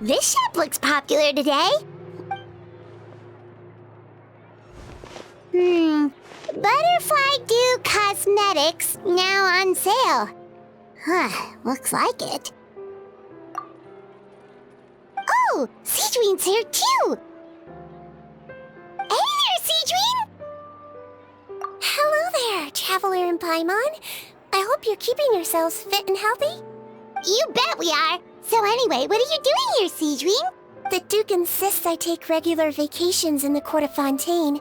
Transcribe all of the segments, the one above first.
This shop looks popular today. Butterfly Dew Cosmetics now on sale. Looks like it. Oh, Seedween's here too! Hey there, Seedween! Hello there, Traveler and Paimon. I hope you're keeping yourselves fit and healthy. You bet we are! So anyway, what are you doing here, Seedween? The Duke insists I take regular vacations in the Court of Fontaine.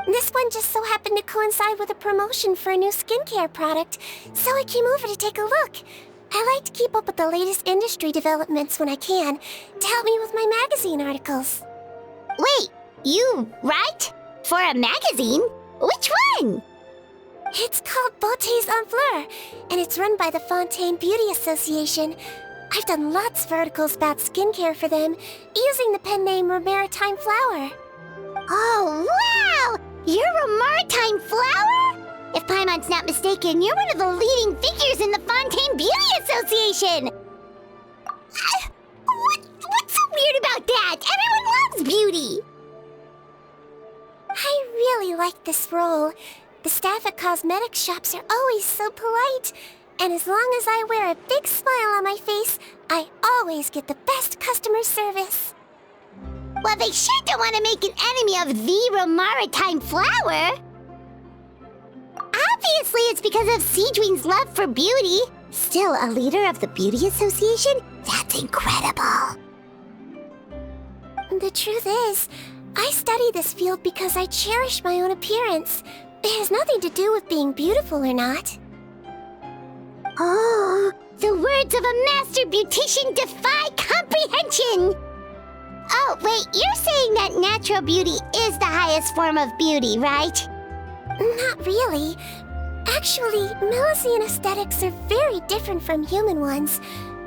This one just so happened to coincide with a promotion for a new skincare product, so I came over to take a look. I like to keep up with the latest industry developments when I can, to help me with my magazine articles. Wait, you write? For a magazine? Which one? It's called Beautés en Fleur, and it's run by the Fontaine Beauty Association. I've done lots of articles about skincare for them, using the pen name Maritime Flower. Oh, wow! You're a Maritime Flower? If Paimon's not mistaken, you're one of the leading figures in the Fontaine Beauty Association! What's so weird about that? Everyone loves beauty! I really like this role. The staff at cosmetics shops are always so polite. And as long as I wear a big smile on my face, I always get the best customer service. Well, they sure don't want to make an enemy of the Maritime Flower. Obviously, it's because of Seedween's love for beauty. Still a leader of the Beauty Association? That's incredible. The truth is, I study this field because I cherish my own appearance. It has nothing to do with being beautiful or not. Oh, the words of a master beautician defy comprehension! Oh, wait, you're saying that natural beauty is the highest form of beauty, right? Not really. Actually, Melusine aesthetics are very different from human ones.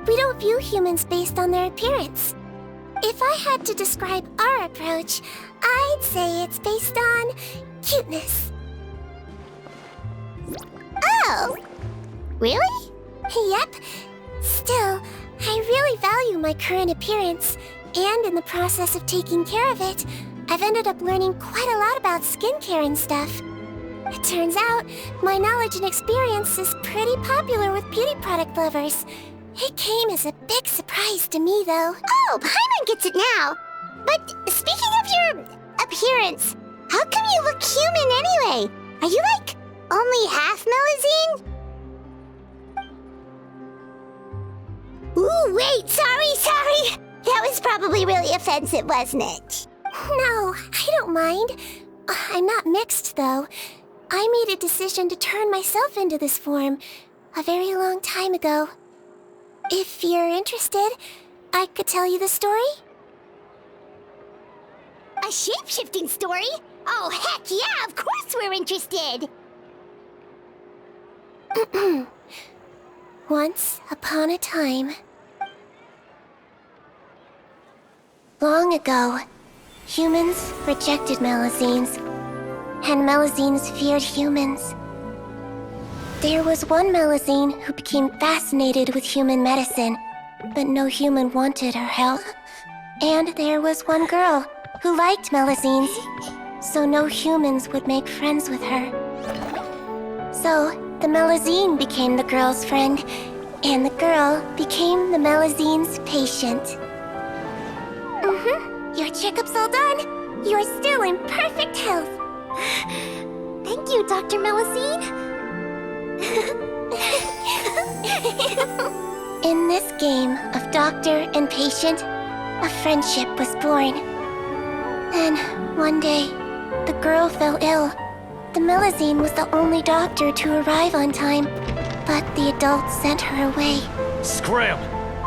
We don't view humans based on their appearance. If I had to describe our approach, I'd say it's based on cuteness. Oh! Really? Yep. Still, I really value my current appearance, and in the process of taking care of it, I've ended up learning quite a lot about skincare and stuff. It turns out, my knowledge and experience is pretty popular with beauty product lovers. It came as a big surprise to me, though. Oh, Paimon gets it now. But speaking of your appearance, how come you look human anyway? Are you like only half Melusine? Ooh, wait, sorry. That was probably really offensive, wasn't it? No, I don't mind. I'm not mixed, though. I made a decision to turn myself into this form a very long time ago. If you're interested, I could tell you the story. A shape-shifting story? Oh, heck yeah, of course we're interested! Once upon a time. Long ago, humans rejected Melusines, and Melusines feared humans. There was one Melusine who became fascinated with human medicine, but no human wanted her help. And there was one girl who liked Melusines, so no humans would make friends with her. So, the Melusine became the girl's friend, and the girl became the Melusine's patient. Your checkup's all done. You're still in perfect health. Thank you, Dr. Melusine. In this game of doctor and patient, a friendship was born. Then, one day, the girl fell ill. The Melusine was the only doctor to arrive on time, but the adults sent her away. Scram!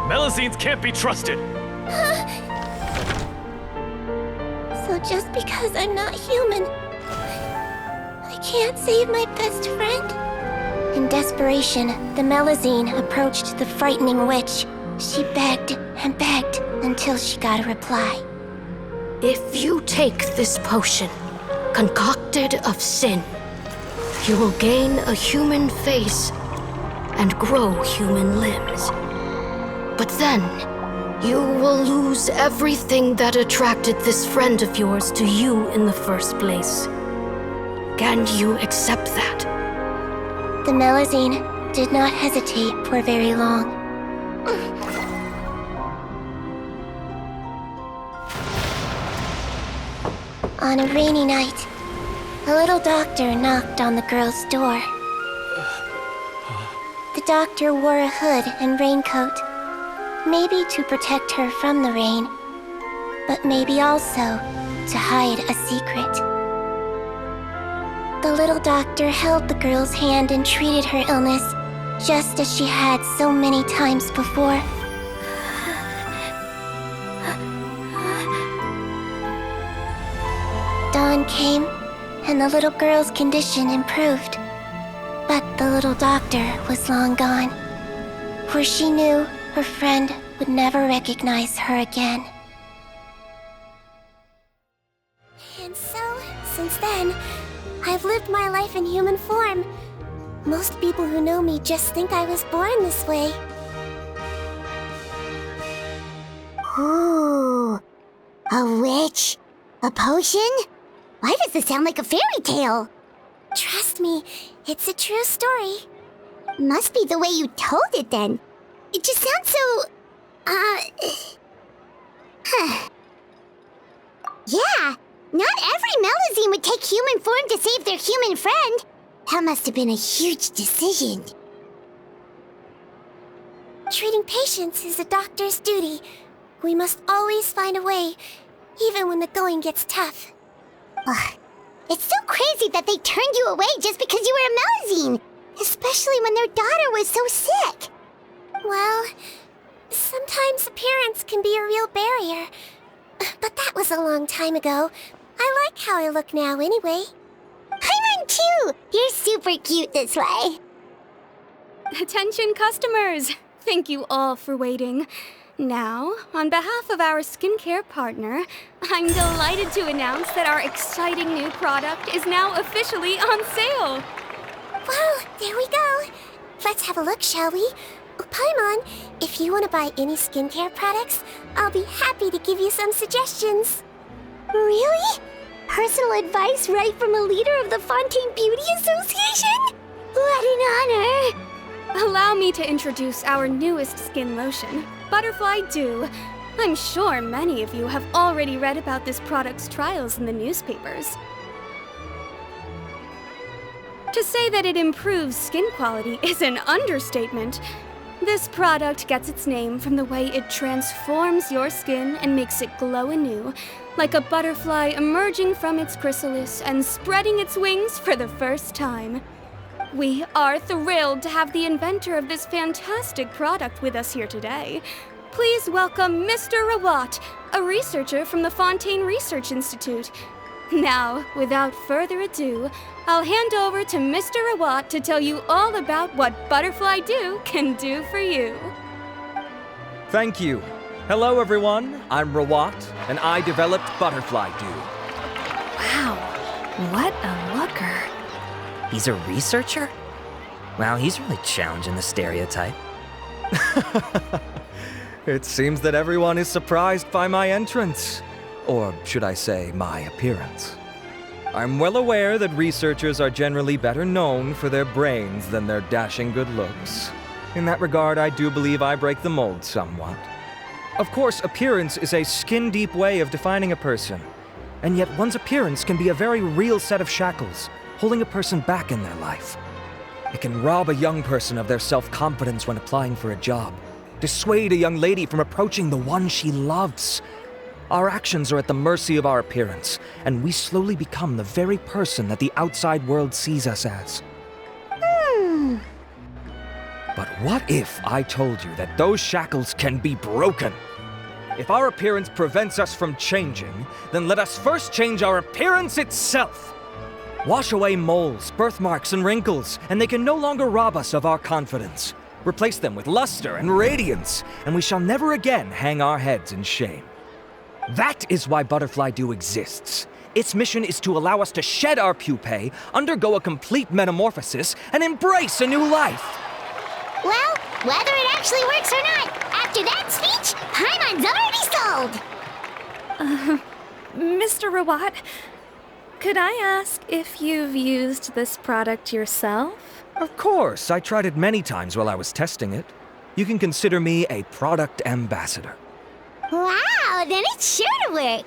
Melusines can't be trusted! So just because I'm not human, I can't save my best friend? In desperation, the Melusine approached the frightening witch. She begged and begged until she got a reply. If you take this potion, concocted of sin, you will gain a human face and grow human limbs. But then, You will lose everything that attracted this friend of yours to you in the first place. Can you accept that? The Melusine did not hesitate for very long. On a rainy night, a little doctor knocked on the girl's door. The doctor wore a hood and raincoat, maybe to protect her from the rain, but maybe also to hide a secret. The little doctor held the girl's hand and treated her illness, just as she had so many times before. Dawn came, and the little girl's condition improved. But the little doctor was long gone, for she knew her friend would never recognize her again. And so, since then, I've lived my life in human form. Most people who know me just think I was born this way. Ooh, a witch? A potion? Why does this sound like a fairy tale? Trust me, it's a true story. Must be the way you told it then. It just sounds so... Yeah, not every Melusine would take human form to save their human friend. That must have been a huge decision. Treating patients is a doctor's duty. We must always find a way, even when the going gets tough. Ugh. It's so crazy that they turned you away just because you were a Melusine, especially when their daughter was so sick. Well, sometimes appearance can be a real barrier. But that was a long time ago. I like how I look now anyway. Paimon too! You're super cute this way. Attention customers! Thank you all for waiting. Now, on behalf of our skincare partner, I'm delighted to announce that our exciting new product is now officially on sale. Well, there we go. Let's have a look, shall we? Oh, Paimon, if you want to buy any skincare products, I'll be happy to give you some suggestions. Really? Personal advice right from a leader of the Fontaine Beauty Association? What an honor! Allow me to introduce our newest skin lotion, Butterfly Dew. I'm sure many of you have already read about this product's trials in the newspapers. To say that it improves skin quality is an understatement. This product gets its name from the way it transforms your skin and makes it glow anew, like a butterfly emerging from its chrysalis and spreading its wings for the first time. We are thrilled to have the inventor of this fantastic product with us here today. Please welcome Mr. Rawat, a researcher from the Fontaine Research Institute. Now, without further ado, I'll hand over to Mr. Rawat to tell you all about what Butterfly Dew can do for you. Thank you. Hello, everyone. I'm Rawat, and I developed Butterfly Dew. Wow, what a looker. He's a researcher? Wow, he's really challenging the stereotype. It seems that everyone is surprised by my entrance. Or should I say, my appearance. I'm well aware that researchers are generally better known for their brains than their dashing good looks. In that regard, I do believe I break the mold somewhat. Of course, appearance is a skin-deep way of defining a person. And yet one's appearance can be a very real set of shackles, holding a person back in their life. It can rob a young person of their self-confidence when applying for a job, dissuade a young lady from approaching the one she loves. Our actions are at the mercy of our appearance, and we slowly become the very person that the outside world sees us as. But what if I told you that those shackles can be broken? If our appearance prevents us from changing, then let us first change our appearance itself. Wash away moles, birthmarks, and wrinkles, and they can no longer rob us of our confidence. Replace them with luster and radiance, and we shall never again hang our heads in shame. That is why Butterfly Dew exists. Its mission is to allow us to shed our pupae, undergo a complete metamorphosis, and embrace a new life. Well, whether it actually works or not. After that speech, Paimon's already sold. Mr. Rawat, could I ask if you've used this product yourself? Of course, I tried it many times while I was testing it. You can consider me a product ambassador. Wow, then it's sure to work.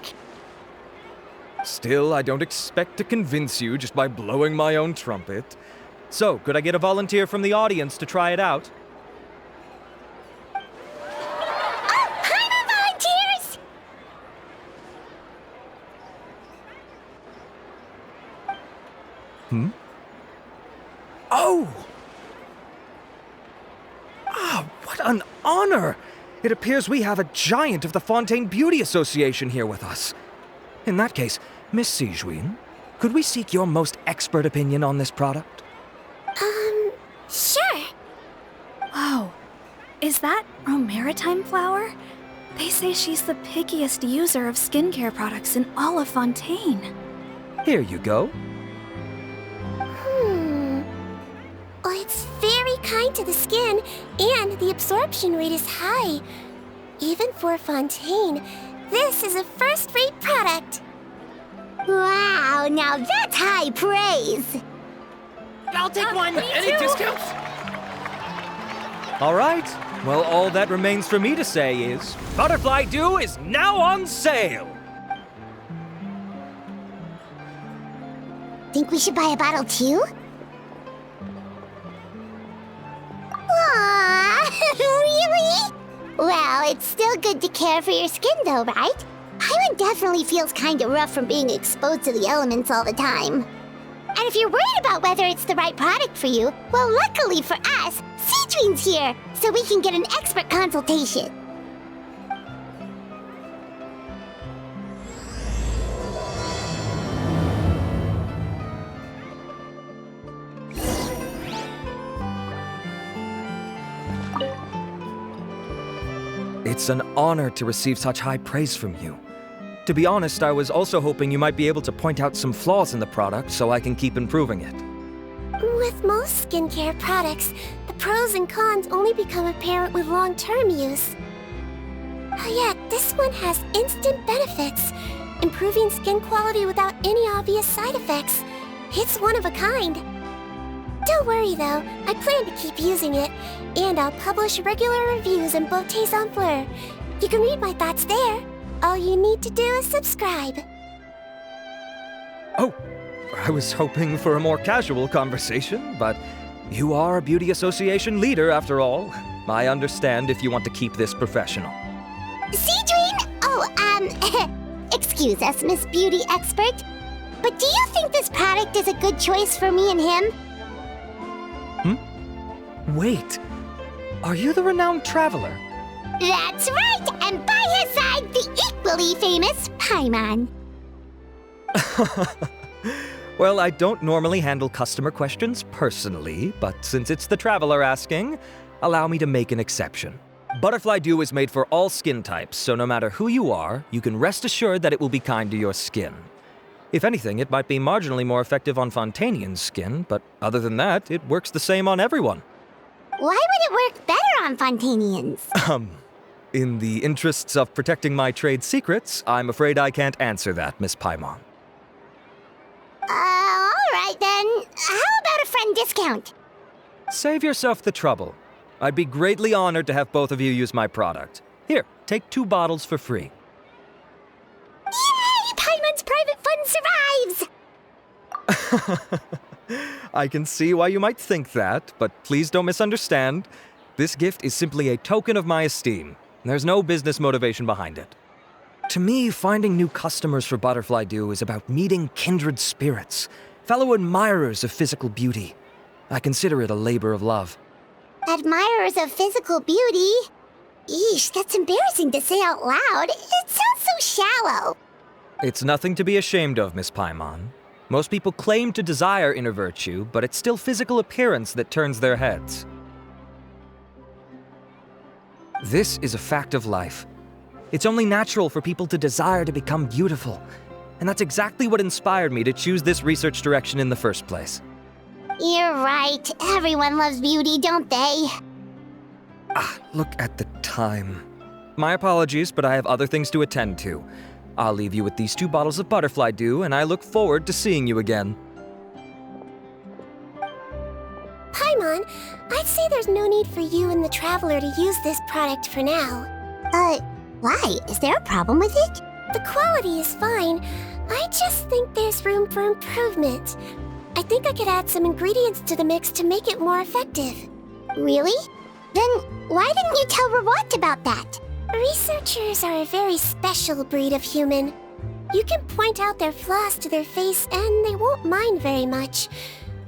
Still, I don't expect to convince you just by blowing my own trumpet. So, could I get a volunteer from the audience to try it out? Oh, Paimon volunteers! Oh! Ah, what an honor! It appears we have a giant of the Fontaine Beauty Association here with us. In that case, Miss Sijuin, could we seek your most expert opinion on this product? Sure. Whoa, is that Romaritime flower? They say she's the pickiest user of skincare products in all of Fontaine. Here you go. Well, it's very kind to the skin, and the absorption rate is high. Even for Fontaine, this is a first-rate product. Wow, now that's high praise. I'll take one. Any discounts? All right. Well, all that remains for me to say is, Butterfly Dew is now on sale! Think we should buy a bottle too? Aww, really? Well, it's still good to care for your skin though, right? Paimon definitely feels kinda rough from being exposed to the elements all the time. And if you're worried about whether it's the right product for you, well, luckily for us, Sijuin's here, so we can get an expert consultation. It's an honor to receive such high praise from you. To be honest, I was also hoping you might be able to point out some flaws in the product so I can keep improving it. With most skincare products, the pros and cons only become apparent with long-term use. Yet, this one has instant benefits, improving skin quality without any obvious side effects. It's one of a kind. Don't worry though, I plan to keep using it, and I'll publish regular reviews in Beauté's en Fleur. You can read my thoughts there. All you need to do is subscribe. Oh, I was hoping for a more casual conversation, but you are a beauty association leader after all. I understand if you want to keep this professional. Sijuin! Excuse us, Miss Beauty Expert, but do you think this product is a good choice for me and him? Wait, are you the renowned traveler? That's right, and by his side, the equally famous Paimon. Well, I don't normally handle customer questions personally, but since it's the traveler asking, allow me to make an exception. Butterfly Dew is made for all skin types, so no matter who you are, you can rest assured that it will be kind to your skin. If anything, it might be marginally more effective on Fontainian's skin, but other than that, it works the same on everyone. Why would it work better on Fontainians? In the interests of protecting my trade secrets, I'm afraid I can't answer that, Miss Paimon. Alright then. How about a friend discount? Save yourself the trouble. I'd be greatly honored to have both of you use my product. Here, take 2 bottles for free. Yay! Paimon's private fund survives! I can see why you might think that, but please don't misunderstand. This gift is simply a token of my esteem. There's no business motivation behind it. To me, finding new customers for Butterfly Dew is about meeting kindred spirits, fellow admirers of physical beauty. I consider it a labor of love. Admirers of physical beauty? Eesh, that's embarrassing to say out loud. It sounds so shallow. It's nothing to be ashamed of, Miss Paimon. Most people claim to desire inner virtue, but it's still physical appearance that turns their heads. This is a fact of life. It's only natural for people to desire to become beautiful. And that's exactly what inspired me to choose this research direction in the first place. You're right. Everyone loves beauty, don't they? Look at the time. My apologies, but I have other things to attend to. I'll leave you with these 2 bottles of butterfly dew, and I look forward to seeing you again. Paimon, I'd say there's no need for you and the Traveler to use this product for now. Why? Is there a problem with it? The quality is fine. I just think there's room for improvement. I think I could add some ingredients to the mix to make it more effective. Really? Then why didn't you tell Rawat about that? Researchers are a very special breed of human. You can point out their flaws to their face and they won't mind very much.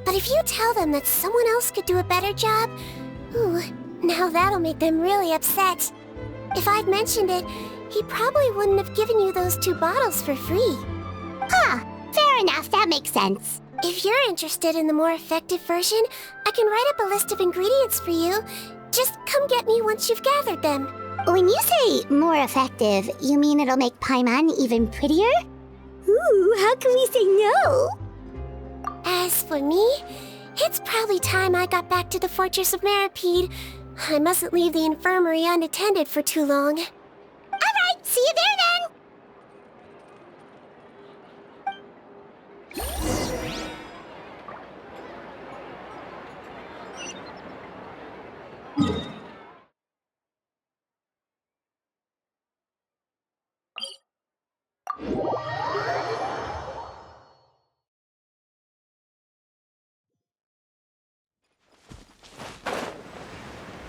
But if you tell them that someone else could do a better job, ooh, now that'll make them really upset. If I'd mentioned it, he probably wouldn't have given you those 2 bottles for free. Huh, fair enough, that makes sense. If you're interested in the more effective version, I can write up a list of ingredients for you. Just come get me once you've gathered them. When you say more effective, you mean it'll make Paimon even prettier? Ooh, how can we say no? As for me, it's probably time I got back to the Fortress of Meripede. I mustn't leave the infirmary unattended for too long. Alright, see you there then!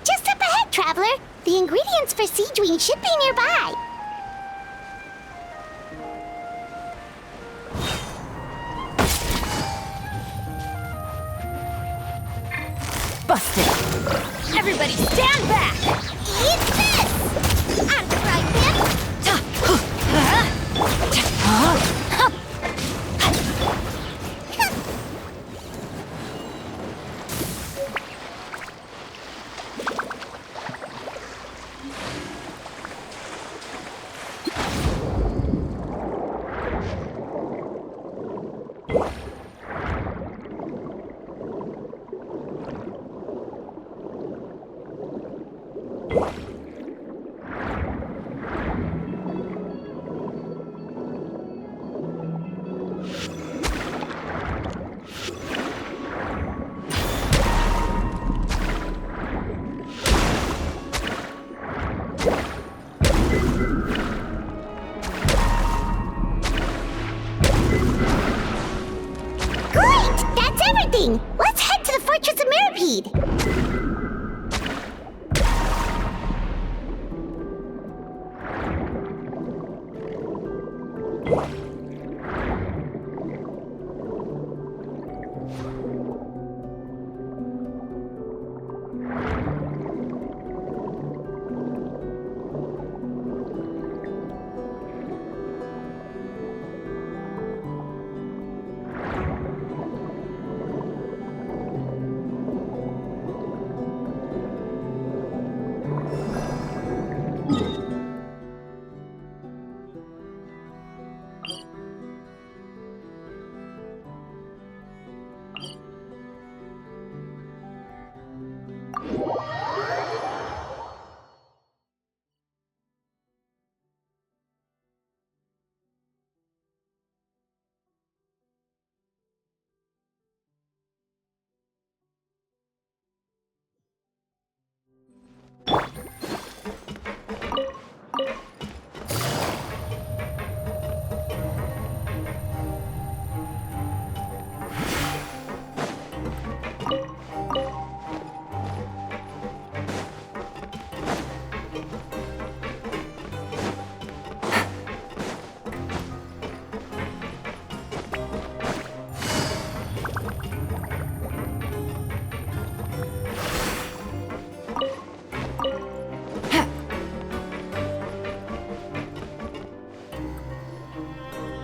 Just up ahead, Traveler. The ingredients for Siege Wing should be nearby. Busted! Everybody stand back! Eat this! I'm right, Let's head to the Fortress of Meripede!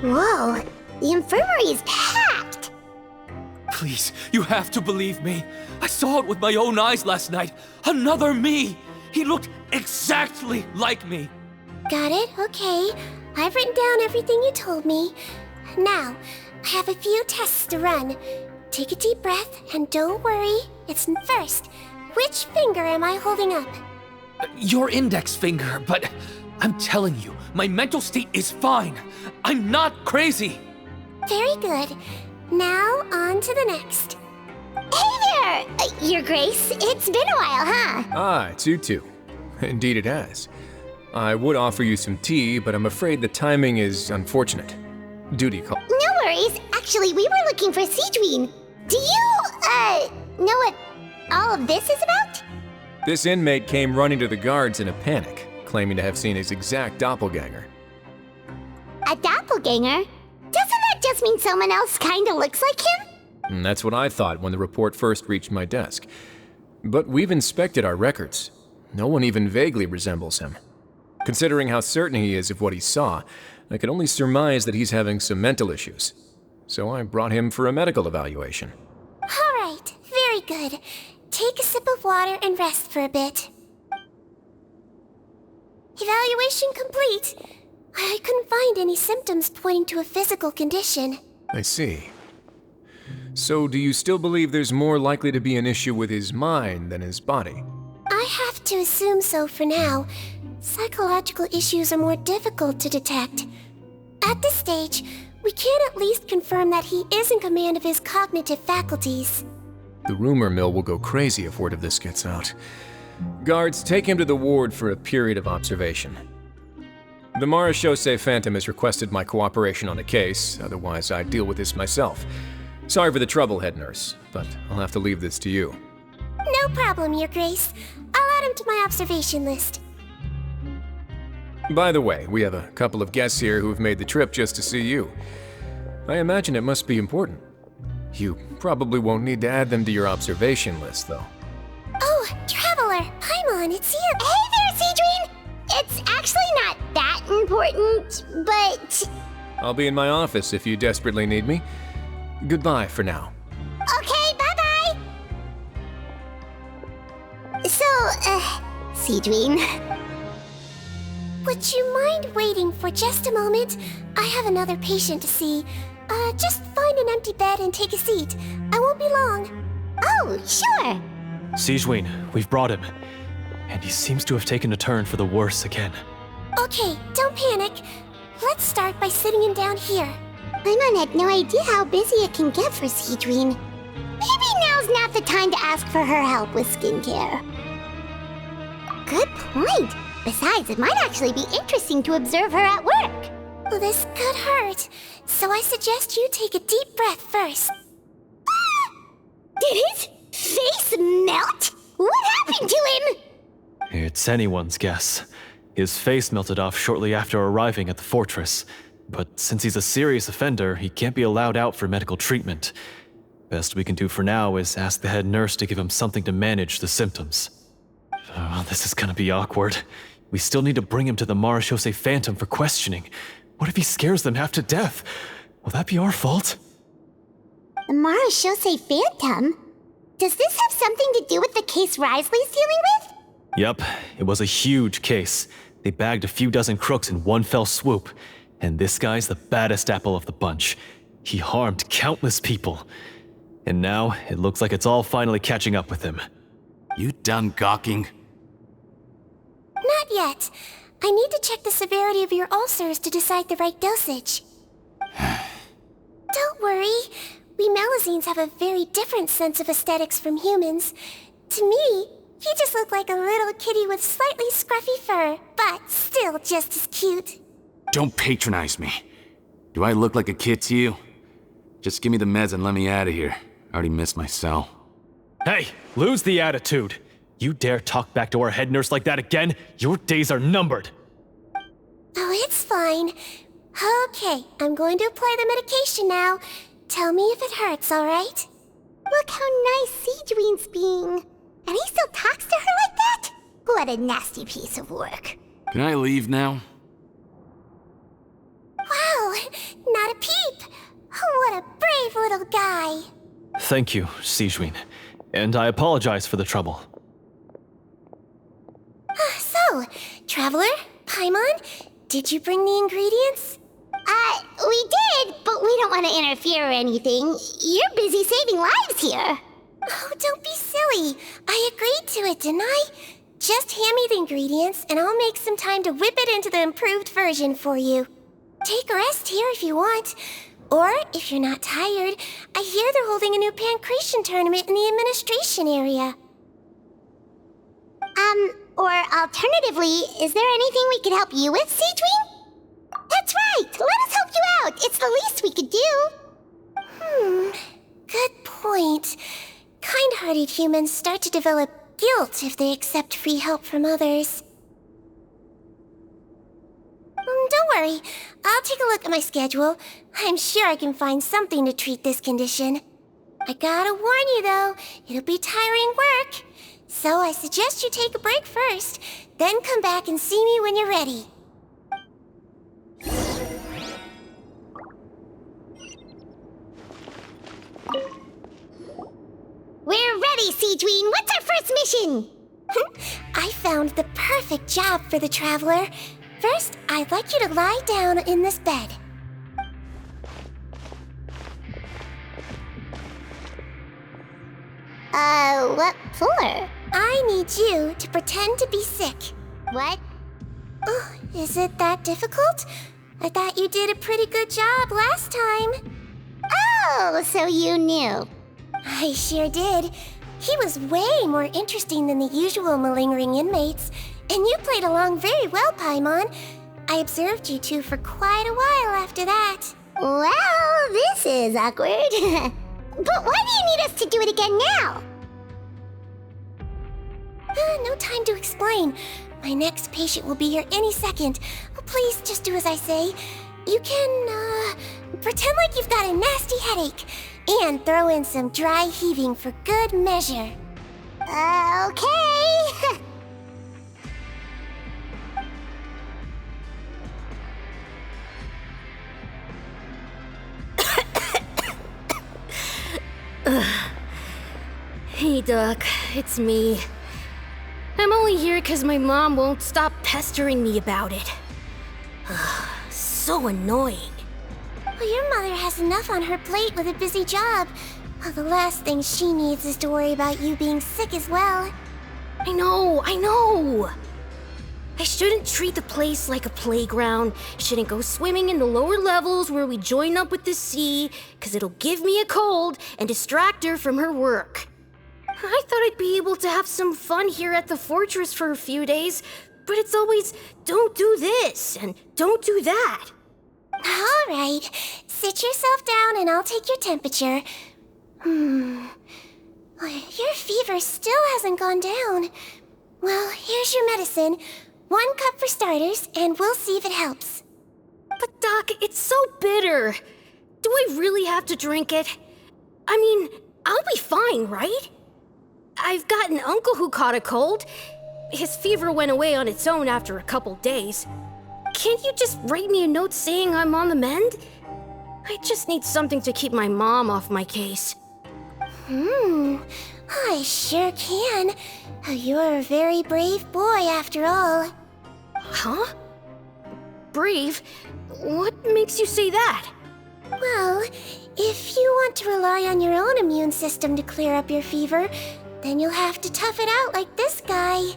Whoa, the infirmary is packed! Please, you have to believe me. I saw it with my own eyes last night. Another me! He looked exactly like me. Got it? Okay. I've written down everything you told me. Now, I have a few tests to run. Take a deep breath and don't worry. It's first. Which finger am I holding up? Your index finger, but I'm telling you, my mental state is fine. I'm not crazy. Very good. Now, on to the next. Hey there, Your Grace. It's been a while, huh? Ah, it's you two. Indeed it has. I would offer you some tea, but I'm afraid the timing is unfortunate. Duty call. No worries. Actually, we were looking for Sidween. Do you, know what all of this is about? This inmate came running to the guards in a panic, claiming to have seen his exact doppelganger. A doppelganger? Doesn't that just mean someone else kinda looks like him? And that's what I thought when the report first reached my desk. But we've inspected our records. No one even vaguely resembles him. Considering how certain he is of what he saw, I can only surmise that he's having some mental issues. So I brought him for a medical evaluation. All right, very good. Take a sip of water and rest for a bit. Evaluation complete. I couldn't find any symptoms pointing to a physical condition. I see. So do you still believe there's more likely to be an issue with his mind than his body? I have to assume so for now. Psychological issues are more difficult to detect. At this stage, we can at least confirm that he is in command of his cognitive faculties. The rumor mill will go crazy if word of this gets out. Guards, take him to the ward for a period of observation. The Marechaussee Phantom has requested my cooperation on the case, otherwise I'd deal with this myself. Sorry for the trouble, head nurse, but I'll have to leave this to you. No problem, Your Grace. I'll add him to my observation list. By the way, we have a couple of guests here who have made the trip just to see you. I imagine it must be important. You probably won't need to add them to your observation list, though. Oh, Traveler! Paimon, it's you! Hey there, Sidween! It's actually not that important, but... I'll be in my office if you desperately need me. Goodbye for now. Okay, bye-bye! So, Sidween... Would you mind waiting for just a moment? I have another patient to see. Just find an empty bed and take a seat. I won't be long. Oh, sure! Sidween, we've brought him. And he seems to have taken a turn for the worse again. Okay, don't panic. Let's start by sitting him down here. Paimon had no idea how busy it can get for Sidween. Maybe now's not the time to ask for her help with skincare. Good point. Besides, it might actually be interesting to observe her at work. Well, this could hurt, so I suggest you take a deep breath first. Did his face melt? What happened to him? It's anyone's guess. His face melted off shortly after arriving at the fortress. But since he's a serious offender, he can't be allowed out for medical treatment. Best we can do for now is ask the head nurse to give him something to manage the symptoms. Oh, this is gonna be awkward. We still need to bring him to the Marechaussee Phantom for questioning. What if he scares them half to death? Will that be our fault? The Marechaussee Phantom? Does this have something to do with the case Risley's dealing with? Yep, it was a huge case. They bagged a few dozen crooks in one fell swoop. And this guy's the baddest apple of the bunch. He harmed countless people. And now, it looks like it's all finally catching up with him. You done gawking? Not yet. I need to check the severity of your ulcers to decide the right dosage. Don't worry. We Melazines have a very different sense of aesthetics from humans. To me, he just looked like a little kitty with slightly scruffy fur, but still just as cute. Don't patronize me. Do I look like a kid to you? Just give me the meds and let me out of here. I already missed my cell. Hey, lose the attitude. You dare talk back to our head nurse like that again, your days are numbered. Oh, it's fine. Okay, I'm going to apply the medication now. Tell me if it hurts, alright? Look how nice Sidween's being. And he still talks to her like that? What a nasty piece of work. Can I leave now? Wow, not a peep. What a brave little guy. Thank you, Sidween. And I apologize for the trouble. So, Traveler, Paimon, did you bring the ingredients? We did, but we don't want to interfere or anything. You're busy saving lives here. Oh, don't be silly. I agreed to it, didn't I? Just hand me the ingredients, and I'll make some time to whip it into the improved version for you. Take a rest here if you want. Or, if you're not tired, I hear they're holding a new pancreation tournament in the administration area. Or alternatively, is there anything we could help you with, Seedwing? That's right! Let us help you out! It's the least we could do! Good point. Kind-hearted humans start to develop guilt if they accept free help from others. Don't worry, I'll take a look at my schedule. I'm sure I can find something to treat this condition. I gotta warn you though, it'll be tiring work. So I suggest you take a break first, then come back and see me when you're ready. We're ready, Seedwing! What's our first mission? I found the perfect job for the traveler. First, I'd like you to lie down in this bed. What for? I need you to pretend to be sick. What? Oh, is it that difficult? I thought you did a pretty good job last time. Oh, so you knew. I sure did. He was way more interesting than the usual malingering inmates, and you played along very well, Paimon. I observed you two for quite a while after that. Well, this is awkward. But why do you need us to do it again now? No time to explain. My next patient will be here any second. Oh, please, just do as I say. You can, pretend like you've got a nasty headache, and throw in some dry heaving for good measure. Okay. Hey, Doc, it's me. I'm only here because my mom won't stop pestering me about it. So annoying. Well, your mother has enough on her plate with a busy job. Well, the last thing she needs is to worry about you being sick as well. I know. I shouldn't treat the place like a playground. Shouldn't go swimming in the lower levels where we join up with the sea, because it'll give me a cold and distract her from her work. I thought I'd be able to have some fun here at the fortress for a few days, but it's always, don't do this and don't do that. All right, sit yourself down and I'll take your temperature. Your fever still hasn't gone down. Well, here's your medicine. 1 cup for starters, and we'll see if it helps. But Doc, it's so bitter. Do I really have to drink it? I mean, I'll be fine, right? I've got an uncle who caught a cold. His fever went away on its own after a couple days. Can't you just write me a note saying I'm on the mend? I just need something to keep my mom off my case. I sure can. You're a very brave boy after all. Huh? Brave? What makes you say that? Well, if you want to rely on your own immune system to clear up your fever, then you'll have to tough it out like this guy.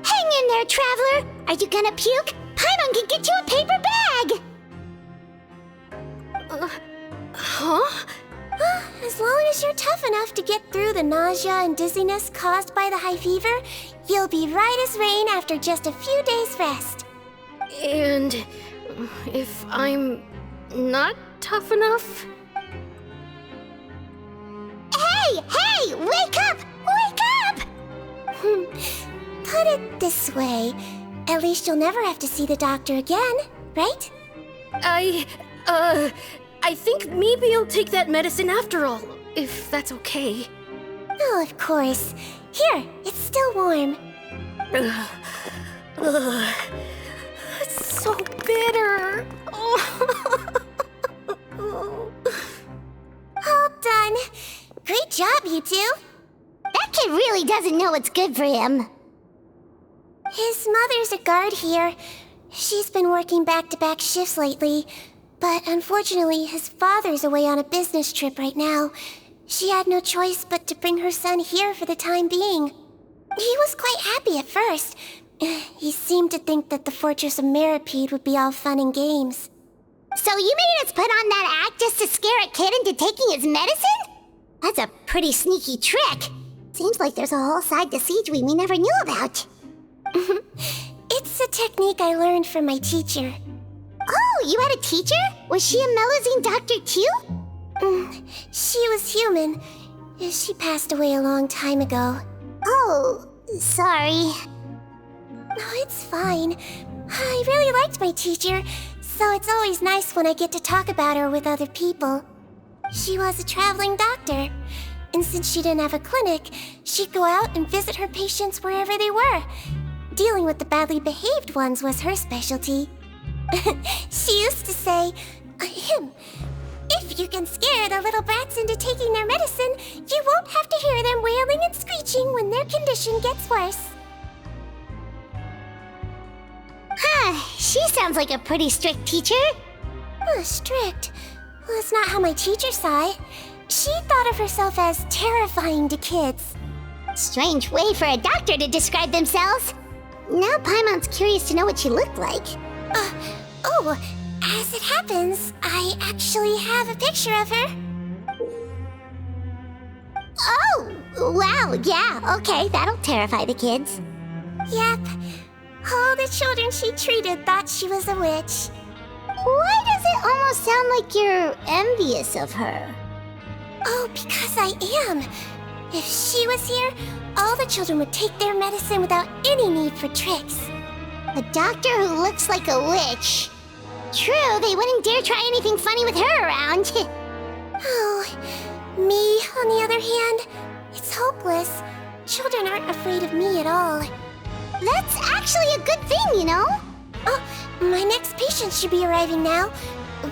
Hang in there, traveler! Are you gonna puke? Paimon can get you a paper bag! Huh? As long as you're tough enough to get through the nausea and dizziness caused by the high fever, you'll be right as rain after just a few days' rest. And if I'm not tough enough? Hey! Wake up! Wake up! Put it this way. At least you'll never have to see the doctor again, right? I think maybe I'll take that medicine after all, if that's okay. Oh, of course. Here, it's still warm. It's so bitter. All done. Great job, you two. That kid really doesn't know what's good for him. His mother's a guard here. She's been working back-to-back shifts lately, But unfortunately, his father's away on a business trip right now. She had no choice but to bring her son here for the time being. He was quite happy at first. He seemed to think that the Fortress of Meropide would be all fun and games. So you made us put on that act just to scare a kid into taking his medicine? That's a pretty sneaky trick. Seems like there's a whole side to Siege we never knew about. It's a technique I learned from my teacher. Oh, you had a teacher? Was she a Melusine doctor too? She was human. She passed away a long time ago. Oh, sorry. No, it's fine. I really liked my teacher, so it's always nice when I get to talk about her with other people. She was a traveling doctor, and since she didn't have a clinic, she'd go out and visit her patients wherever they were. Dealing with the badly behaved ones was her specialty. She used to say, if you can scare the little brats into taking their medicine, you won't have to hear them wailing and screeching when their condition gets worse. She sounds like a pretty strict teacher. Strict? Well, that's not how my teacher saw it. She thought of herself as terrifying to kids. Strange way for a doctor to describe themselves. Now Paimon's curious to know what she looked like. As it happens, I actually have a picture of her. Oh, wow, yeah, okay, that'll terrify the kids. Yep. All the children she treated thought she was a witch. Why does it almost sound like you're envious of her? Oh, because I am. If she was here, all the children would take their medicine without any need for tricks. A doctor who looks like a witch. True, they wouldn't dare try anything funny with her around. Oh, me, on the other hand, it's hopeless. Children aren't afraid of me at all. That's actually a good thing, you know? Oh, my next patient should be arriving now.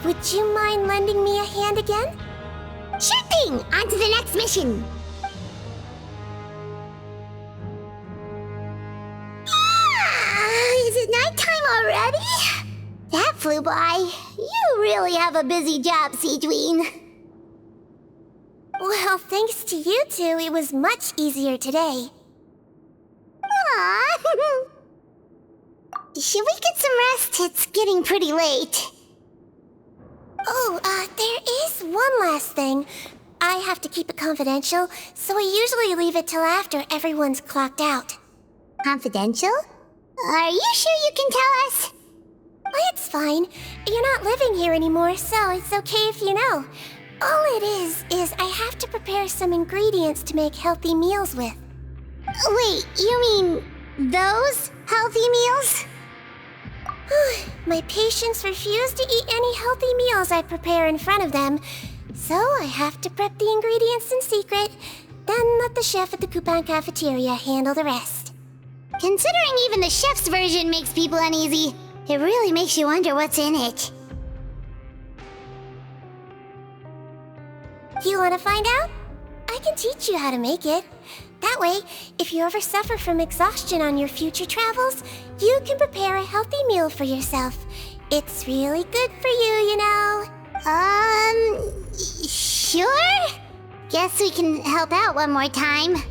Would you mind lending me a hand again? Sure thing! On to the next mission! Is it nighttime already? That flew by. You really have a busy job, Siegeween. Well, thanks to you two, it was much easier today. Aww. Should we get some rest? It's getting pretty late. Oh, there is one last thing. I have to keep it confidential, so I usually leave it till after everyone's clocked out. Confidential? Are you sure you can tell us? Well, it's fine. You're not living here anymore, so it's okay if you know. All it is I have to prepare some ingredients to make healthy meals with. Wait, you mean those healthy meals? My patients refuse to eat any healthy meals I prepare in front of them, so I have to prep the ingredients in secret, then let the chef at the Coupon cafeteria handle the rest. Considering even the chef's version makes people uneasy, it really makes you wonder what's in it. You want to find out? I can teach you how to make it. That way, if you ever suffer from exhaustion on your future travels, you can prepare a healthy meal for yourself. It's really good for you, you know. Sure? Guess we can help out one more time.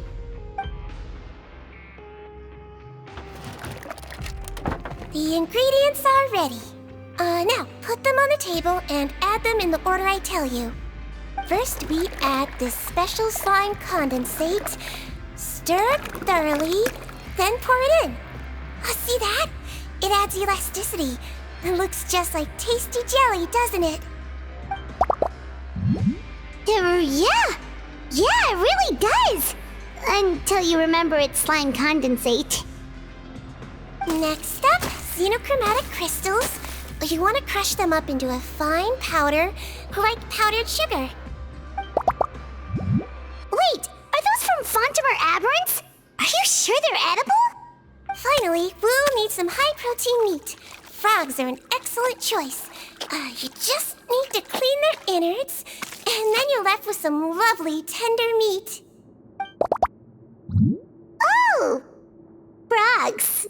The ingredients are ready. Now, put them on the table and add them in the order I tell you. First, we add this special slime condensate. Stir it thoroughly, then pour it in. See that? It adds elasticity. It looks just like tasty jelly, doesn't it? Yeah, it really does. Until you remember it's slime condensate. Next up, xenochromatic crystals. You want to crush them up into a fine powder, like powdered sugar. Wait, are those from Fontimer aberrants? Are you sure they're edible? Finally, we'll need some high-protein meat. Frogs are an excellent choice. You just need to clean their innards, and then you're left with some lovely, tender meat. Oh! Frogs.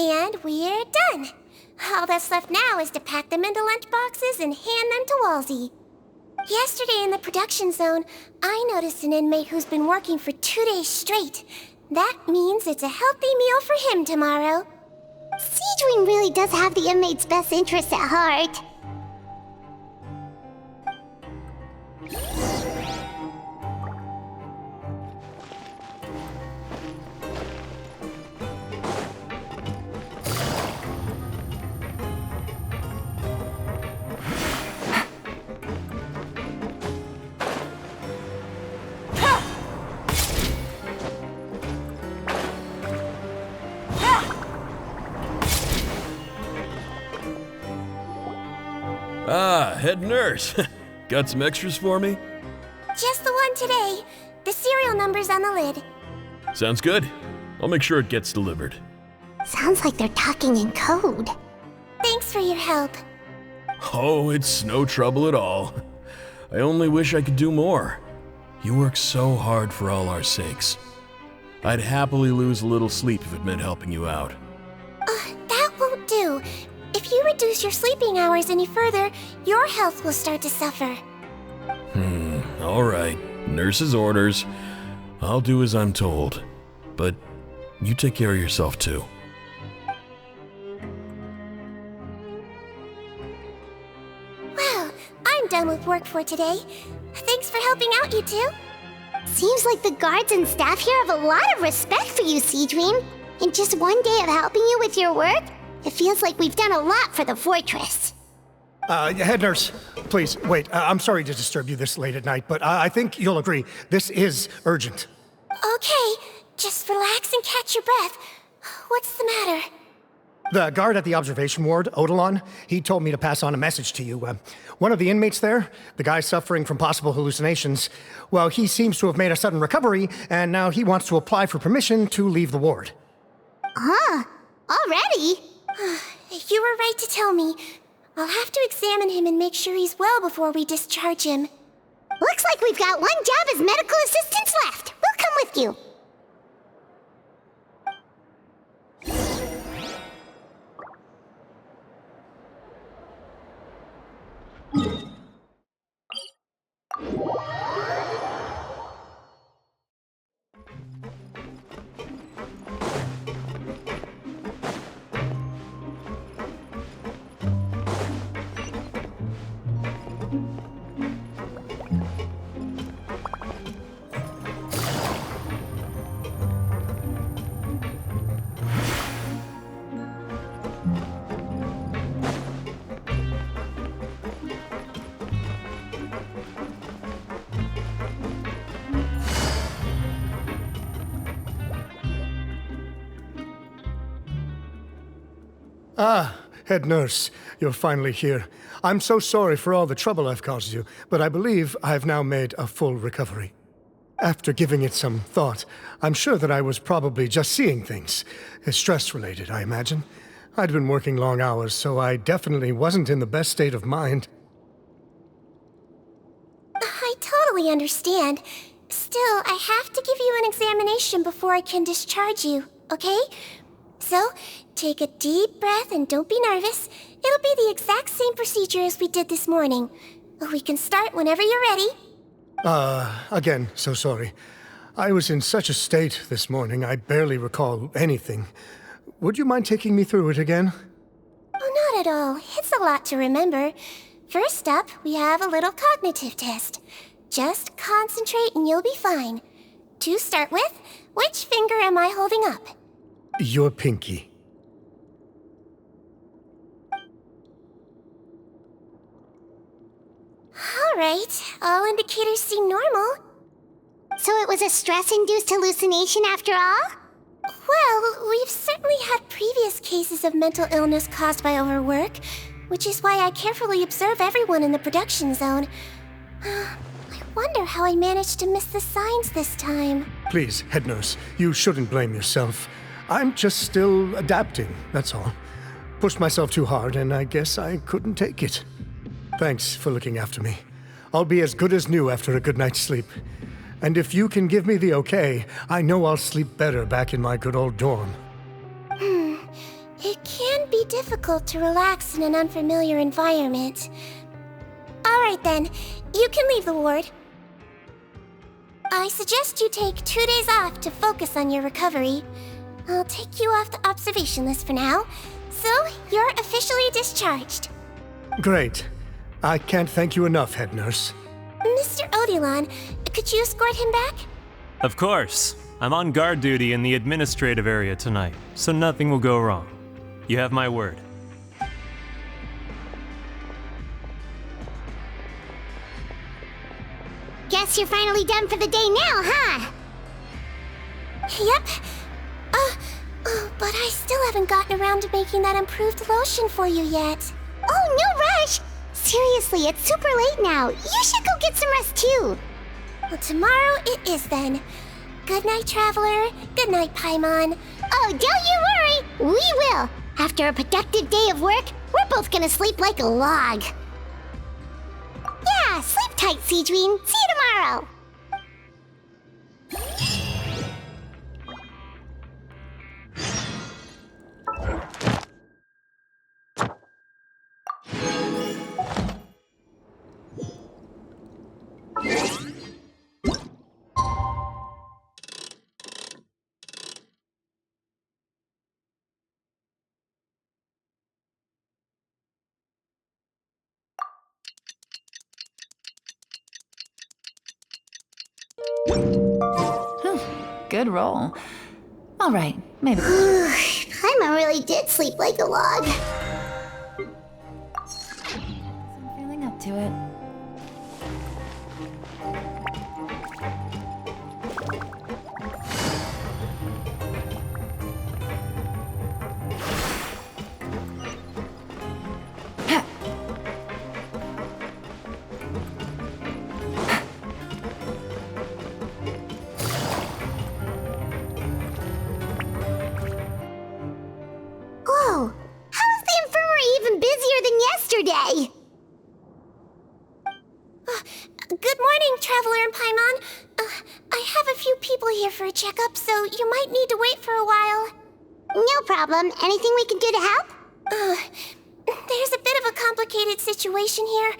And we're done. All that's left now is to pack them into lunchboxes and hand them to Walsey. Yesterday in the production zone, I noticed an inmate who's been working for 2 days straight. That means it's a healthy meal for him tomorrow. Seedream really does have the inmate's best interests at heart. Ah, head nurse. Got some extras for me? Just the one today. The serial number's on the lid. Sounds good. I'll make sure it gets delivered. Sounds like they're talking in code. Thanks for your help. Oh, it's no trouble at all. I only wish I could do more. You work so hard for all our sakes. I'd happily lose a little sleep if it meant helping you out. That won't do. If you reduce your sleeping hours any further, your health will start to suffer. All right. Nurse's orders. I'll do as I'm told. But you take care of yourself too. Well, I'm done with work for today. Thanks for helping out, you two. Seems like the guards and staff here have a lot of respect for you, Seedream. In just one day of helping you with your work, it feels like we've done a lot for the fortress. Head nurse, please, wait. I'm sorry to disturb you this late at night, but I think you'll agree, this is urgent. Okay, just relax and catch your breath. What's the matter? The guard at the observation ward, Odilon, he told me to pass on a message to you. One of the inmates there, the guy suffering from possible hallucinations, well, he seems to have made a sudden recovery, and now he wants to apply for permission to leave the ward. Huh? Already? You were right to tell me. I'll have to examine him and make sure he's well before we discharge him. Looks like we've got one job as medical assistants left. We'll come with you. Ah, head nurse, you're finally here. I'm so sorry for all the trouble I've caused you, but I believe I've now made a full recovery. After giving it some thought, I'm sure that I was probably just seeing things. Stress-related, I imagine. I'd been working long hours, so I definitely wasn't in the best state of mind. I totally understand. Still, I have to give you an examination before I can discharge you, okay? So, take a deep breath and don't be nervous. It'll be the exact same procedure as we did this morning. We can start whenever you're ready. Again, so sorry. I was in such a state this morning, I barely recall anything. Would you mind taking me through it again? Oh, not at all. It's a lot to remember. First up, we have a little cognitive test. Just concentrate and you'll be fine. To start with, which finger am I holding up? Your pinky. Alright, all indicators seem normal. So it was a stress-induced hallucination after all? Well, we've certainly had previous cases of mental illness caused by overwork, which is why I carefully observe everyone in the production zone. I wonder how I managed to miss the signs this time. Please, head nurse, you shouldn't blame yourself. I'm just still adapting, that's all. Pushed myself too hard, and I guess I couldn't take it. Thanks for looking after me. I'll be as good as new after a good night's sleep. And if you can give me the okay, I know I'll sleep better back in my good old dorm. It can be be difficult to relax in an unfamiliar environment. Alright then, you can leave the ward. I suggest you take 2 days off to focus on your recovery. I'll take you off the observation list for now, so you're officially discharged. Great. I can't thank you enough, head nurse. Mr. Odilon, could you escort him back? Of course. I'm on guard duty in the administrative area tonight, so nothing will go wrong. You have my word. Guess you're finally done for the day now, huh? Yep. But I still haven't gotten around to making that improved lotion for you yet. Oh, no rush! Seriously, it's super late now. You should go get some rest too. Well, tomorrow it is then. Good night, Traveler. Good night, Paimon. Oh, don't you worry. We will. After a productive day of work, we're both gonna sleep like a log. Yeah, sleep tight, Seedween. See you tomorrow. Good roll. All right, maybe. Paimon really did sleep like a log. I'm feeling up to it. Whoa, how is the infirmary even busier than yesterday? Good morning, Traveler and Paimon. I have a few people here for a checkup, so you might need to wait for a while. No problem. Anything we can do to help? There's a bit of a complicated situation here.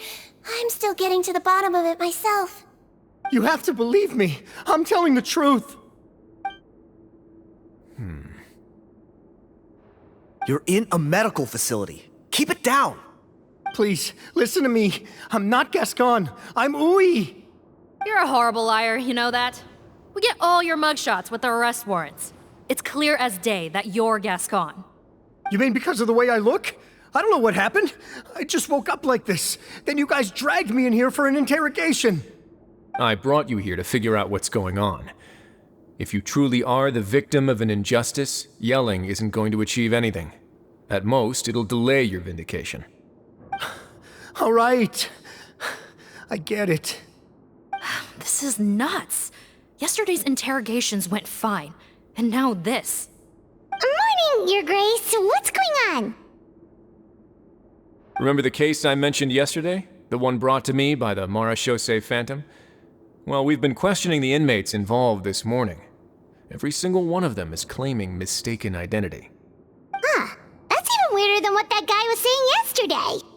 I'm still getting to the bottom of it myself. You have to believe me. I'm telling the truth. You're in a medical facility. Keep it down. Please, listen to me. I'm not Gascon. I'm Uy. You're a horrible liar, you know that? We get all your mugshots with the arrest warrants. It's clear as day that you're Gascon. You mean because of the way I look? I don't know what happened. I just woke up like this. Then you guys dragged me in here for an interrogation. I brought you here to figure out what's going on. If you truly are the victim of an injustice, yelling isn't going to achieve anything. At most, it'll delay your vindication. All right. I get it. This is nuts. Yesterday's interrogations went fine, and now this. Morning, Your Grace. What's going on? Remember the case I mentioned yesterday? The one brought to me by the Marechaussee Phantom? Well, we've been questioning the inmates involved this morning. Every single one of them is claiming mistaken identity. Huh. That's even weirder than what that guy was saying yesterday.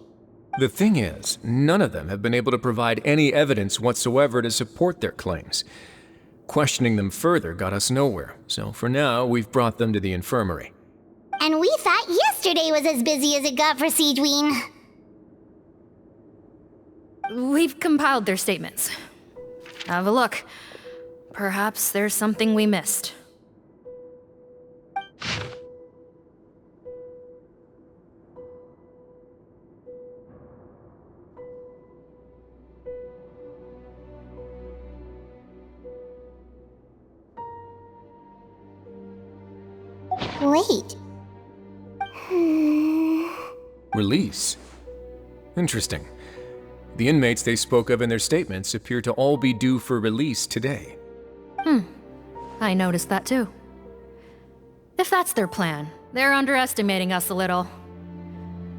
The thing is, none of them have been able to provide any evidence whatsoever to support their claims. Questioning them further got us nowhere, so for now, we've brought them to the infirmary. And we thought yesterday was as busy as it got for Seedween. We've compiled their statements. Have a look. Perhaps there's something we missed. Wait. Release? Interesting. The inmates they spoke of in their statements appear to all be due for release today. I noticed that too. If that's their plan, they're underestimating us a little.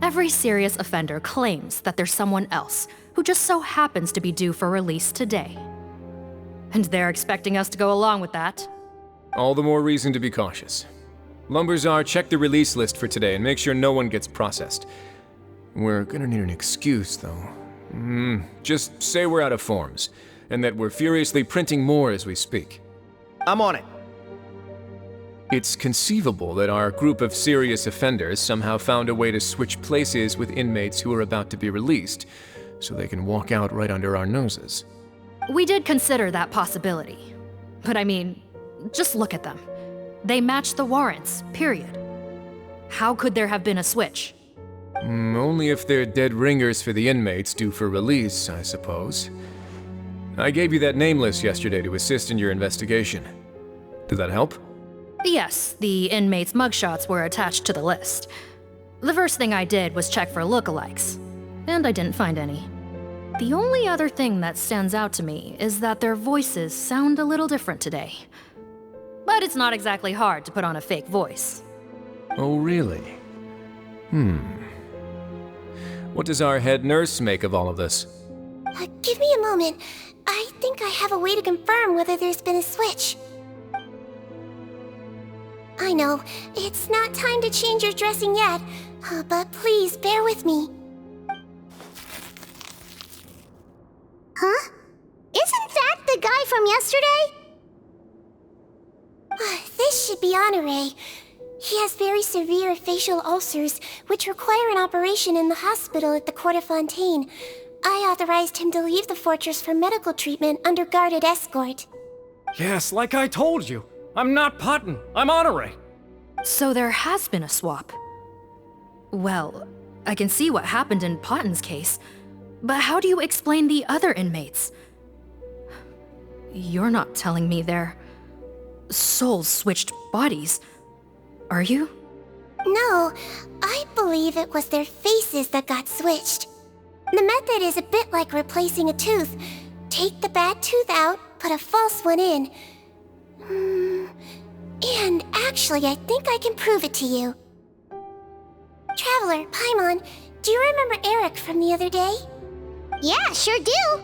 Every serious offender claims that there's someone else who just so happens to be due for release today. And they're expecting us to go along with that. All the more reason to be cautious. Lumberzar, check the release list for today and make sure no one gets processed. We're gonna need an excuse, though. Just say we're out of forms, and that we're furiously printing more as we speak. I'm on it. It's conceivable that our group of serious offenders somehow found a way to switch places with inmates who are about to be released, so they can walk out right under our noses. We did consider that possibility. But I mean, just look at them. They match the warrants, period. How could there have been a switch? Only if they're dead ringers for the inmates due for release, I suppose. I gave you that name list yesterday to assist in your investigation. Did that help? Yes, the inmates' mugshots were attached to the list. The first thing I did was check for lookalikes, and I didn't find any. The only other thing that stands out to me is that their voices sound a little different today. But it's not exactly hard to put on a fake voice. Oh, really? What does our head nurse make of all of this? Give me a moment. I think I have a way to confirm whether there's been a switch. I know, it's not time to change your dressing yet, but please bear with me. Huh? Isn't that the guy from yesterday? This should be Honore. He has very severe facial ulcers, which require an operation in the hospital at the Court of Fontaine. I authorized him to leave the fortress for medical treatment under guarded escort. Yes, like I told you. I'm not Putton. I'm Honore. So there has been a swap. Well, I can see what happened in Potton's case, but how do you explain the other inmates? You're not telling me their souls switched bodies, are you? No, I believe it was their faces that got switched. The method is a bit like replacing a tooth. Take the bad tooth out, put a false one in. And actually, I think I can prove it to you. Traveler, Paimon, do you remember Eric from the other day? Yeah, sure do.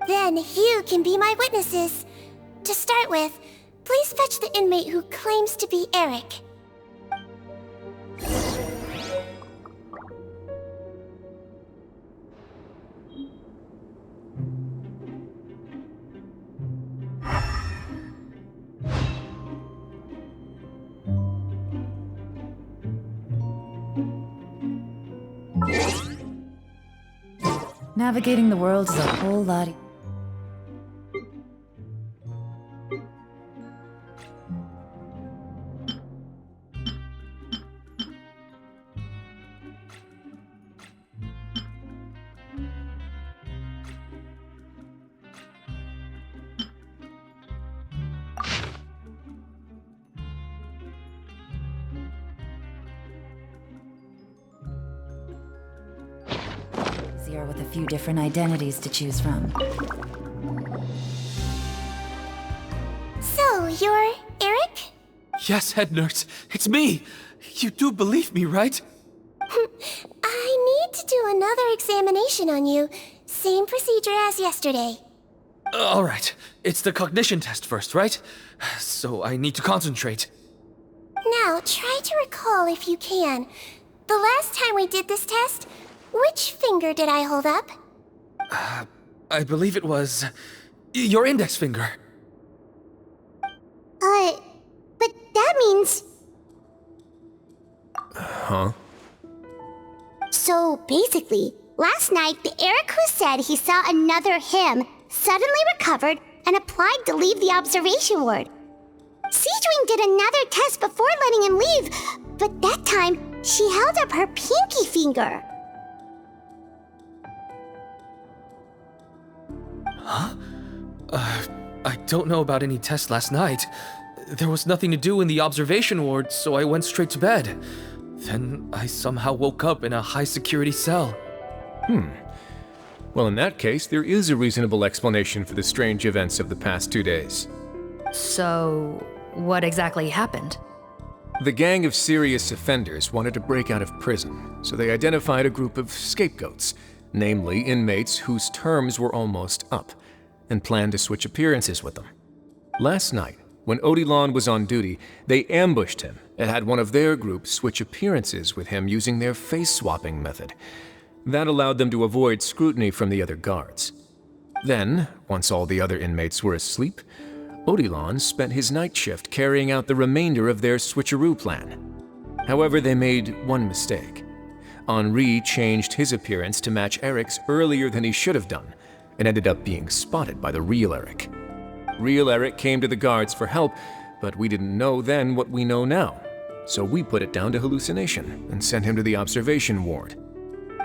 Then you can be my witnesses. To start with, please fetch the inmate who claims to be Eric. Navigating the world is a whole lot. Easier with a few different identities to choose from. So, you're Eric? Yes, head nurse. It's me. You do believe me, right? I need to do another examination on you. Same procedure as yesterday. All right. It's the cognition test first, right? So I need to concentrate. Now, try to recall if you can. The last time we did this test, which finger did I hold up? I believe it was your index finger. But that means... Huh? So basically, last night the Eric who said he saw another him suddenly recovered and applied to leave the observation ward. Seadwing did another test before letting him leave, but that time she held up her pinky finger. Huh? I don't know about any tests last night. There was nothing to do in the observation ward, so I went straight to bed. Then I somehow woke up in a high-security cell. Well, in that case, there is a reasonable explanation for the strange events of the past 2 days. So, what exactly happened? The gang of serious offenders wanted to break out of prison, so they identified a group of scapegoats, namely inmates whose terms were almost up, and planned to switch appearances with them. Last night, When Odilon was on duty, they ambushed him and had one of their group switch appearances with him using their face-swapping method. That allowed them to avoid scrutiny from the other guards. Then, once all the other inmates were asleep, Odilon spent his night shift carrying out the remainder of their switcheroo plan. However, they made one mistake. Henri changed his appearance to match Eric's earlier than he should have done, and ended up being spotted by the real Eric. Real Eric came to the guards for help, but we didn't know then what we know now, so we put it down to hallucination and sent him to the observation ward.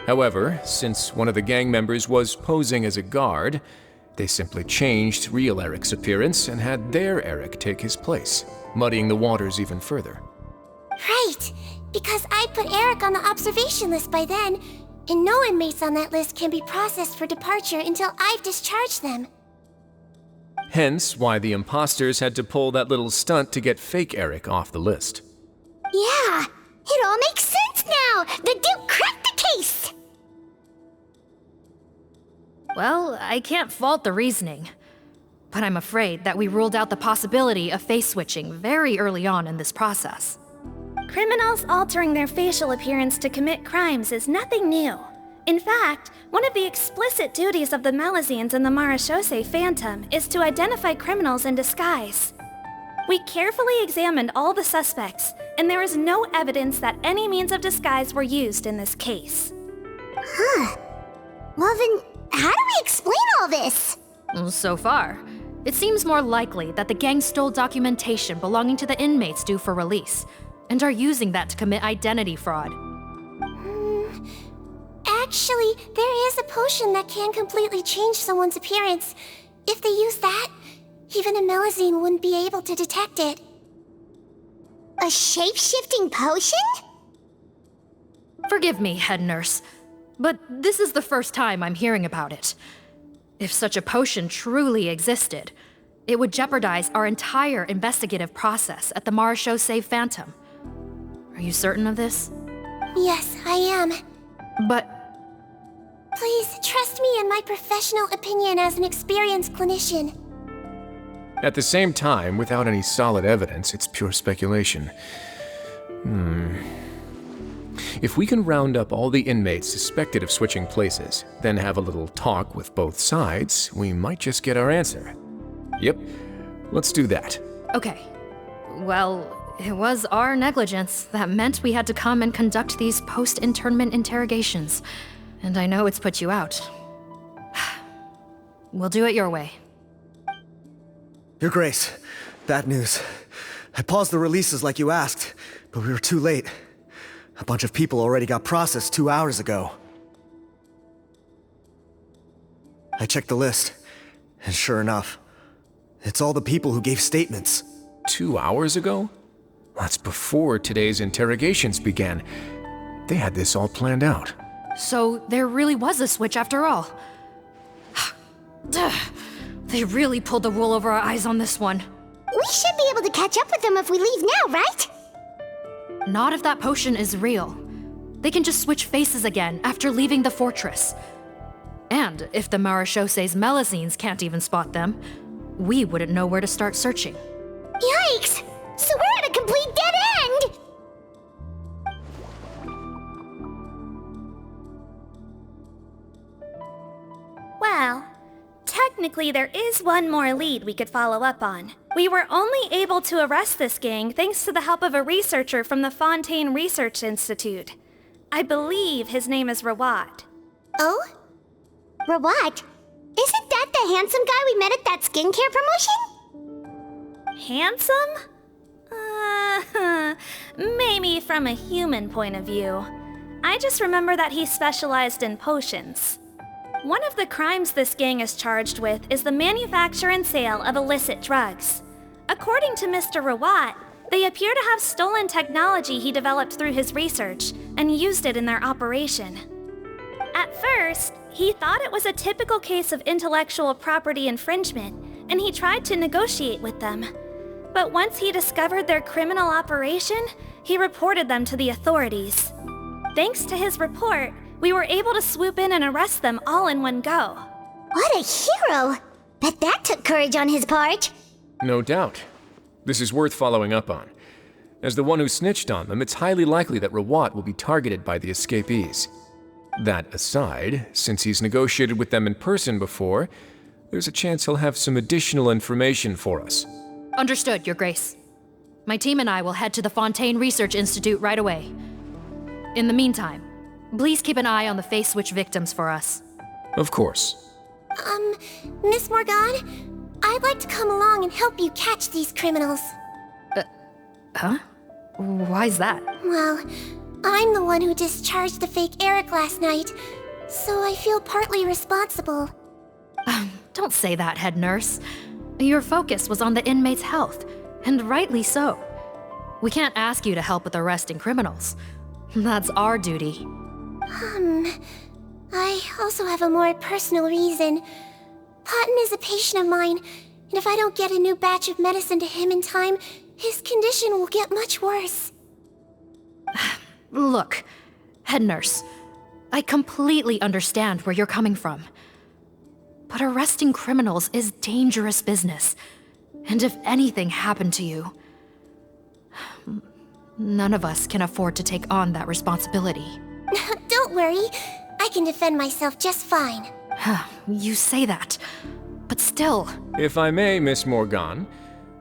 However, since one of the gang members was posing as a guard, they simply changed real Eric's appearance and had their Eric take his place, muddying the waters even further. Right, because I put Eric on the observation list by then, and no inmates on that list can be processed for departure until I've discharged them. Hence why the imposters had to pull that little stunt to get fake Eric off the list. Yeah, it all makes sense now. The Duke cracked the case. Well, I can't fault the reasoning. But I'm afraid that we ruled out the possibility of face switching very early on in this process. Criminals altering their facial appearance to commit crimes is nothing new. In fact, one of the explicit duties of the Melazines in the Marechaussee Phantom is to identify criminals in disguise. We carefully examined all the suspects, and there is no evidence that any means of disguise were used in this case. Huh. Well then, how do we explain all this? So far, it seems more likely that the gang stole documentation belonging to the inmates due for release, and are using that to commit identity fraud. Actually, there is a potion that can completely change someone's appearance. If they use that, even a Melazine wouldn't be able to detect it. A shape-shifting potion? Forgive me, head nurse, but this is the first time I'm hearing about it. If such a potion truly existed, it would jeopardize our entire investigative process at the Marechaussee Phantom. Are you certain of this? Yes, I am. But... Please, trust me in my professional opinion as an experienced clinician. At the same time, without any solid evidence, it's pure speculation. If we can round up all the inmates suspected of switching places, then have a little talk with both sides, we might just get our answer. Yep, let's do that. Okay. Well, it was our negligence that meant we had to come and conduct these post-internment interrogations. And I know it's put you out. We'll do it your way. Your Grace, bad news. I paused the releases like you asked, but we were too late. A bunch of people already got processed 2 hours ago. I checked the list, and sure enough, it's all the people who gave statements. 2 hours ago? That's before today's interrogations began. They had this all planned out. So there really was a switch after all. They really pulled the wool over our eyes on this one. We should be able to catch up with them if we leave now, right? Not if that potion is real. They can just switch faces again after leaving the fortress. And if the Marechaussee's Melazines can't even spot them, we wouldn't know where to start searching. Yikes! So we're at a complete dead end! Well, technically there is one more lead we could follow up on. We were only able to arrest this gang thanks to the help of a researcher from the Fontaine Research Institute. I believe his name is Rawat. Oh? Rawat? Isn't that the handsome guy we met at that skincare promotion? Handsome? Maybe from a human point of view. I just remember that he specialized in potions. One of the crimes this gang is charged with is the manufacture and sale of illicit drugs. According to Mr. Rawat, they appear to have stolen technology he developed through his research and used it in their operation. At first, he thought it was a typical case of intellectual property infringement, and he tried to negotiate with them. But once he discovered their criminal operation, he reported them to the authorities. Thanks to his report, we were able to swoop in and arrest them all in one go. What a hero! Bet that took courage on his part. No doubt. This is worth following up on. As the one who snitched on them, it's highly likely that Rawat will be targeted by the escapees. That aside, since he's negotiated with them in person before, there's a chance he'll have some additional information for us. Understood, Your Grace. My team and I will head to the Fontaine Research Institute right away. In the meantime, please keep an eye on the face switch victims for us. Of course. Miss Morgan, I'd like to come along and help you catch these criminals. Huh? Why's that? Well, I'm the one who discharged the fake Eric last night, so I feel partly responsible. Don't say that, head nurse. Your focus was on the inmates' health, and rightly so. We can't ask you to help with arresting criminals. That's our duty. I also have a more personal reason. Patton is a patient of mine, and if I don't get a new batch of medicine to him in time, his condition will get much worse. Look, head nurse, I completely understand where you're coming from. But arresting criminals is dangerous business. And if anything happened to you, none of us can afford to take on that responsibility. Don't worry, I can defend myself just fine. You say that, but still. If I may, Miss Morgan,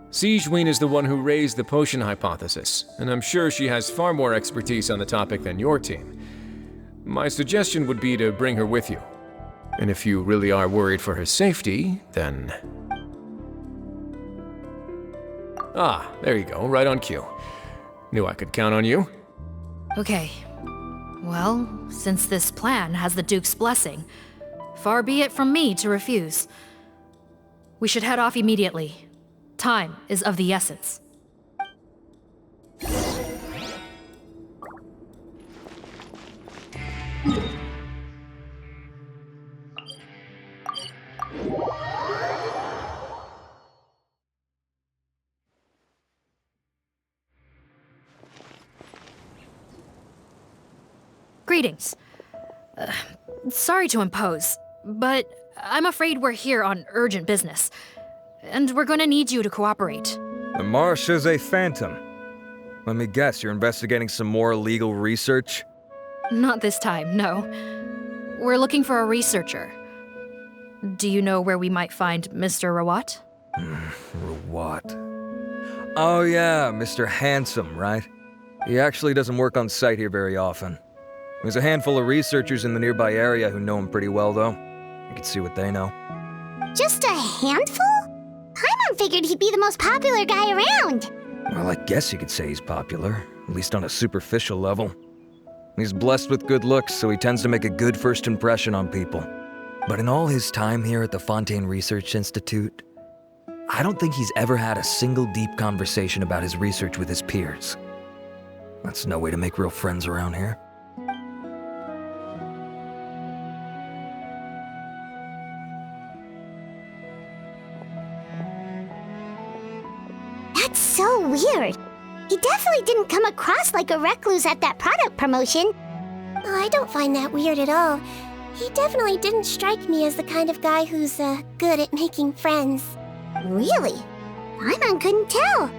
Siegeween is the one who raised the potion hypothesis, and I'm sure she has far more expertise on the topic than your team. My suggestion would be to bring her with you. And if you really are worried for her safety, then... Ah, there you go, right on cue. Knew I could count on you. Okay. Well, since this plan has the Duke's blessing, far be it from me to refuse. We should head off immediately. Time is of the essence. Greetings. Sorry to impose, but I'm afraid we're here on urgent business, and we're gonna need you to cooperate. The Marsha's a phantom. Let me guess, you're investigating some more illegal research? Not this time, no. We're looking for a researcher. Do you know where we might find Mr. Rawat? Rawat. Oh yeah, Mr. Handsome, right? He actually doesn't work on site here very often. There's a handful of researchers in the nearby area who know him pretty well, though. You can see what they know. Just a handful? Paimon figured he'd be the most popular guy around. Well, I guess you could say he's popular, at least on a superficial level. He's blessed with good looks, so he tends to make a good first impression on people. But in all his time here at the Fontaine Research Institute, I don't think he's ever had a single deep conversation about his research with his peers. That's no way to make real friends around here. That's so weird. He definitely didn't come across like a recluse at that product promotion. I don't find that weird at all. He definitely didn't strike me as the kind of guy who's good at making friends. Really? Paimon couldn't tell.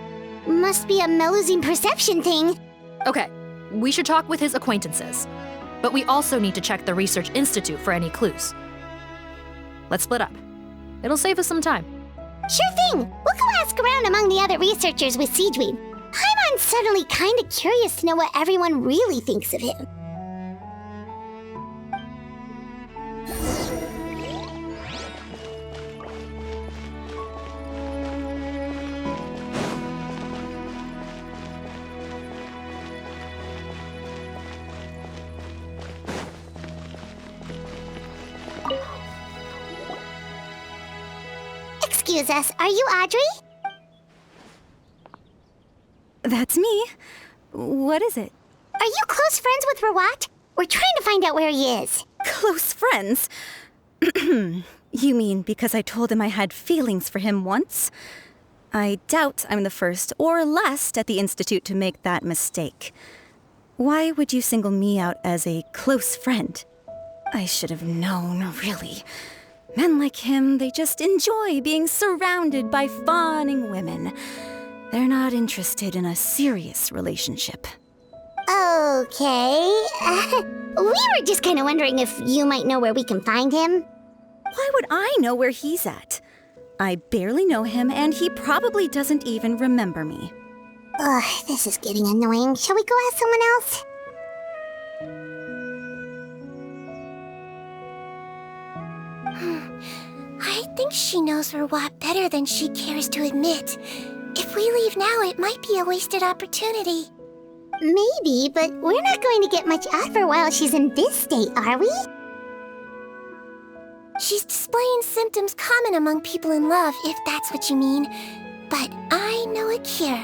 Must be a Melusine perception thing. Okay, we should talk with his acquaintances. But we also need to check the Research Institute for any clues. Let's split up. It'll save us some time. Sure thing. We'll go ask around among the other researchers with Siegeween. Paimon's suddenly kinda curious to know what everyone really thinks of him. Excuse us, are you Audrey? That's me. What is it? Are you close friends with Rawat? We're trying to find out where he is. Close friends? You mean because I told him I had feelings for him once? I doubt I'm the first or last at the Institute to make that mistake. Why would you single me out as a close friend? I should have known, really. Men like him, they just enjoy being surrounded by fawning women. They're not interested in a serious relationship. Okay. We were just kind of wondering if you might know where we can find him. Why would I know where he's at? I barely know him, and he probably doesn't even remember me. Ugh, this is getting annoying. Shall we go ask someone else? I think she knows Rawat better than she cares to admit. If we leave now, it might be a wasted opportunity. Maybe, but we're not going to get much out of her while she's in this state, are we? She's displaying symptoms common among people in love, if that's what you mean. But I know a cure.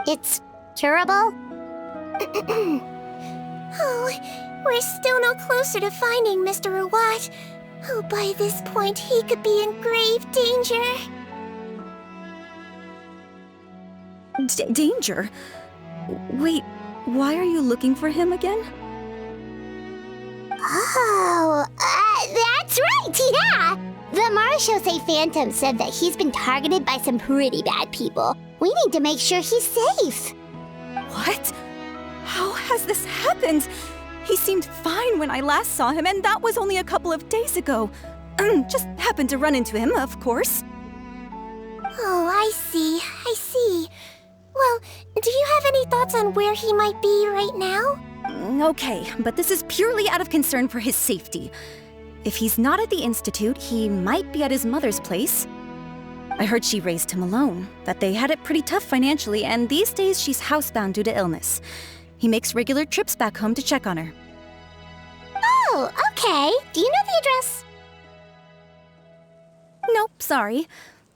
It's curable? Oh, we're still no closer to finding Mr. Rawat. Oh, by this point, he could be in grave danger. Danger? Wait, why are you looking for him again? Oh, that's right, yeah! The Marechaussee Phantom said that he's been targeted by some pretty bad people. We need to make sure he's safe. What? How has this happened? He seemed fine when I last saw him, and that was only a couple of days ago. Just happened to run into him, of course. Oh, I see. Well, do you have any thoughts on where he might be right now? Okay, but this is purely out of concern for his safety. If he's not at the Institute, he might be at his mother's place. I heard she raised him alone, that they had it pretty tough financially, and these days she's housebound due to illness. He makes regular trips back home to check on her. Oh, okay. Do you know the address? Nope, sorry.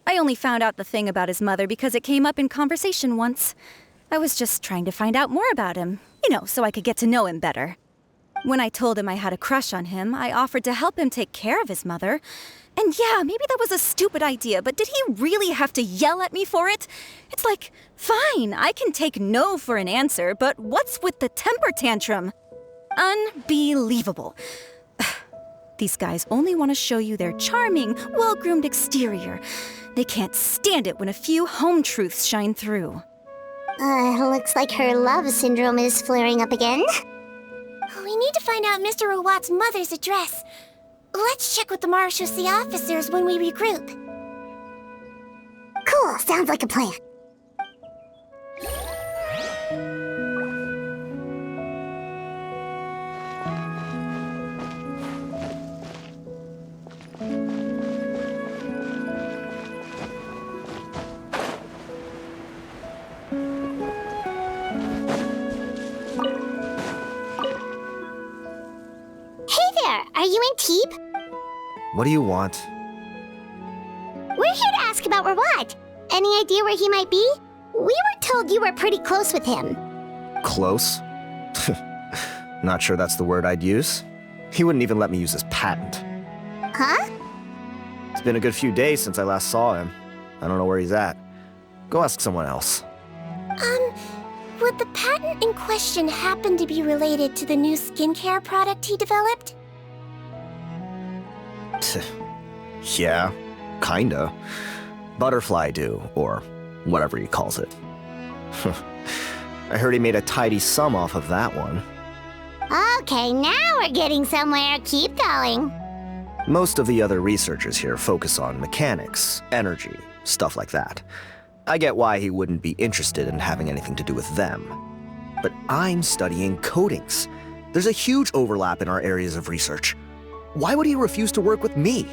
I only found out the thing about his mother because it came up in conversation once. I was just trying to find out more about him, so I could get to know him better. When I told him I had a crush on him, I offered to help him take care of his mother. And yeah, maybe that was a stupid idea, but did he really have to yell at me for it? It's like, fine, I can take no for an answer, but what's with the temper tantrum? Unbelievable. These guys only want to show you their charming, well-groomed exterior. They can't stand it when a few home truths shine through. Looks like her love syndrome is flaring up again. We need to find out Mr. Rawat's mother's address. Let's check with the Marechaussee officers when we regroup. Cool, sounds like a plan. Are you in Teep? What do you want? We're here to ask about Rawat. Any idea where he might be? We were told you were pretty close with him. Close? Not sure that's the word I'd use. He wouldn't even let me use his patent. Huh? It's been a good few days since I last saw him. I don't know where he's at. Go ask someone else. Would the patent in question happen to be related to the new skincare product he developed? Yeah, kinda. Butterfly dew, or whatever he calls it. I heard he made a tidy sum off of that one. Okay, now we're getting somewhere. Keep going. Most of the other researchers here focus on mechanics, energy, stuff like that. I get why he wouldn't be interested in having anything to do with them. But I'm studying coatings. There's a huge overlap in our areas of research. Why would he refuse to work with me?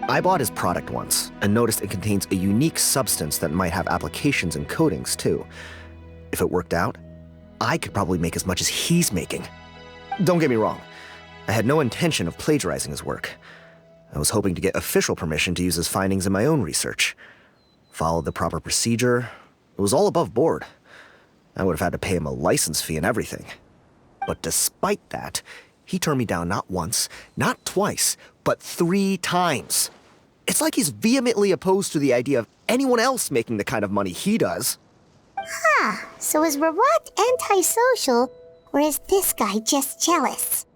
I bought his product once and noticed it contains a unique substance that might have applications in coatings too. If it worked out, I could probably make as much as he's making. Don't get me wrong, I had no intention of plagiarizing his work. I was hoping to get official permission to use his findings in my own research. Followed the proper procedure. It was all above board. I would have had to pay him a license fee and everything. But despite that, he turned me down not once, not twice, but 3 times. It's like he's vehemently opposed to the idea of anyone else making the kind of money he does. Huh, so is Rawat antisocial, or is this guy just jealous?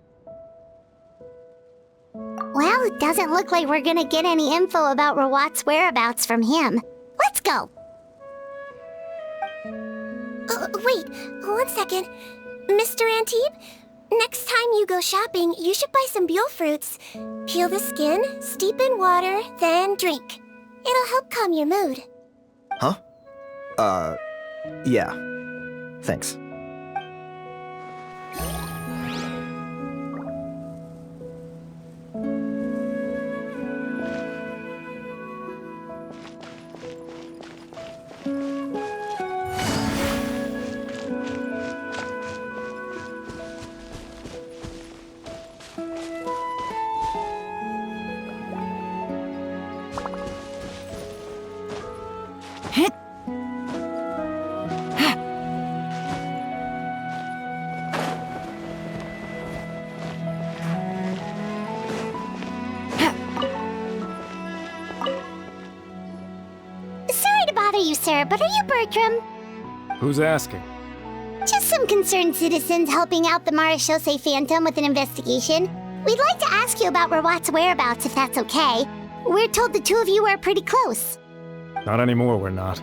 Well, it doesn't look like we're gonna get any info about Rawat's whereabouts from him. Let's go. Wait, 1 second. Mr. Antibes, next time you go shopping, you should buy some Buell fruits. Peel the skin, steep in water, then drink. It'll help calm your mood. Huh? Yeah. Thanks. Sorry to bother you, sir, but are you Bertram? Who's asking? Just some concerned citizens helping out the Marechaussee Phantom with an investigation. We'd like to ask you about Rawat's whereabouts, if that's okay. We're told the two of you are pretty close. Not anymore, we're not.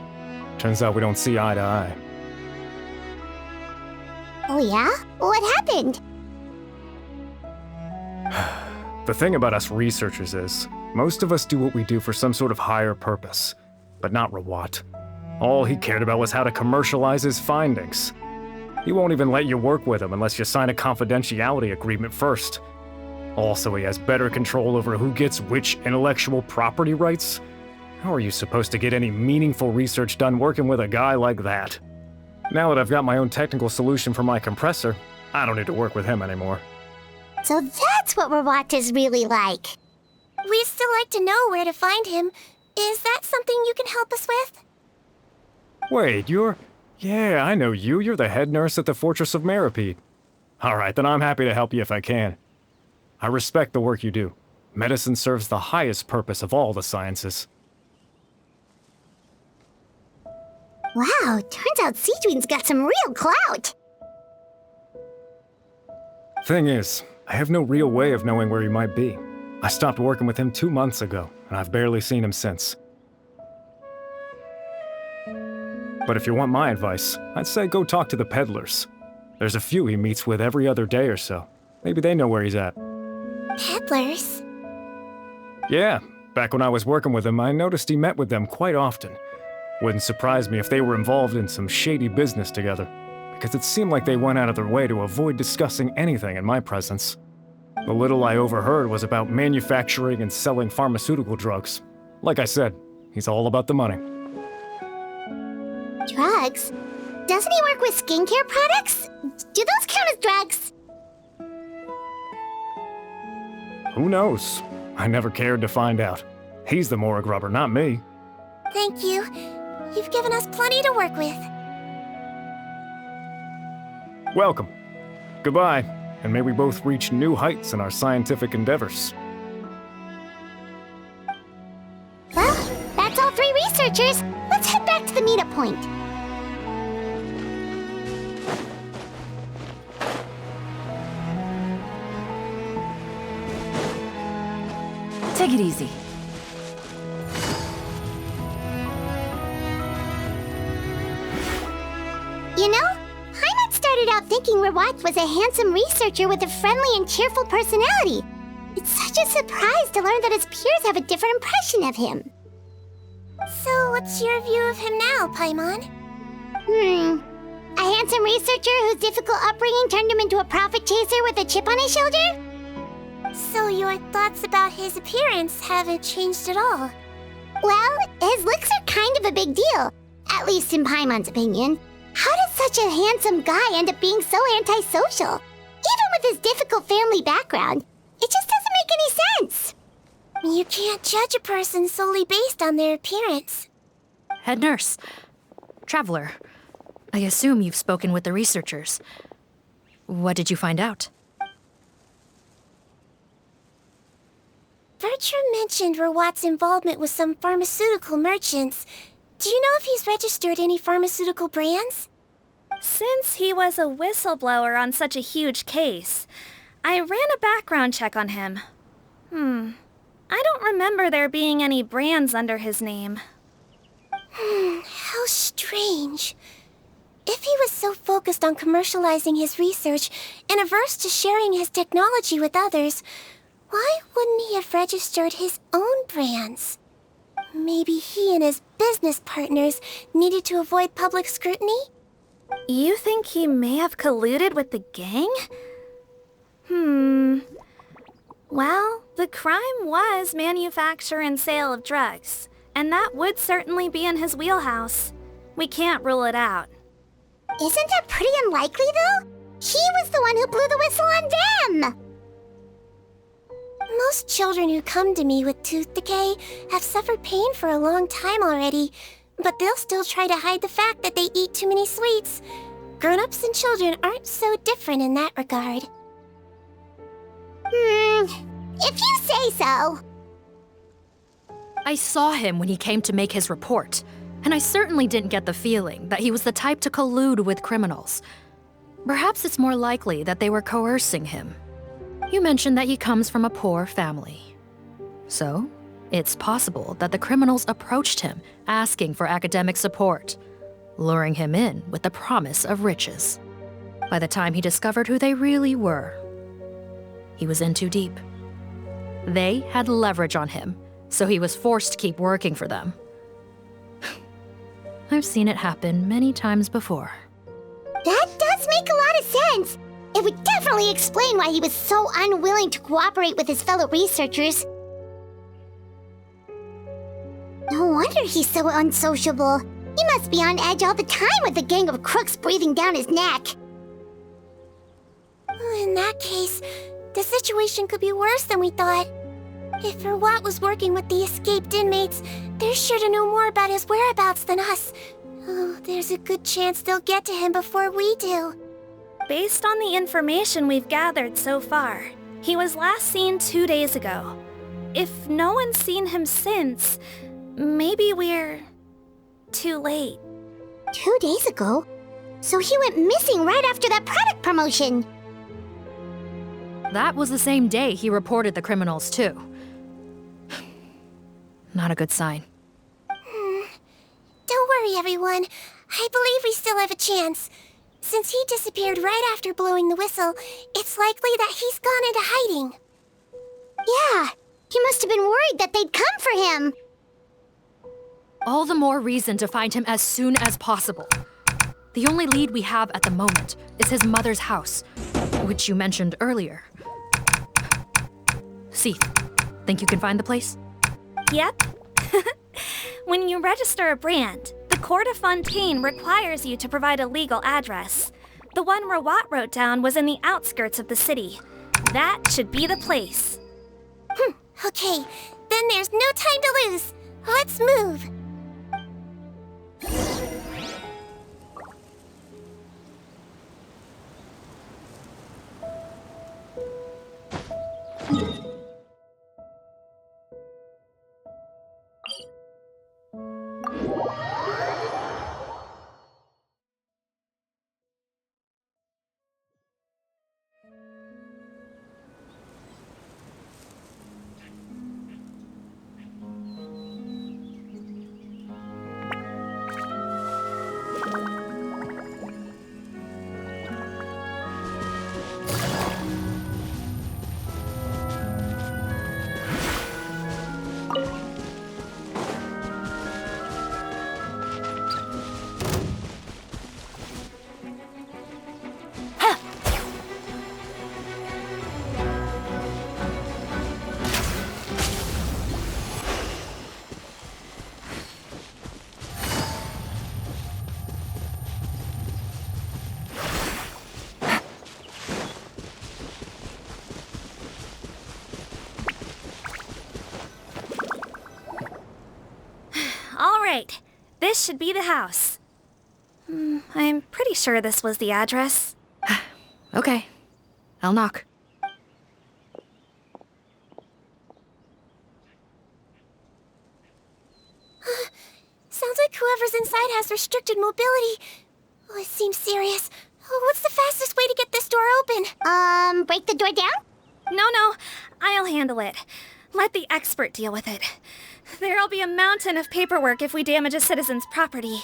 Turns out we don't see eye to eye. Oh yeah? What happened? The thing about us researchers is, most of us do what we do for some sort of higher purpose. But not Rawat. All he cared about was how to commercialize his findings. He won't even let you work with him unless you sign a confidentiality agreement first. Also, he has better control over who gets which intellectual property rights. How are you supposed to get any meaningful research done working with a guy like that? Now that I've got my own technical solution for my compressor, I don't need to work with him anymore. So that's what Rawat is really like. We'd still like to know where to find him. Is that something you can help us with? Wait, Yeah, I know you. You're the head nurse at the Fortress of Meripede. Alright, then I'm happy to help you if I can. I respect the work you do. Medicine serves the highest purpose of all the sciences. Wow, turns out Cedrine's got some real clout. Thing is, I have no real way of knowing where he might be. I stopped working with him 2 months ago, and I've barely seen him since. But if you want my advice, I'd say go talk to the peddlers. There's a few he meets with every other day or so. Maybe they know where he's at. Peddlers? Yeah, back when I was working with him, I noticed he met with them quite often. Wouldn't surprise me if they were involved in some shady business together, because it seemed like they went out of their way to avoid discussing anything in my presence. The little I overheard was about manufacturing and selling pharmaceutical drugs. Like I said, he's all about the money. Drugs? Doesn't he work with skincare products? Do those count as drugs? Who knows? I never cared to find out. He's the morgue rubber, not me. Thank you. You've given us plenty to work with. Welcome. Goodbye, and may we both reach new heights in our scientific endeavors. Well, that's all 3 researchers. Let's head back to the meetup point. Take it easy. You know, Heimat started out thinking Rawat was a handsome researcher with a friendly and cheerful personality. It's such a surprise to learn that his peers have a different impression of him. So what's your view of him now, Paimon? A handsome researcher whose difficult upbringing turned him into a profit chaser with a chip on his shoulder? So your thoughts about his appearance haven't changed at all? Well, his looks are kind of a big deal, at least in Paimon's opinion. How does such a handsome guy end up being so antisocial? Even with his difficult family background, it just doesn't make any sense. You can't judge a person solely based on their appearance. Head nurse. Traveler. I assume you've spoken with the researchers. What did you find out? Bertram mentioned Rawat's involvement with some pharmaceutical merchants. Do you know if he's registered any pharmaceutical brands? Since he was a whistleblower on such a huge case, I ran a background check on him. I don't remember there being any brands under his name. How strange. If he was so focused on commercializing his research and averse to sharing his technology with others, why wouldn't he have registered his own brands? Maybe he and his business partners needed to avoid public scrutiny? You think he may have colluded with the gang? Well, the crime was manufacture and sale of drugs, and that would certainly be in his wheelhouse. We can't rule it out. Isn't that pretty unlikely, though? He was the one who blew the whistle on them! Most children who come to me with tooth decay have suffered pain for a long time already, but they'll still try to hide the fact that they eat too many sweets. Grown-ups and children aren't so different in that regard. If you say so. I saw him when he came to make his report, and I certainly didn't get the feeling that he was the type to collude with criminals. Perhaps it's more likely that they were coercing him. You mentioned that he comes from a poor family. So, it's possible that the criminals approached him asking for academic support, luring him in with the promise of riches. By the time he discovered who they really were, he was in too deep. They had leverage on him, so he was forced to keep working for them. I've seen it happen many times before. That does make a lot of sense. It would definitely explain why he was so unwilling to cooperate with his fellow researchers. No wonder he's so unsociable. He must be on edge all the time with a gang of crooks breathing down his neck. In that case, the situation could be worse than we thought. If Rawat was working with the escaped inmates, they're sure to know more about his whereabouts than us. Oh, there's a good chance they'll get to him before we do. Based on the information we've gathered so far, he was last seen 2 days ago. If no one's seen him since, maybe we're too late. 2 days ago? So he went missing right after that product promotion. That was the same day he reported the criminals, too. Not a good sign. Don't worry, everyone. I believe we still have a chance. Since he disappeared right after blowing the whistle, it's likely that he's gone into hiding. Yeah, he must have been worried that they'd come for him. All the more reason to find him as soon as possible. The only lead we have at the moment is his mother's house, which you mentioned earlier. Seath, think you can find the place? Yep. When you register a brand, the Court of Fontaine requires you to provide a legal address. The one Rawat wrote down was in the outskirts of the city. That should be the place. Okay, then there's no time to lose. Let's move. Right. This should be the house. I'm pretty sure this was the address. Okay. I'll knock. Sounds like whoever's inside has restricted mobility. Oh, it seems serious. Oh, what's the fastest way to get this door open? Break the door down? No, I'll handle it. Let the expert deal with it. There'll be a mountain of paperwork if we damage a citizen's property.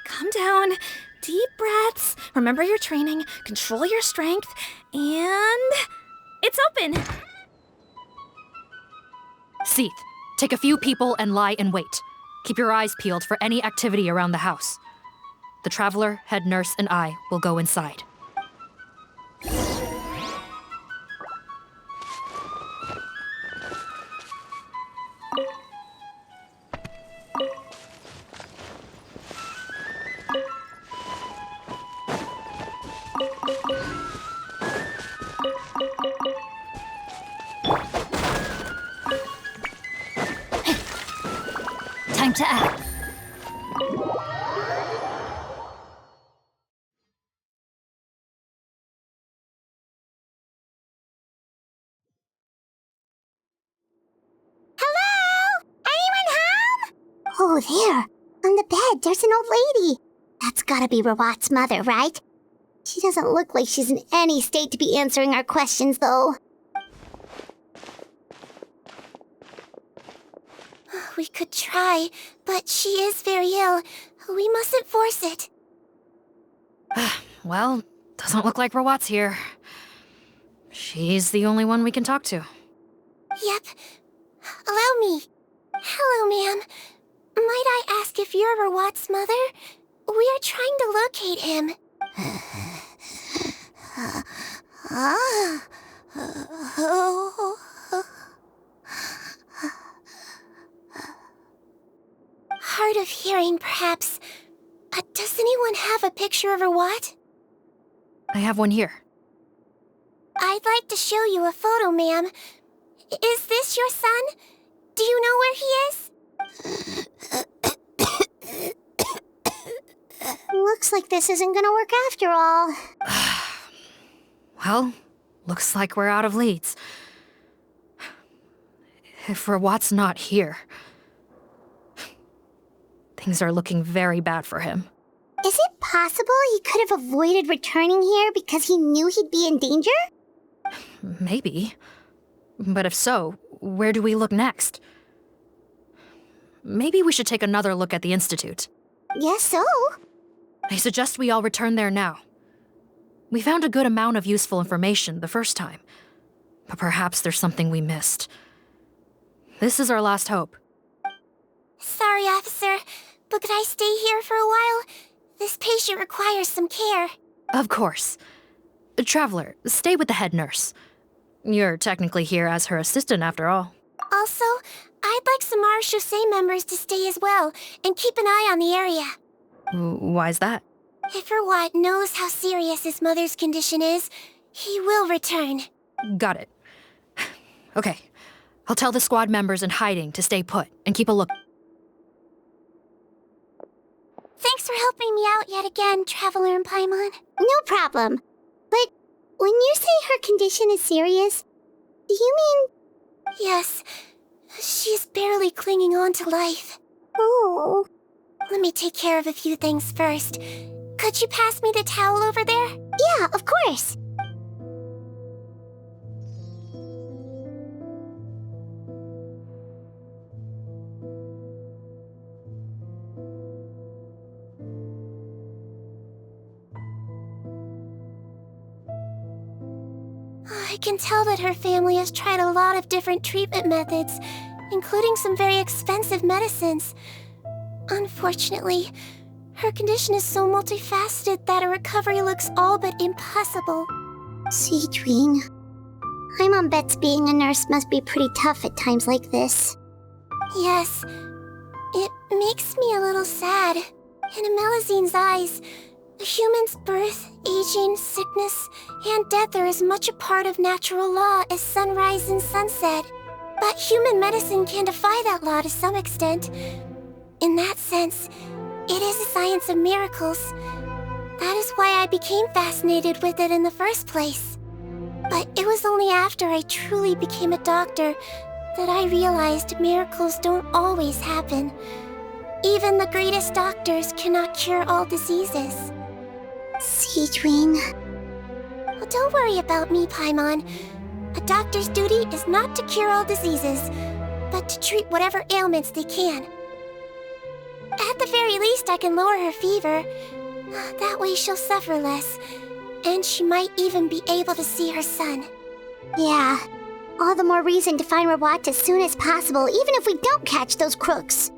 Calm down. Deep breaths. Remember your training. Control your strength. And... it's open! Seath, take a few people and lie in wait. Keep your eyes peeled for any activity around the house. The Traveler, head nurse, and I will go inside. Time to act. Oh, there. On the bed, there's an old lady. That's gotta be Rawat's mother, right? She doesn't look like she's in any state to be answering our questions, though. We could try, but she is very ill. We mustn't force it. Well, doesn't look like Rawat's here. She's the only one we can talk to. Yep. Allow me. Hello, ma'am. Might I ask if you're Rawat's mother? We are trying to locate him. Hard of hearing, perhaps. Does anyone have a picture of Rawat? I have one here. I'd like to show you a photo, ma'am. Is this your son? Do you know where he is? Looks like this isn't gonna work after all. Well, looks like we're out of leads. If Rawat's not here, things are looking very bad for him. Is it possible he could have avoided returning here because he knew he'd be in danger? Maybe. But if so, where do we look next? Maybe we should take another look at the Institute. Guess so. I suggest we all return there now. We found a good amount of useful information the first time, but perhaps there's something we missed. This is our last hope. Sorry, officer, but could I stay here for a while? This patient requires some care. Of course. Traveler, stay with the head nurse. You're technically here as her assistant after all. Also, I'd like some Marechaussee members to stay as well, and keep an eye on the area. Why's that? If Rawat knows how serious his mother's condition is, he will return. Got it. Okay, I'll tell the squad members in hiding to stay put and keep a look. Thanks for helping me out yet again, Traveler and Paimon. No problem. But when you say her condition is serious, do you mean... Yes. She's barely clinging on to life. Oh. Let me take care of a few things first. Could you pass me the towel over there? Yeah, of course. I can tell that her family has tried a lot of different treatment methods, including some very expensive medicines. Unfortunately, her condition is so multifaceted that a recovery looks all but impossible. Seedwing. Paimon bets being a nurse must be pretty tough at times like this. Yes. It makes me a little sad. In a Melizine's eyes, a human's birth, aging, sickness, and death are as much a part of natural law as sunrise and sunset. But human medicine can defy that law to some extent. In that sense, it is a science of miracles. That is why I became fascinated with it in the first place. But it was only after I truly became a doctor that I realized miracles don't always happen. Even the greatest doctors cannot cure all diseases. Siegewing. Well, don't worry about me, Paimon. A doctor's duty is not to cure all diseases, but to treat whatever ailments they can. At the very least, I can lower her fever. That way she'll suffer less, and she might even be able to see her son. Yeah. All the more reason to find Rawat as soon as possible, even if we don't catch those crooks.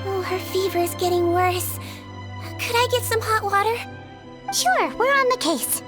Oh, her fever is getting worse. Could I get some hot water? Sure, we're on the case.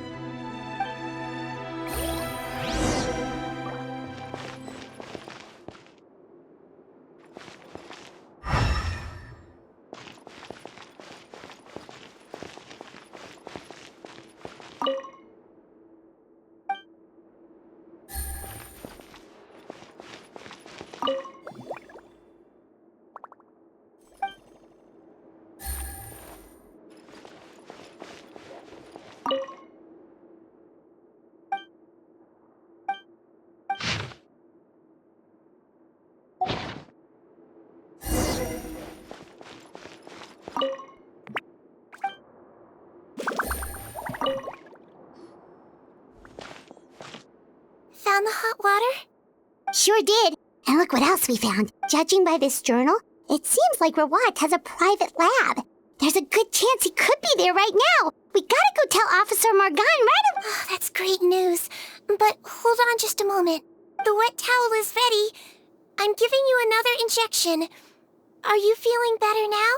Found the hot water? Sure did. And look what else we found. Judging by this journal, it seems like Rawat has a private lab. There's a good chance he could be there right now. We gotta go tell Officer Morgan right away. Oh, that's great news. But hold on just a moment. The wet towel is ready. I'm giving you another injection. Are you feeling better now?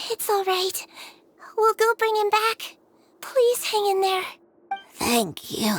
It's all right. We'll go bring him back. Please hang in there. Thank you.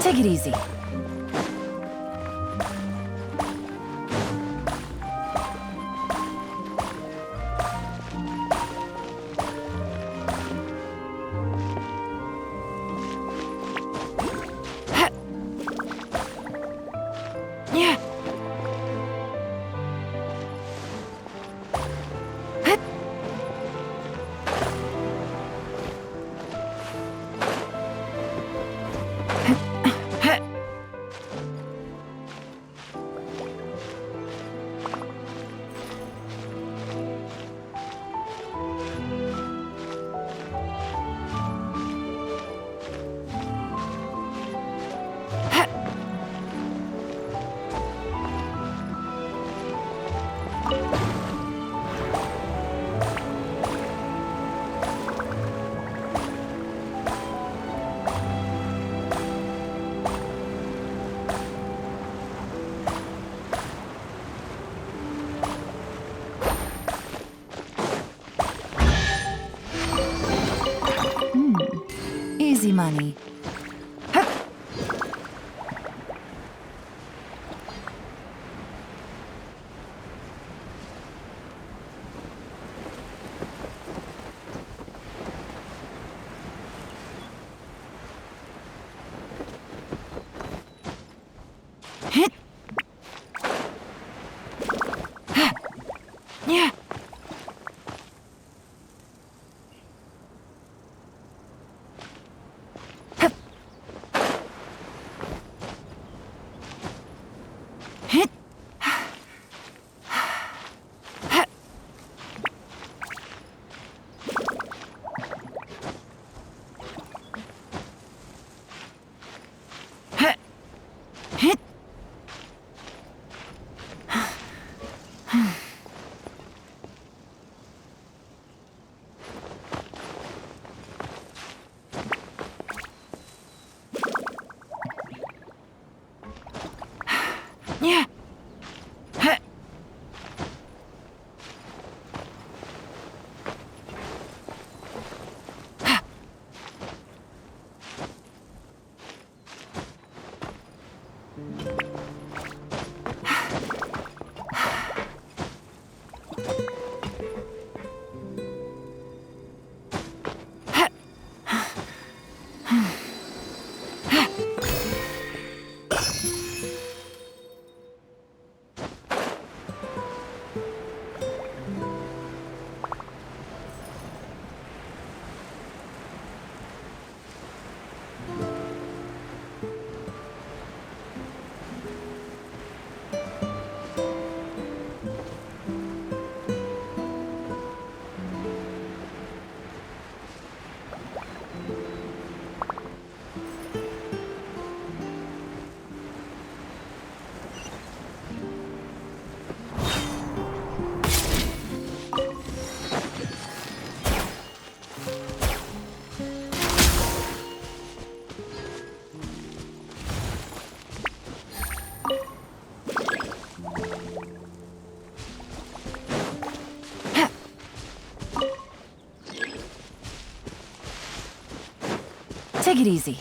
Take it easy. Easy money. Take it easy.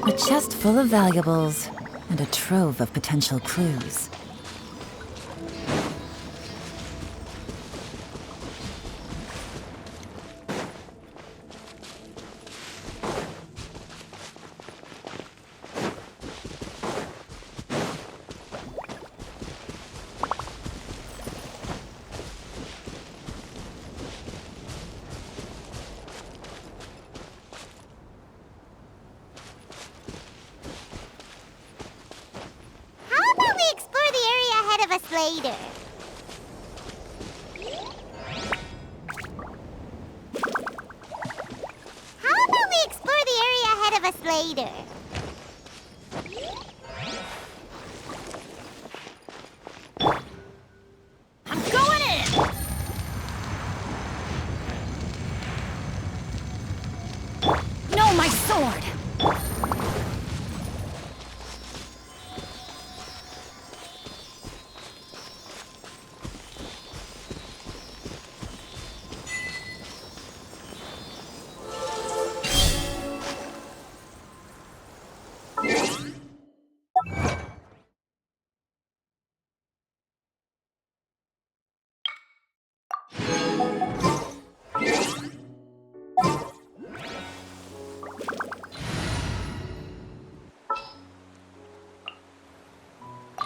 A chest full of valuables and a trove of potential clues. Later. How about we explore the area ahead of us later? I'm going in! No, my sword!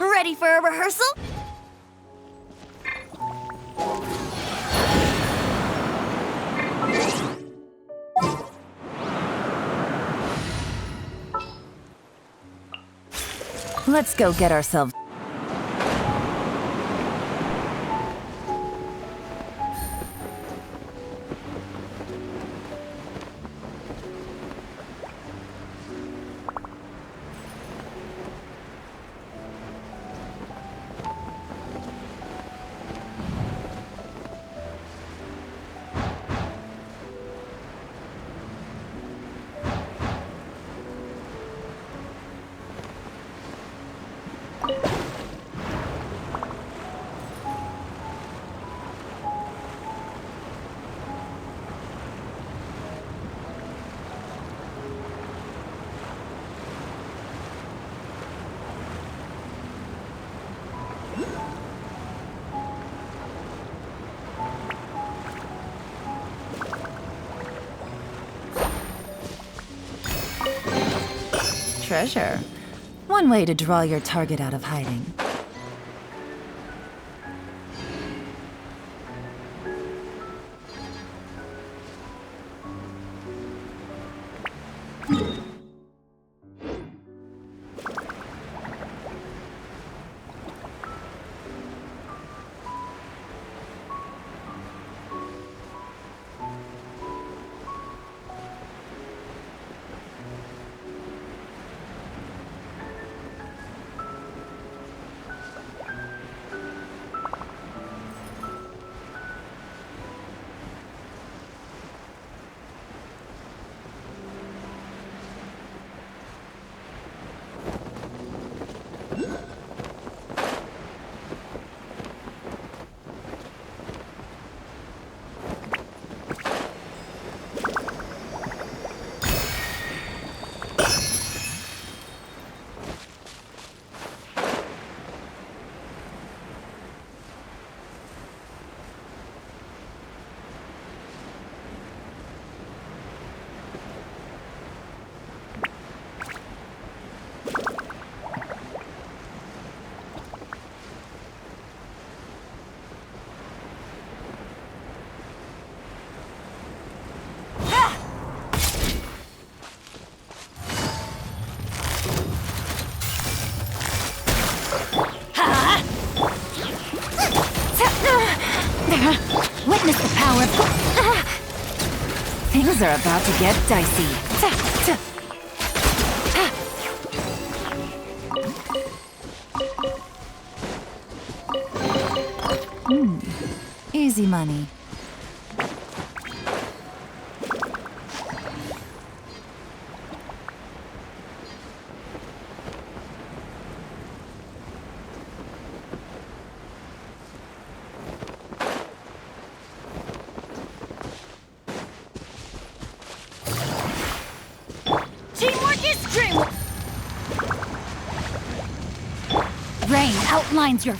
Ready for a rehearsal? Let's go get ourselves... Treasure. One way to draw your target out of hiding. Witness the power of... Things are about to get dicey. Easy money. Teamwork is dreamwork! Rain outlines your...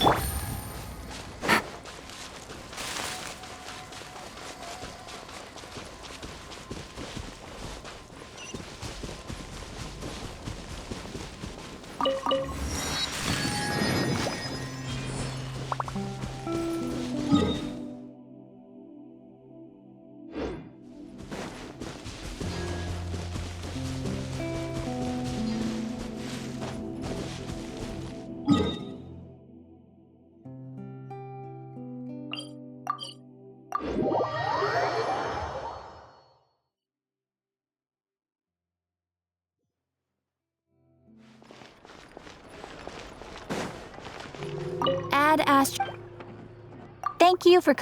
Add Astro. Thank you for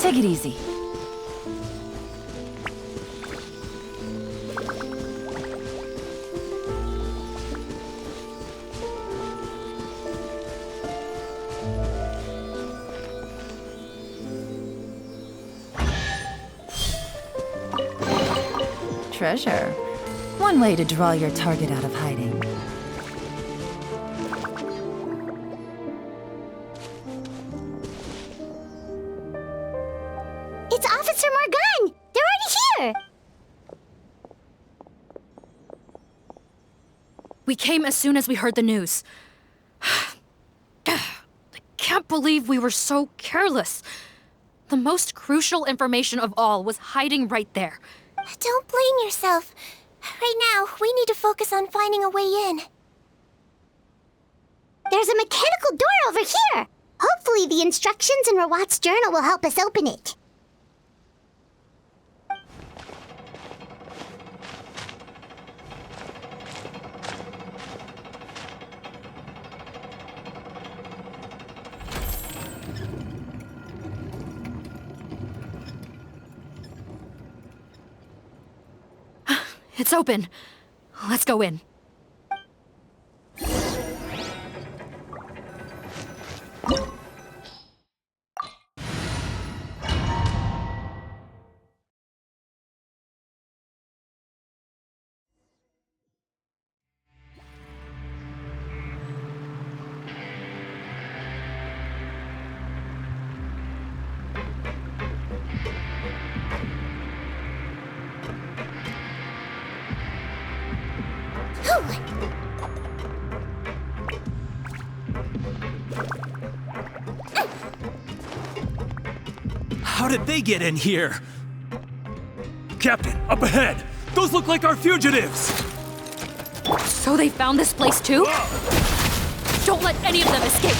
Take it easy. Treasure. One way to draw your target out of hiding. It's Officer Morgan! They're already here! We came as soon as we heard the news. I can't believe we were so careless. The most crucial information of all was hiding right there. Don't blame yourself. Right now, we need to focus on finding a way in. There's a mechanical door over here! Hopefully the instructions in Rawat's journal will help us open it. It's open. Let's go in. How did they get in here? Captain, up ahead! Those look like our fugitives! So they found this place too? Don't let any of them escape!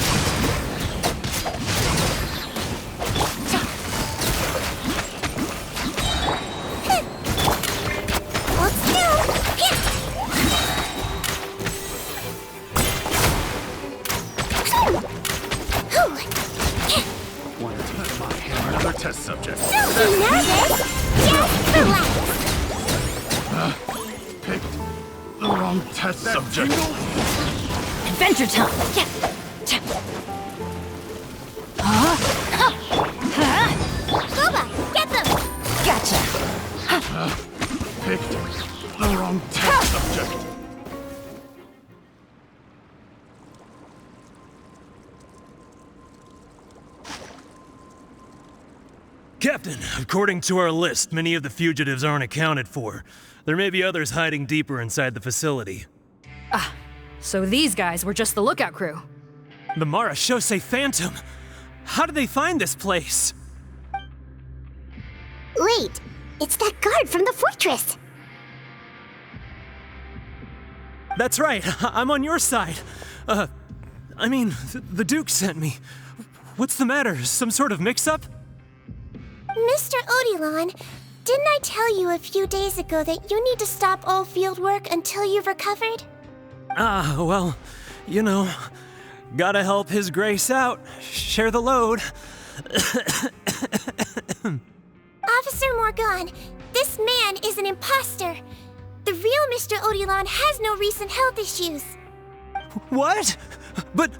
Test subject. Don't be nervous! Just relax! Picked the wrong test subject. Adventure time! Glava, get them! Gotcha! Picked The wrong test subject. Captain, according to our list, many of the fugitives aren't accounted for. There may be others hiding deeper inside the facility. Ah, so these guys were just the lookout crew. The Marashose Phantom! How did they find this place? Wait, it's that guard from the fortress! That's right, I'm on your side. The Duke sent me. What's the matter? Some sort of mix-up? Mr. Odilon, didn't I tell you a few days ago that you need to stop all field work until you've recovered? Well, you know, gotta help His Grace out. Share the load. Officer Morgan, this man is an imposter. The real Mr. Odilon has no recent health issues. What? But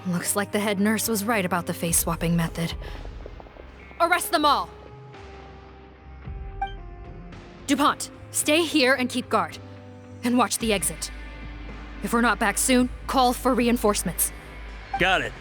Looks like the head nurse was right about the face-swapping method. Arrest them all! DuPont, stay here and keep guard. And watch the exit. If we're not back soon, call for reinforcements. Got it.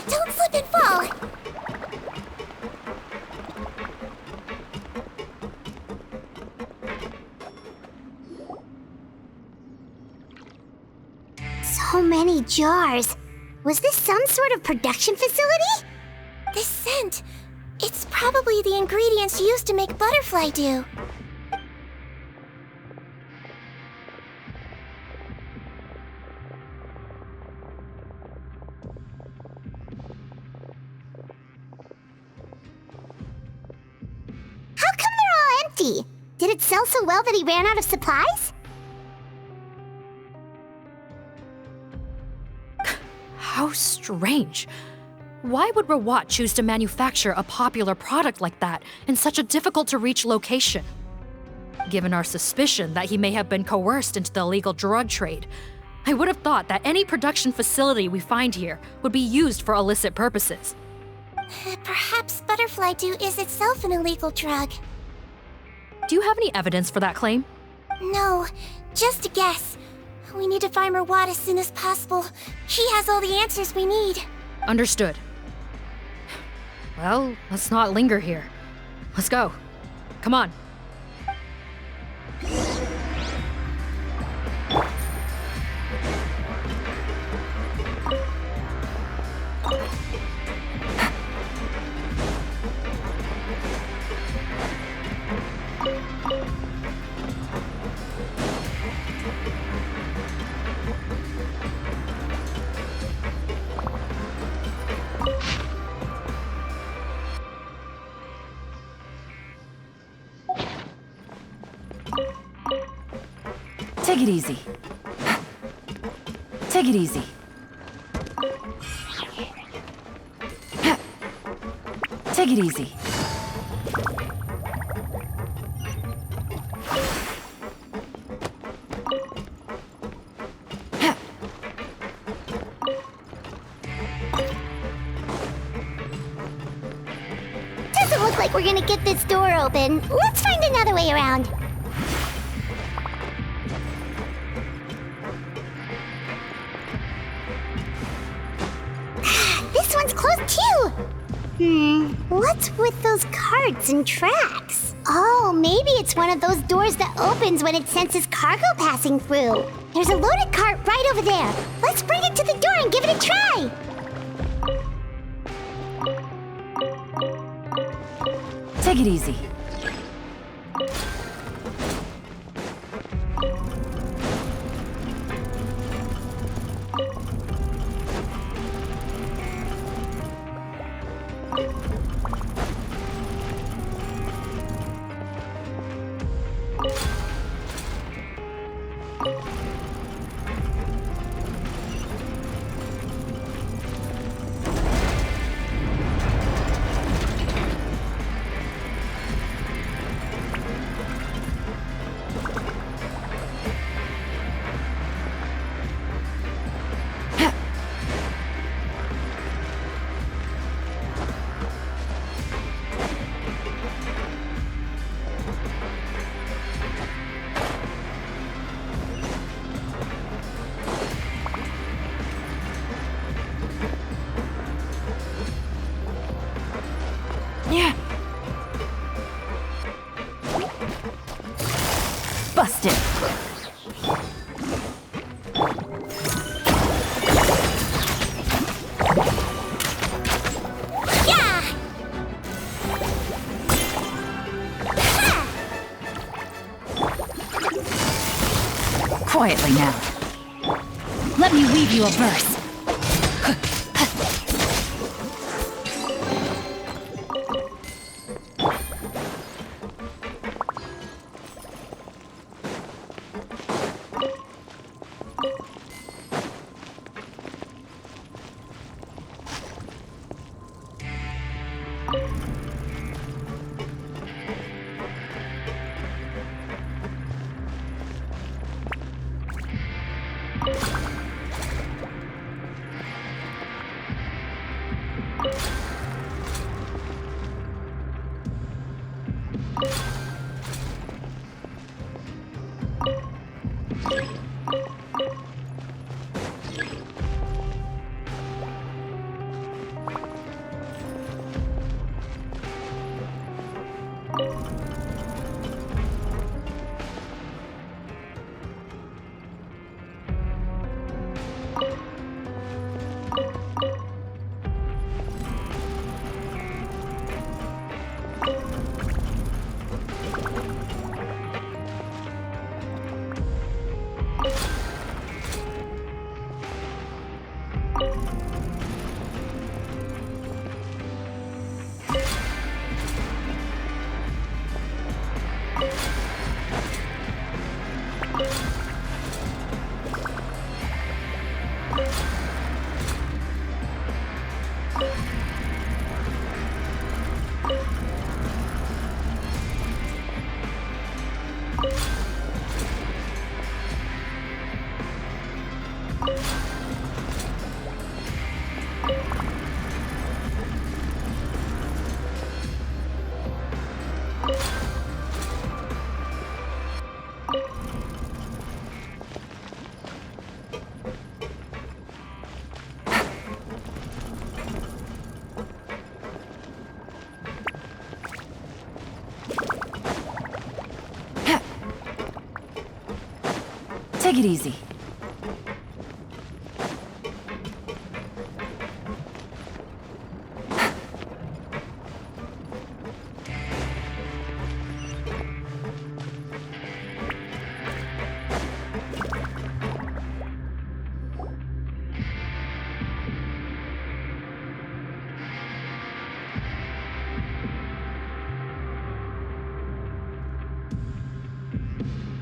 Don't slip and fall! So many jars. Was this some sort of production facility? This scent, it's probably the ingredients used to make butterfly dew. How come they're all empty? Did it sell so well that he ran out of supplies? How strange. Why would Rawat choose to manufacture a popular product like that in such a difficult-to-reach location? Given our suspicion that he may have been coerced into the illegal drug trade, I would have thought that any production facility we find here would be used for illicit purposes. Perhaps butterfly dew is itself an illegal drug. Do you have any evidence for that claim? No, just a guess. We need to find Rawat as soon as possible. He has all the answers we need. Understood. Well, let's not linger here. Let's go. Come on. Take it easy. Take it easy. Take it easy. Doesn't look like we're gonna get this door open. Let's find another way around. This one's closed too. What's with those carts and tracks? Oh, maybe it's one of those doors that opens when it senses cargo passing through. There's a loaded cart right over there. Let's bring it to the door and give it a try. Take it easy. Busted! Quietly now. Let me weave you a verse. Take it easy.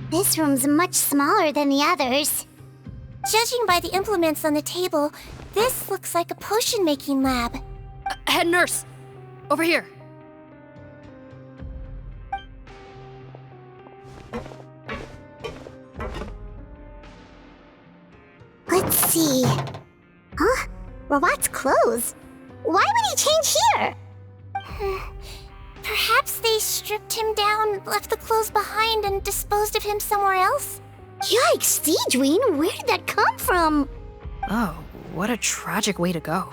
This room's much smaller than the others. Judging by the implements on the table, this looks like a potion-making lab. Head nurse! Over here. Let's see. Huh? Robot's clothes? Why would he change here? Perhaps they stripped him down, left the clothes behind, and disposed of him somewhere else? Yikes, Deedween, where did that come from? Oh, what a tragic way to go.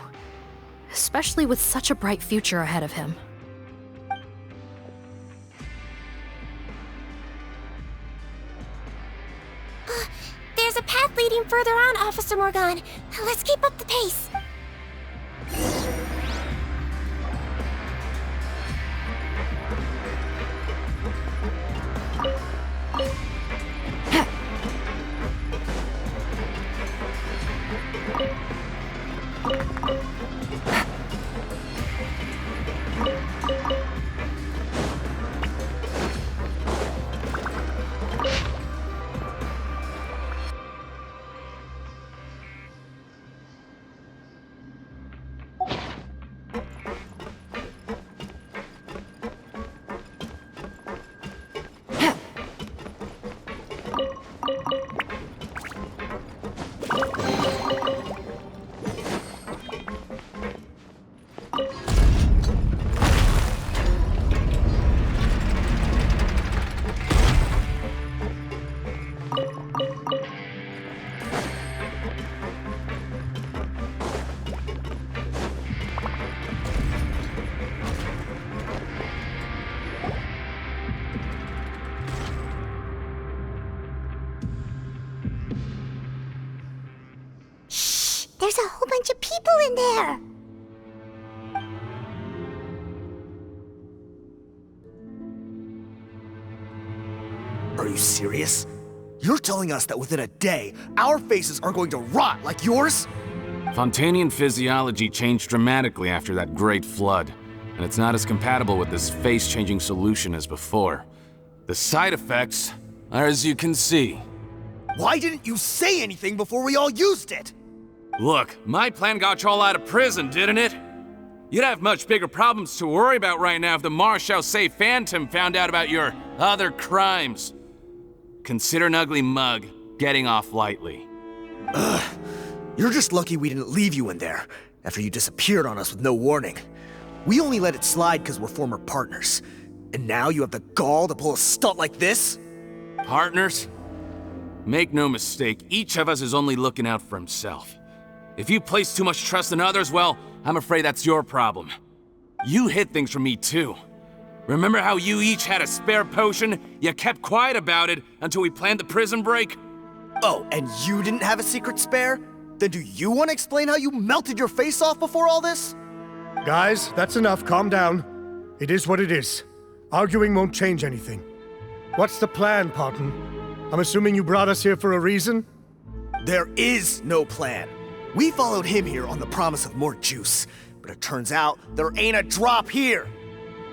Especially with such a bright future ahead of him. There's a path leading further on, Officer Morgan. Let's keep up the pace. There's a whole bunch of people in there. Are you serious? You're telling us that within a day, our faces are going to rot like yours? Fontanian physiology changed dramatically after that great flood, and it's not as compatible with this face-changing solution as before. The side effects are as you can see. Why didn't you say anything before we all used it? Look, my plan got you all out of prison, didn't it? You'd have much bigger problems to worry about right now if the Marshal Say Phantom found out about your other crimes. Consider an ugly mug getting off lightly. Ugh. You're just lucky we didn't leave you in there after you disappeared on us with no warning. We only let it slide because we're former partners. And now you have the gall to pull a stunt like this? Partners? Make no mistake, each of us is only looking out for himself. If you place too much trust in others, well, I'm afraid that's your problem. You hid things from me too. Remember how you each had a spare potion? You kept quiet about it until we planned the prison break? Oh, and you didn't have a secret spare? Then do you want to explain how you melted your face off before all this? Guys, that's enough. Calm down. It is what it is. Arguing won't change anything. What's the plan, Parton? I'm assuming you brought us here for a reason? There is no plan. We followed him here on the promise of more juice, but it turns out there ain't a drop here.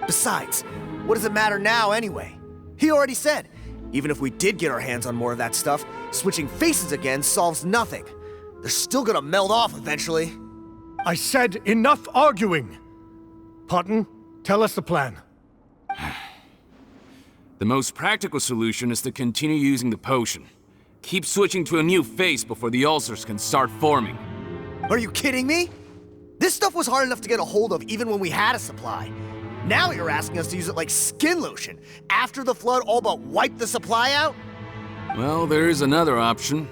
Besides, what does it matter now anyway? He already said, even if we did get our hands on more of that stuff, switching faces again solves nothing. They're still gonna meld off eventually. I said enough arguing! Parton, tell us the plan. The most practical solution is to continue using the potion. Keep switching to a new face before the ulcers can start forming. Are you kidding me? This stuff was hard enough to get a hold of even when we had a supply. Now you're asking us to use it like skin lotion after the flood all but wiped the supply out? Well, there is another option.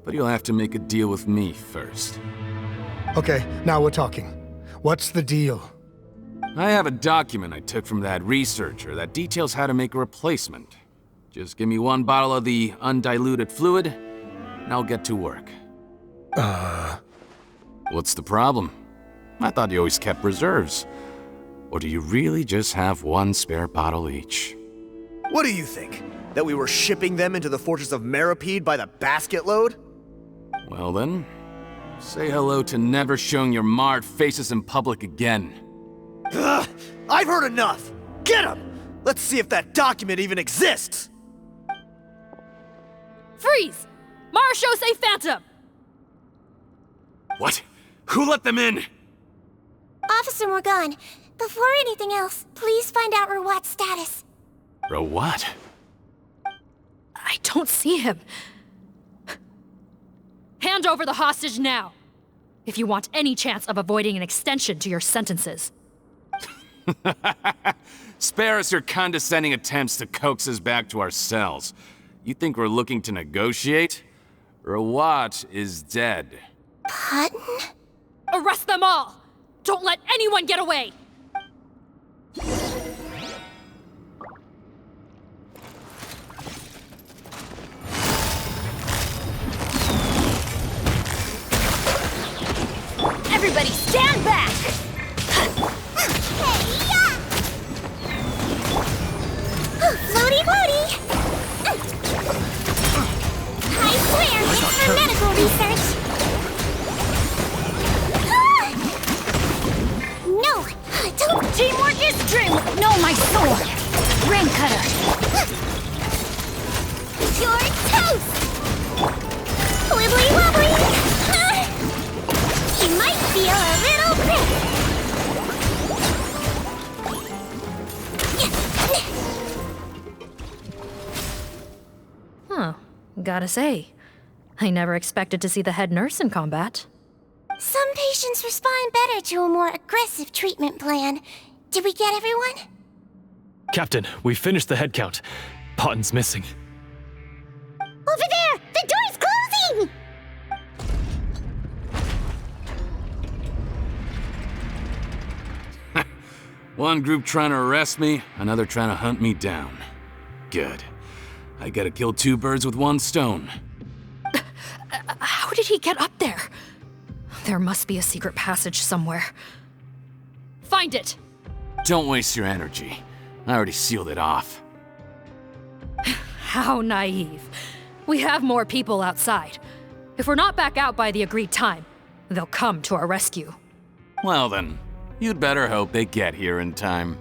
But you'll have to make a deal with me first. Okay, now we're talking. What's the deal? I have a document I took from that researcher that details how to make a replacement. Just give me one bottle of the undiluted fluid, and I'll get to work. What's the problem? I thought you always kept reserves. Or do you really just have one spare bottle each? What do you think? That we were shipping them into the fortress of Meripede by the basket load? Well then, say hello to never showing your marred faces in public again. Ugh, I've heard enough! Get him! Let's see if that document even exists! Freeze! Marshal Say Phantom! What? Who let them in? Officer Morgan, before anything else, please find out Rawat's status. Rawat? I don't see him. Hand over the hostage now, if you want any chance of avoiding an extension to your sentences. Spare us your condescending attempts to coax us back to our cells. You think we're looking to negotiate? Rawat is dead. Parton? Arrest them all! Don't let anyone get away! Everybody stand back! Floaty, floaty! I swear, it's for medical research! No! Don't! Teamwork is strength! No, my sword! Rain cutter! You're toast! Wibbly wobbly! You might feel a little prick! Huh. Gotta say, I never expected to see the head nurse in combat. Some patients respond better to a more aggressive treatment plan. Did we get everyone? Captain, we finished the head count. Potton's missing. Over there! The door's closing! One group trying to arrest me, another trying to hunt me down. Good. I gotta kill two birds with one stone. How did he get up there? There must be a secret passage somewhere. Find it! Don't waste your energy. I already sealed it off. How naive. We have more people outside. If we're not back out by the agreed time, they'll come to our rescue. Well then, you'd better hope they get here in time.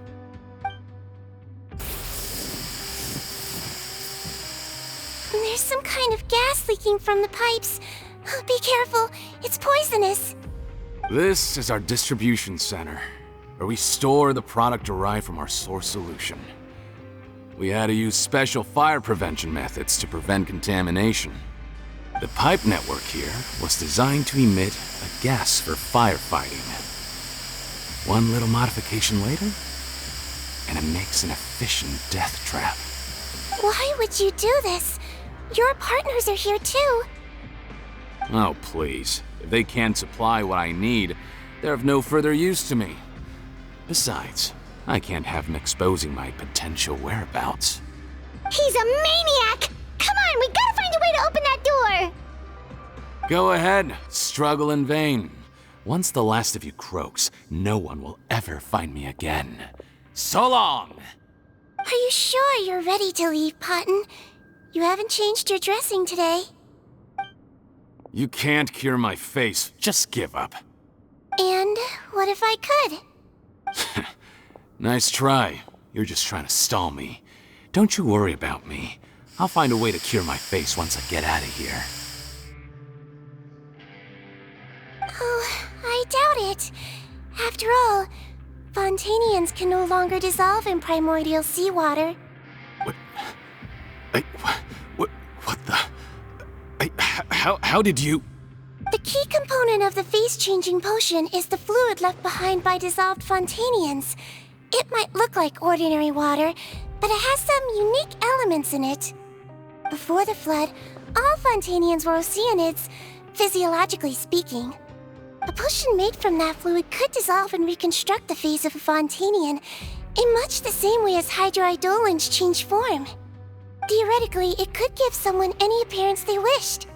There's some kind of gas leaking from the pipes. Be careful, it's poisonous. This is our distribution center, where we store the product derived from our source solution. We had to use special fire prevention methods to prevent contamination. The pipe network here was designed to emit a gas for firefighting. One little modification later, and it makes an efficient death trap. Why would you do this? Your partners are here too. Oh, please. If they can't supply what I need, they're of no further use to me. Besides, I can't have him exposing my potential whereabouts. He's a maniac! Come on, we gotta find a way to open that door! Go ahead, struggle in vain. Once the last of you croaks, no one will ever find me again. So long! Are you sure you're ready to leave, Potton? You haven't changed your dressing today. You can't cure my face, just give up. And what if I could? Nice try. You're just trying to stall me. Don't you worry about me. I'll find a way to cure my face once I get out of here. Oh, I doubt it. After all, Fontanians can no longer dissolve in primordial seawater. What the... How did you... The key component of the face-changing potion is the fluid left behind by dissolved Fontanians. It might look like ordinary water, but it has some unique elements in it. Before the flood, all Fontanians were oceanids, physiologically speaking. A potion made from that fluid could dissolve and reconstruct the face of a Fontanian in much the same way as hydroidolins change form. Theoretically, it could give someone any appearance they wished.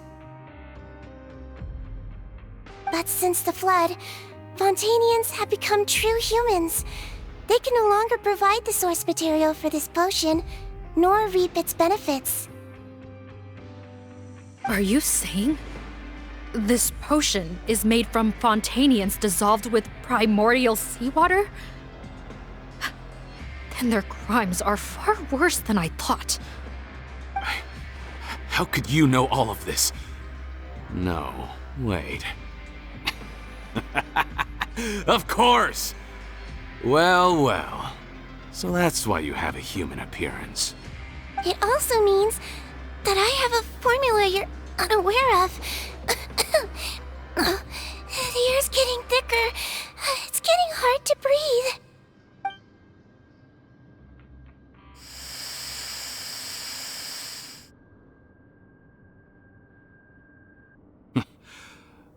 But since the flood, Fontanians have become true humans. They can no longer provide the source material for this potion, nor reap its benefits. Are you saying this potion is made from Fontanians dissolved with primordial seawater? Then their crimes are far worse than I thought. How could you know all of this? No, wait. Of course! Well, well. So that's why you have a human appearance. It also means that I have a formula you're unaware of. The air's getting thicker. It's getting hard to breathe.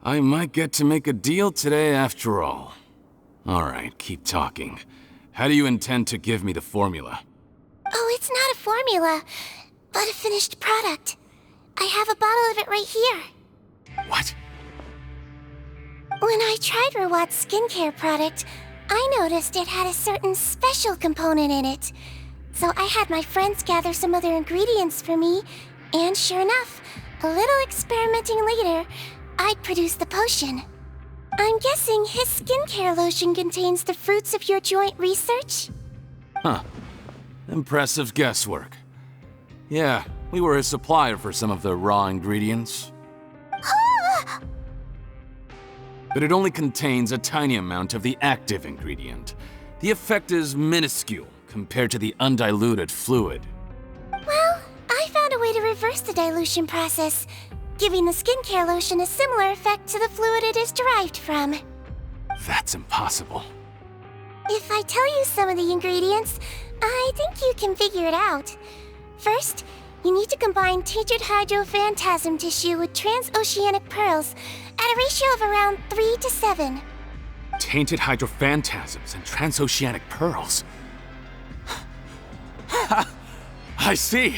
I might get to make a deal today after all. Alright, keep talking. How do you intend to give me the formula? Oh, it's not a formula, but a finished product. I have a bottle of it right here. What? When I tried Rawat's skincare product, I noticed it had a certain special component in it. So I had my friends gather some other ingredients for me, and sure enough, a little experimenting later, I'd produced the potion. I'm guessing his skincare lotion contains the fruits of your joint research? Huh. Impressive guesswork. Yeah, we were his supplier for some of the raw ingredients. But it only contains a tiny amount of the active ingredient. The effect is minuscule compared to the undiluted fluid. Well, I found a way to reverse the dilution process, giving the skincare lotion a similar effect to the fluid it is derived from. That's impossible. If I tell you some of the ingredients, I think you can figure it out. First, you need to combine tainted hydrophantasm tissue with transoceanic pearls at a ratio of around 3 to 7. Tainted hydrophantasms and transoceanic pearls. I see.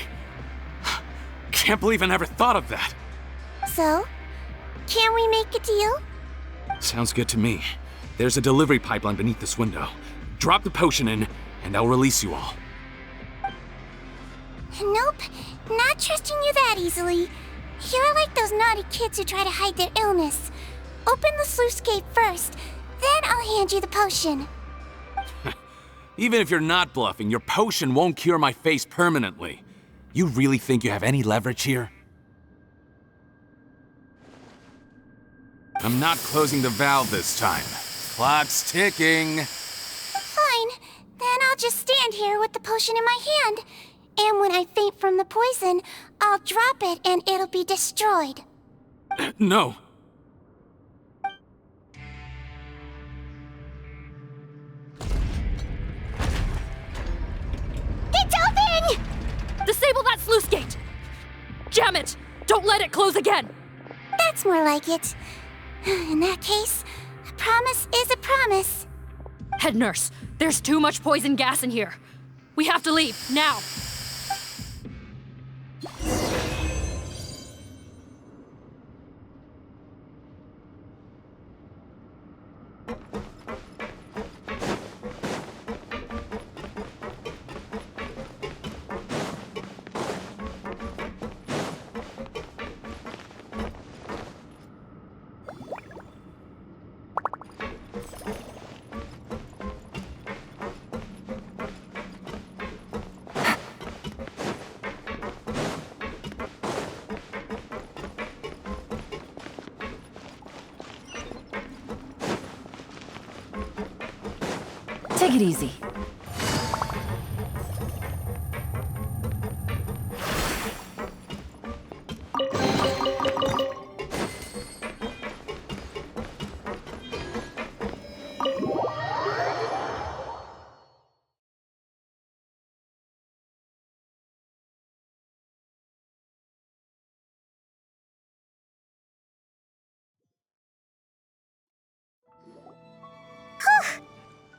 Can't believe I never thought of that. So, can we make a deal? Sounds good to me. There's a delivery pipeline beneath this window. Drop the potion in, and I'll release you all. Nope, not trusting you that easily. You're like those naughty kids who try to hide their illness. Open the sluice gate first, then I'll hand you the potion. Even if you're not bluffing, your potion won't cure my face permanently. You really think you have any leverage here? I'm not closing the valve this time. Clock's ticking. Fine, then I'll just stand here with the potion in my hand. And when I faint from the poison, I'll drop it and it'll be destroyed. No. It's open! Disable that sluice gate! Jam it! Don't let it close again! That's more like it. In that case, a promise is a promise. Head nurse, there's too much poison gas in here. We have to leave, now! Take it easy.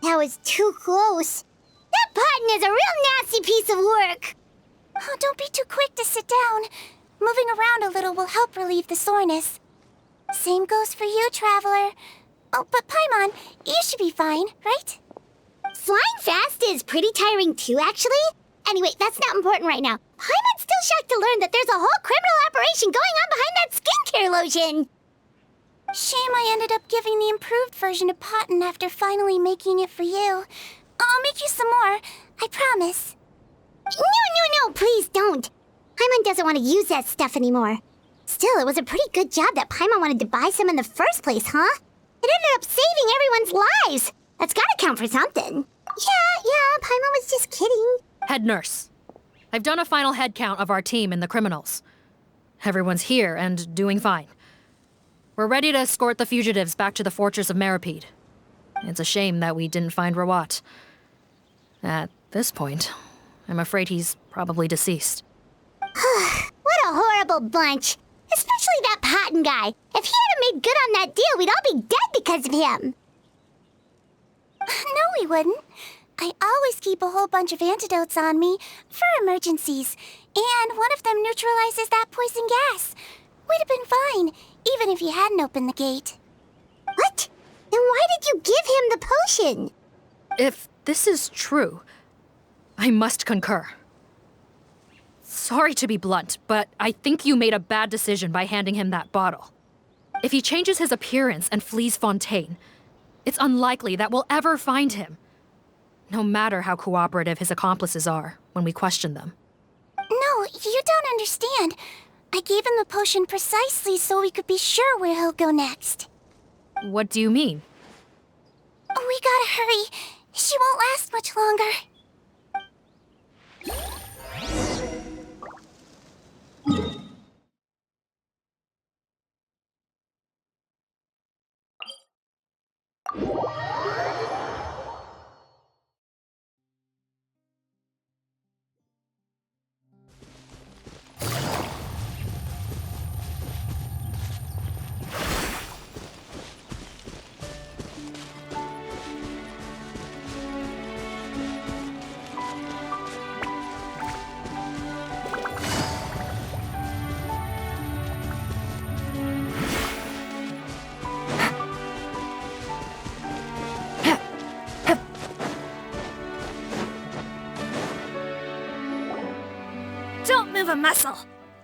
That was too close. That button is a real nasty piece of work. Oh, don't be too quick to sit down. Moving around a little will help relieve the soreness. Same goes for you, Traveler. Oh, but Paimon, you should be fine, right? Flying fast is pretty tiring too, actually. Anyway, that's not important right now. Paimon's still shocked to learn that there's a whole criminal operation going on behind that skincare lotion. Shame I ended up giving the improved version to Potten after finally making it for you. I'll make you some more, I promise. No, please don't. Paimon doesn't want to use that stuff anymore. Still, it was a pretty good job that Paimon wanted to buy some in the first place, huh? It ended up saving everyone's lives. That's gotta count for something. Yeah, Paimon was just kidding. Head nurse, I've done a final head count of our team and the criminals. Everyone's here and doing fine. We're ready to escort the fugitives back to the fortress of Meripede. It's a shame that we didn't find Rawat. At this point, I'm afraid he's probably deceased. What a horrible bunch. Especially that Potten guy. If he hadn't made good on that deal, we'd all be dead because of him. No, we wouldn't. I always keep a whole bunch of antidotes on me for emergencies, and one of them neutralizes that poison gas. We'd have been fine, even if you hadn't opened the gate. What? Then why did you give him the potion? If this is true, I must concur. Sorry to be blunt, but I think you made a bad decision by handing him that bottle. If he changes his appearance and flees Fontaine, it's unlikely that we'll ever find him. No matter how cooperative his accomplices are when we question them. No, you don't understand. I gave him the potion precisely so we could be sure where he'll go next. What do you mean? We gotta hurry. She won't last much longer. Don't move a muscle.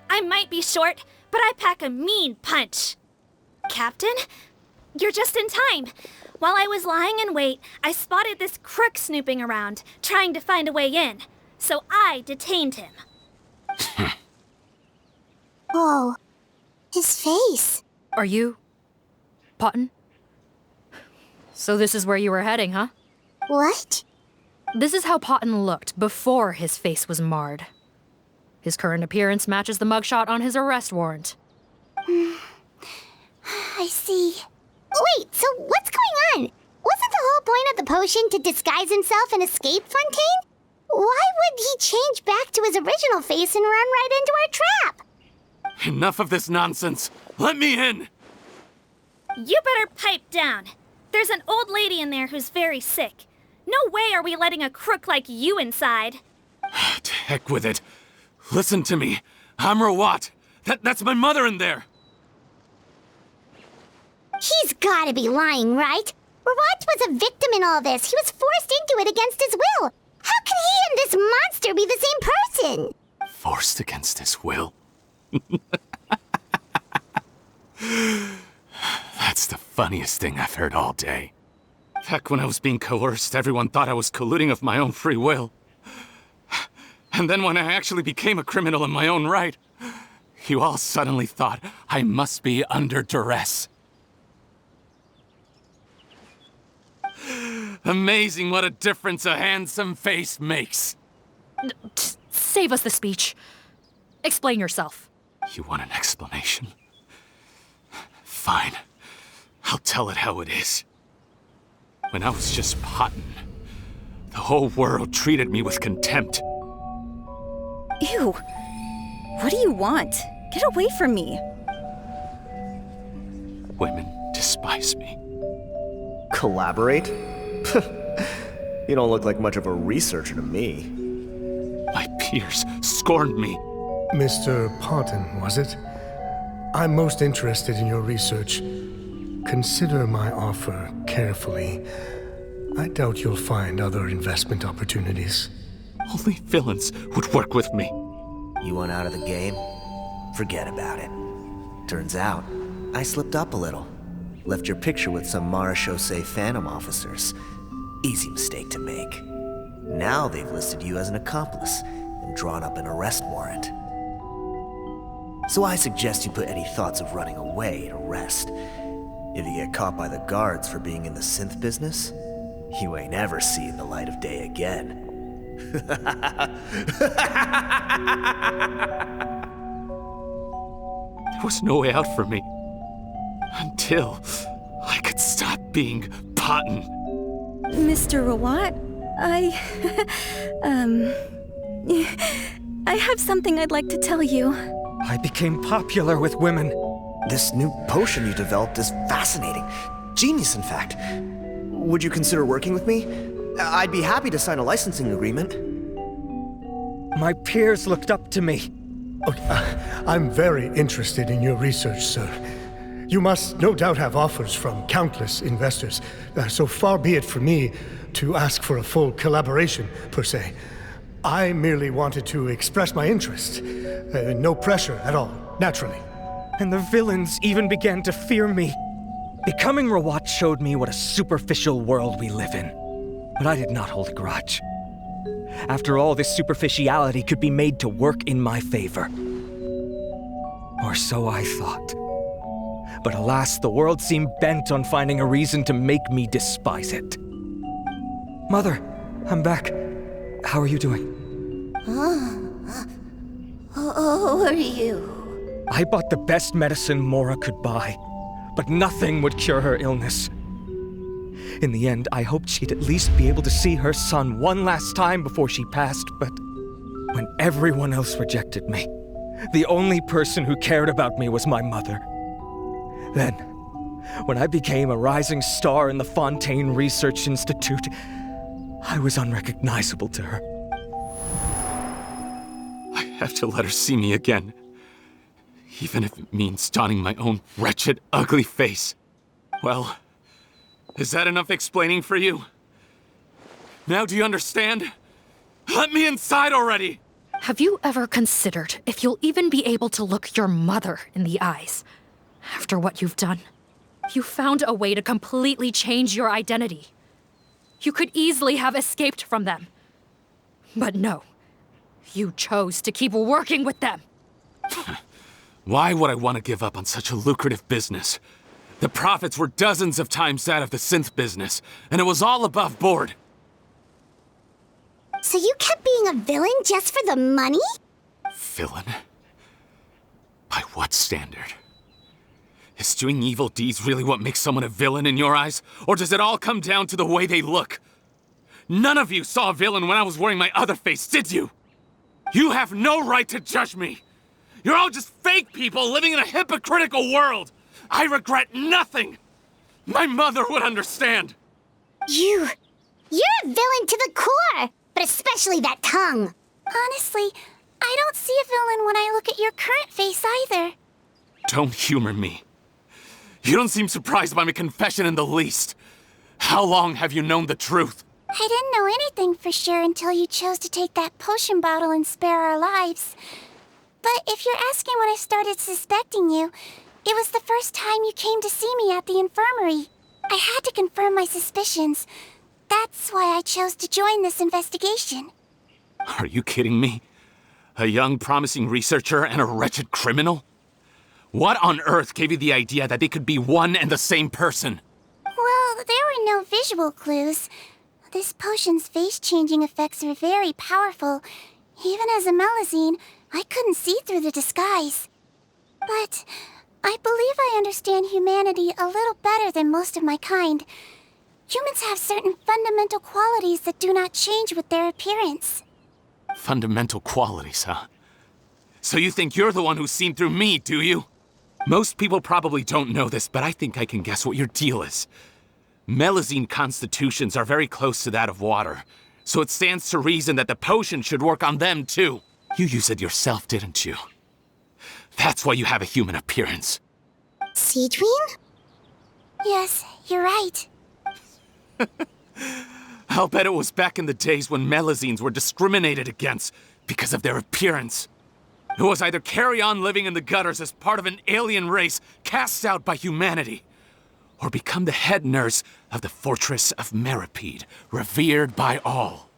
I might be short, but I pack a mean punch. Captain? You're just in time. While I was lying in wait, I spotted this crook snooping around, trying to find a way in. So I detained him. Oh, his face. Are you... Potton? So this is where you were heading, huh? What? This is how Potton looked before his face was marred. His current appearance matches the mugshot on his arrest warrant. I see. Wait, so what's going on? Wasn't the whole point of the potion to disguise himself and escape Fontaine? Why would he change back to his original face and run right into our trap? Enough of this nonsense. Let me in! You better pipe down. There's an old lady in there who's very sick. No way are we letting a crook like you inside. To heck with it. Listen to me. I'm Rawat. That's my mother in there. He's gotta be lying, right? Rawat was a victim in all this. He was forced into it against his will. How can he and this monster be the same person? Forced against his will. That's the funniest thing I've heard all day. Back when I was being coerced, everyone thought I was colluding of my own free will. And then when I actually became a criminal in my own right, you all suddenly thought I must be under duress. Amazing what a difference a handsome face makes. Save us the speech. Explain yourself. You want an explanation? Fine. I'll tell it how it is. When I was just Potton, the whole world treated me with contempt. Ew. What do you want? Get away from me. Women despise me. Collaborate? You don't look like much of a researcher to me. My peers scorned me. Mr. Potton, was it? I'm most interested in your research. Consider my offer carefully. I doubt you'll find other investment opportunities. Only villains would work with me. You want out of the game? Forget about it. Turns out, I slipped up a little. Left your picture with some Marechaussee Phantom officers. Easy mistake to make. Now they've listed you as an accomplice and drawn up an arrest warrant. So I suggest you put any thoughts of running away to rest. If you get caught by the guards for being in the synth business, you ain't ever seeing the light of day again. There was no way out for me. Until I could stop being Potton. Mr. Rawat, I have something I'd like to tell you. I became popular with women. This new potion you developed is fascinating. Genius, in fact. Would you consider working with me? I'd be happy to sign a licensing agreement. My peers looked up to me. I'm very interested in your research, sir. You must no doubt have offers from countless investors, so far be it for me to ask for a full collaboration, per se. I merely wanted to express my interest. No pressure at all, naturally. And the villains even began to fear me. Becoming Rawat showed me what a superficial world we live in. But I did not hold a grudge. After all, this superficiality could be made to work in my favor. Or so I thought. But alas, the world seemed bent on finding a reason to make me despise it. Mother, I'm back. How are you doing? Who are you? I bought the best medicine Mora could buy, but nothing would cure her illness. In the end, I hoped she'd at least be able to see her son one last time before she passed, but when everyone else rejected me, the only person who cared about me was my mother. Then, when I became a rising star in the Fontaine Research Institute, I was unrecognizable to her. I have to let her see me again. Even if it means donning my own wretched, ugly face. Well, is that enough explaining for you? Now do you understand? Let me inside already! Have you ever considered if you'll even be able to look your mother in the eyes after what you've done? You found a way to completely change your identity. You could easily have escaped from them. But no, you chose to keep working with them. Why would I want to give up on such a lucrative business? The profits were dozens of times that of the synth business, and it was all above board. So you kept being a villain just for the money? Villain? By what standard? Is doing evil deeds really what makes someone a villain in your eyes? Or does it all come down to the way they look? None of you saw a villain when I was wearing my other face, did you? You have no right to judge me! You're all just fake people living in a hypocritical world! I regret nothing! My mother would understand! You're a villain to the core! But especially that tongue! Honestly, I don't see a villain when I look at your current face either. Don't humor me. You don't seem surprised by my confession in the least. How long have you known the truth? I didn't know anything for sure until you chose to take that potion bottle and spare our lives. But if you're asking when I started suspecting you, it was the first time you came to see me at the infirmary. I had to confirm my suspicions. That's why I chose to join this investigation. Are you kidding me? A young, promising researcher and a wretched criminal? What on earth gave you the idea that they could be one and the same person? Well, there were no visual clues. This potion's face-changing effects are very powerful. Even as a Melazine, I couldn't see through the disguise. But I believe I understand humanity a little better than most of my kind. Humans have certain fundamental qualities that do not change with their appearance. Fundamental qualities, huh? So you think you're the one who's seen through me, do you? Most people probably don't know this, but I think I can guess what your deal is. Melazine constitutions are very close to that of water, so it stands to reason that the potion should work on them too. You used it yourself, didn't you? That's why you have a human appearance. Seedween? Yes, you're right. I'll bet it was back in the days when Melazines were discriminated against because of their appearance. It was either carry on living in the gutters as part of an alien race cast out by humanity, or become the head nurse of the fortress of Meripede, revered by all.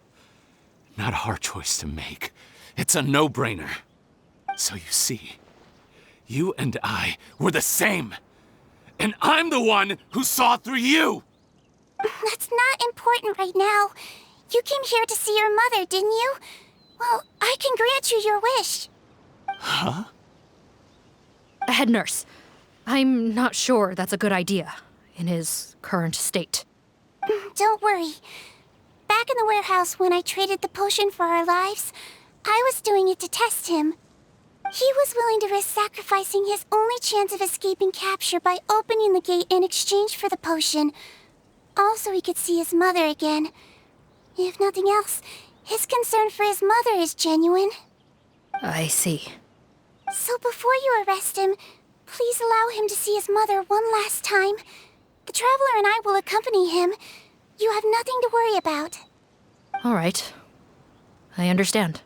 Not a hard choice to make. It's a no-brainer. So you see, you and I were the same. And I'm the one who saw through you! That's not important right now. You came here to see your mother, didn't you? Well, I can grant you your wish. Huh? Head nurse, I'm not sure that's a good idea in his current state. Don't worry. Back in the warehouse when I traded the potion for our lives, I was doing it to test him. He was willing to risk sacrificing his only chance of escaping capture by opening the gate in exchange for the potion. Also, he could see his mother again. If nothing else, his concern for his mother is genuine. I see. So before you arrest him, please allow him to see his mother one last time. The Traveler and I will accompany him. You have nothing to worry about. All right. I understand.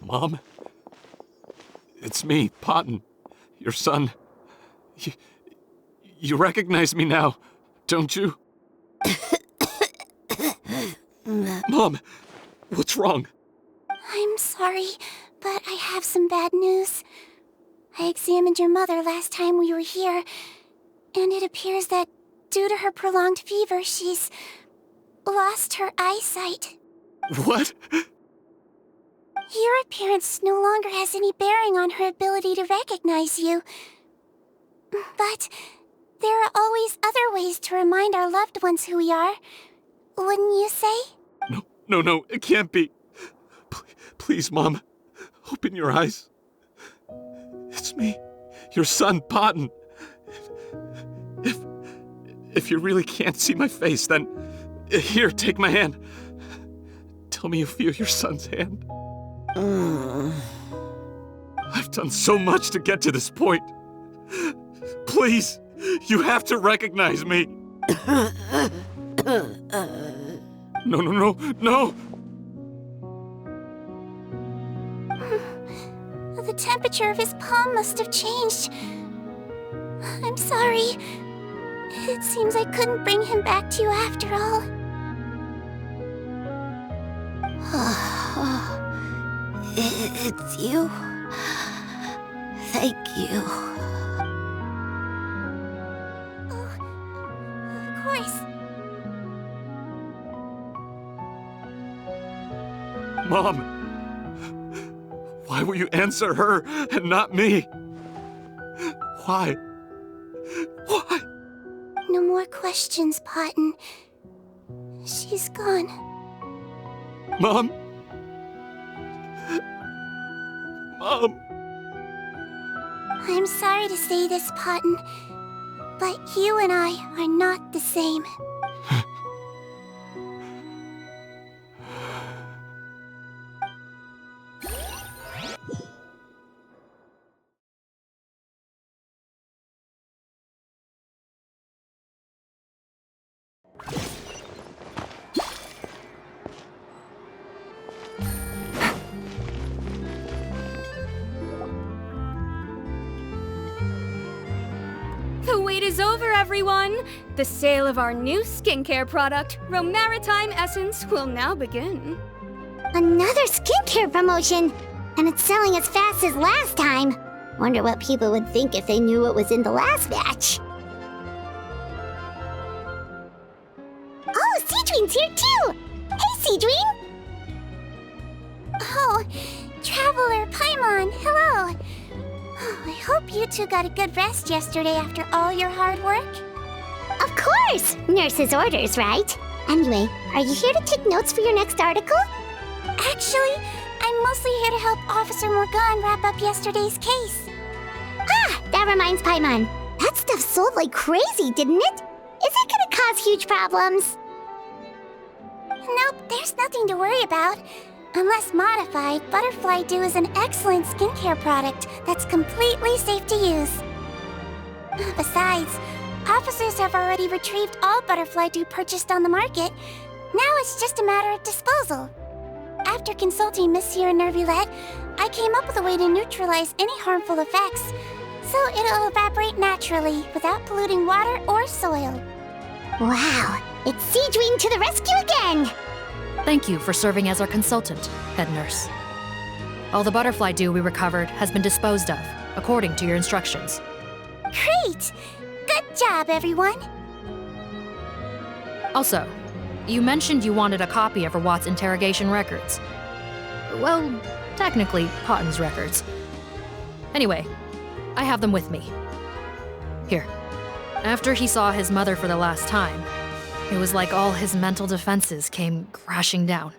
Mom? It's me, Potton, your son. You recognize me now, don't you? Mom, what's wrong? I'm sorry, but I have some bad news. I examined your mother last time we were here, and it appears that due to her prolonged fever, she's lost her eyesight. What? Your appearance no longer has any bearing on her ability to recognize you. But there are always other ways to remind our loved ones who we are. Wouldn't you say? No, it can't be. Please, Mom, open your eyes. It's me, your son, Potton. If you really can't see my face, then here, take my hand. Tell me you feel your son's hand. I've done so much to get to this point. Please, you have to recognize me. No. The temperature of his palm must have changed. I'm sorry. It seems I couldn't bring him back to you after all. It's you. Thank you. Of course. Mom, why will you answer her and not me? Why? Why? No more questions, Potton. She's gone. Mom? Mom? I'm sorry to say this, Potton, but you and I are not the same. The wait is over, everyone! The sale of our new skincare product, Romaritime Essence, will now begin. Another skincare promotion! And it's selling as fast as last time. Wonder what people would think if they knew what was in the last batch. Oh, Seedween's here too! Hey, Seedween! Oh, Traveler Paimon, hello! I hope you two got a good rest yesterday after all your hard work. Of course! Nurse's orders, right? Anyway, are you here to take notes for your next article? Actually, I'm mostly here to help Officer Morgan wrap up yesterday's case. Ah, that reminds Paimon. That stuff sold like crazy, didn't it? Is it gonna cause huge problems? Nope, there's nothing to worry about. Unless modified, Butterfly Dew is an excellent skincare product that's completely safe to use. Besides, officers have already retrieved all Butterfly Dew purchased on the market. Now it's just a matter of disposal. After consulting Monsieur Nervulette, I came up with a way to neutralize any harmful effects, so it'll evaporate naturally without polluting water or soil. Wow, it's Seedween to the rescue again! Thank you for serving as our consultant, head nurse. All the butterfly dew we recovered has been disposed of, according to your instructions. Great! Good job, everyone! Also, you mentioned you wanted a copy of Rawat's interrogation records. Well, technically, Potton's records. Anyway, I have them with me. Here. After he saw his mother for the last time, it was like all his mental defenses came crashing down.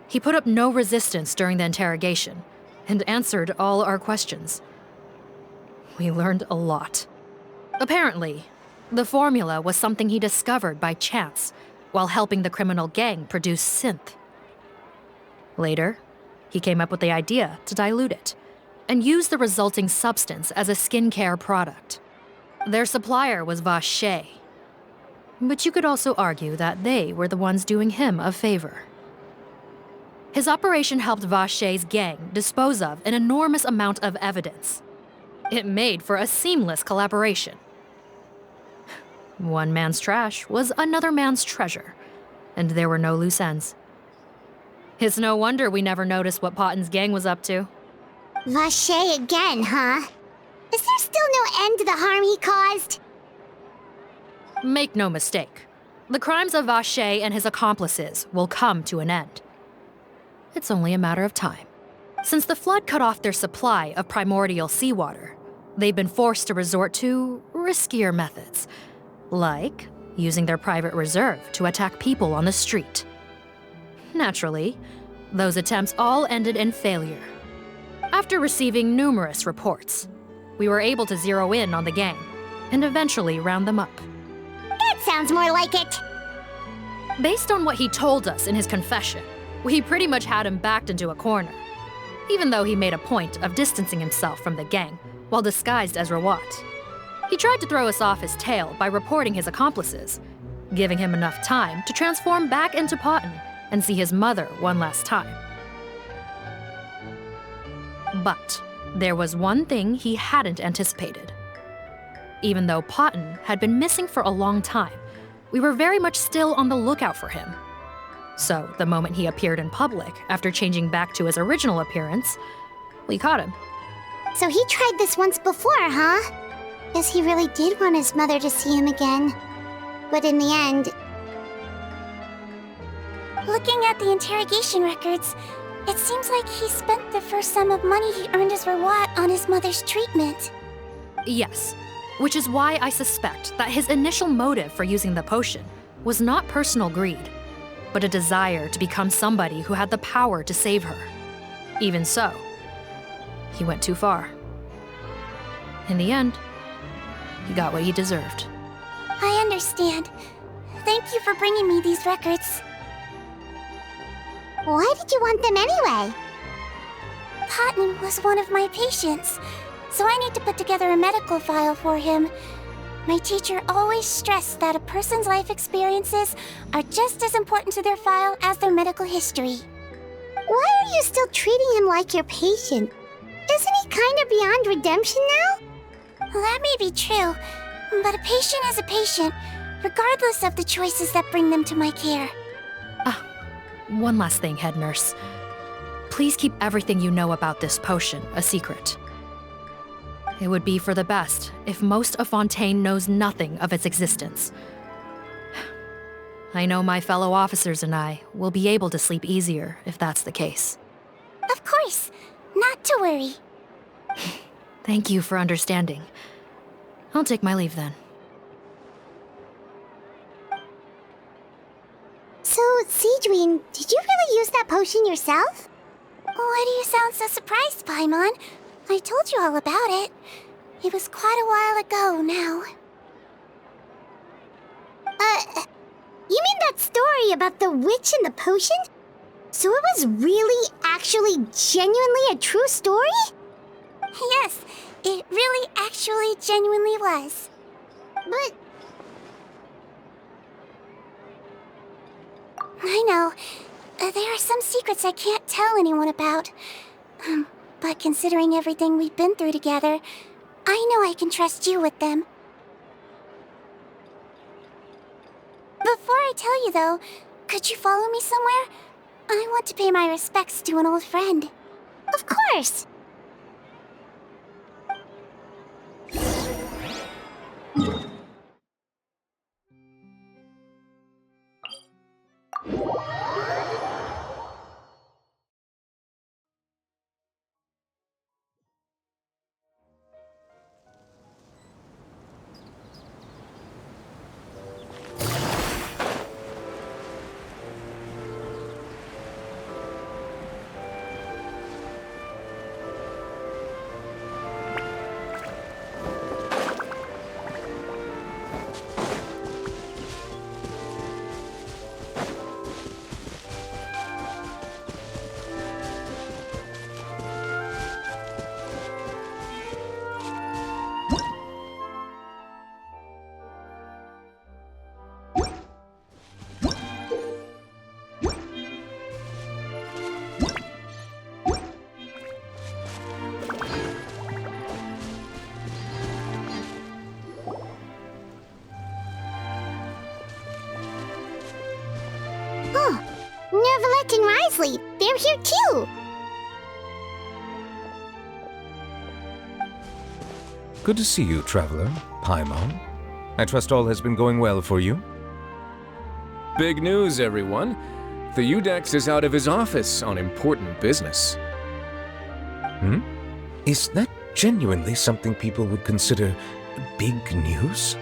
He put up no resistance during the interrogation and answered all our questions. We learned a lot. Apparently, the formula was something he discovered by chance while helping the criminal gang produce synth. Later, he came up with the idea to dilute it and use the resulting substance as a skincare product. Their supplier was Vache. But you could also argue that they were the ones doing him a favor. His operation helped Vache's gang dispose of an enormous amount of evidence. It made for a seamless collaboration. One man's trash was another man's treasure, and there were no loose ends. It's no wonder we never noticed what Potton's gang was up to. Vache again, huh? Is there still no end to the harm he caused? Make no mistake, the crimes of Vache and his accomplices will come to an end. It's only a matter of time. Since the flood cut off their supply of primordial seawater, they've been forced to resort to riskier methods, like using their private reserve to attack people on the street. Naturally, those attempts all ended in failure. After receiving numerous reports, we were able to zero in on the gang and eventually round them up. That sounds more like it. Based on what he told us in his confession, We pretty much had him backed into a corner, even though he made a point of distancing himself from the gang while disguised as Rawat. He tried to throw us off his tail by reporting his accomplices, giving him enough time to transform back into Potton and see his mother one last time. But there was one thing he hadn't anticipated. Even though Potton had been missing for a long time, we were very much still on the lookout for him. So the moment he appeared in public after changing back to his original appearance, we caught him. So he tried this once before, huh? Guess he really did want his mother to see him again. But in the end... Looking at the interrogation records, it seems like he spent the first sum of money he earned as Rawat on his mother's treatment. Yes, which is why I suspect that his initial motive for using the potion was not personal greed, but a desire to become somebody who had the power to save her. Even so, he went too far. In the end, he got what he deserved. I understand. Thank you for bringing me these records. Why did you want them anyway? Potton was one of my patients, so I need to put together a medical file for him. My teacher always stressed that a person's life experiences are just as important to their file as their medical history. Why are you still treating him like your patient? Isn't he kind of beyond redemption now? That may be true, but a patient is a patient, regardless of the choices that bring them to my care. One last thing, head nurse. Please keep everything you know about this potion a secret. It would be for the best if most of Fontaine knows nothing of its existence. I know my fellow officers and I will be able to sleep easier if that's the case. Of course, not to worry. Thank you for understanding. I'll take my leave then. So, Sejuin, did you really use that potion yourself? Why do you sound so surprised, Paimon? I told you all about it. It was quite a while ago now. You mean that story about the witch and the potion? So it was really, actually, genuinely a true story? Yes, it really, actually, genuinely was. But... I know. There are some secrets I can't tell anyone about. But considering everything we've been through together, I know I can trust you with them. Before I tell you, though, could you follow me somewhere? I want to pay my respects to an old friend. Of course! Nervalette and Risley, they're here too! Good to see you, Traveler. Paimon. I trust all has been going well for you? Big news, everyone. The Udex is out of his office on important business. Is that genuinely something people would consider big news?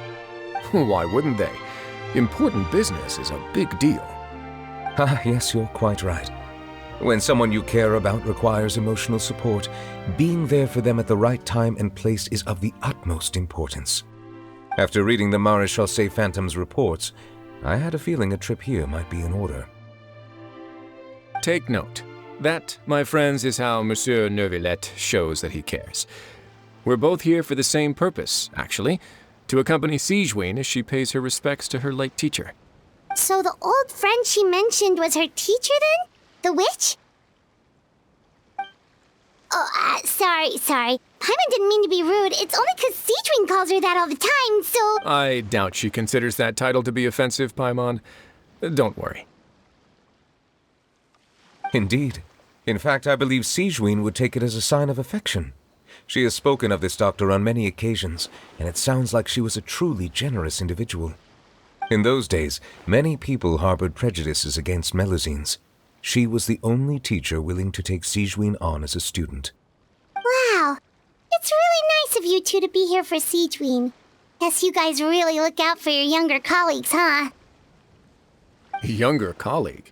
Why wouldn't they? Important business is a big deal. Ah, yes, you're quite right. When someone you care about requires emotional support, being there for them at the right time and place is of the utmost importance. After reading the Maréchal Say Phantom's reports, I had a feeling a trip here might be in order. Take note. That, my friends, is how Monsieur Neuvillette shows that he cares. We're both here for the same purpose, actually, to accompany Sigewinne as she pays her respects to her late teacher. So the old friend she mentioned was her teacher then? The witch? Oh, sorry. Paimon didn't mean to be rude. It's only 'cause Sigewinne calls her that all the time, so... I doubt she considers that title to be offensive, Paimon. Don't worry. Indeed. In fact, I believe Sigewinne would take it as a sign of affection. She has spoken of this doctor on many occasions, and it sounds like she was a truly generous individual. In those days, many people harbored prejudices against Melusines. She was the only teacher willing to take Sigewinne on as a student. Wow. It's really nice of you two to be here for Sigewinne. Guess you guys really look out for your younger colleagues, huh? Younger colleague?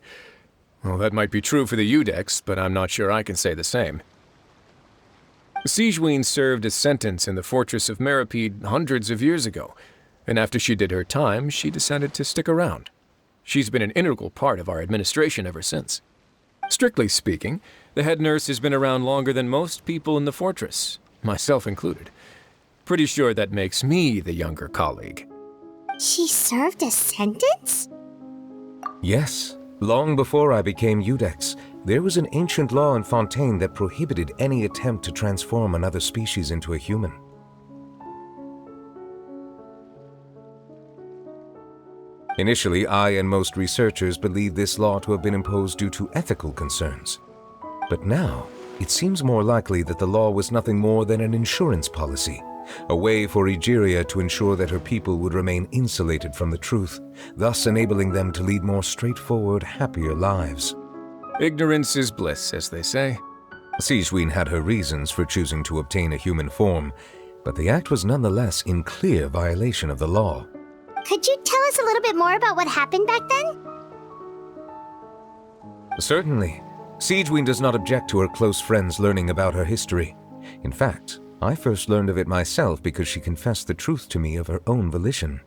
Well, that might be true for the Udex, but I'm not sure I can say the same. Sigewinne served a sentence in the fortress of Meripede hundreds of years ago, and after she did her time, she decided to stick around. She's been an integral part of our administration ever since. Strictly speaking, the head nurse has been around longer than most people in the fortress, myself included. Pretty sure that makes me the younger colleague. She served a sentence? Yes. Long before I became Udex, there was an ancient law in Fontaine that prohibited any attempt to transform another species into a human. Initially, I and most researchers believed this law to have been imposed due to ethical concerns. But now, it seems more likely that the law was nothing more than an insurance policy, a way for Egeria to ensure that her people would remain insulated from the truth, thus enabling them to lead more straightforward, happier lives. Ignorance is bliss, as they say. Sigewinne had her reasons for choosing to obtain a human form, but the act was nonetheless in clear violation of the law. Could you tell us a little bit more about what happened back then? Certainly. Sigewinne does not object to her close friends learning about her history. In fact, I first learned of it myself because she confessed the truth to me of her own volition.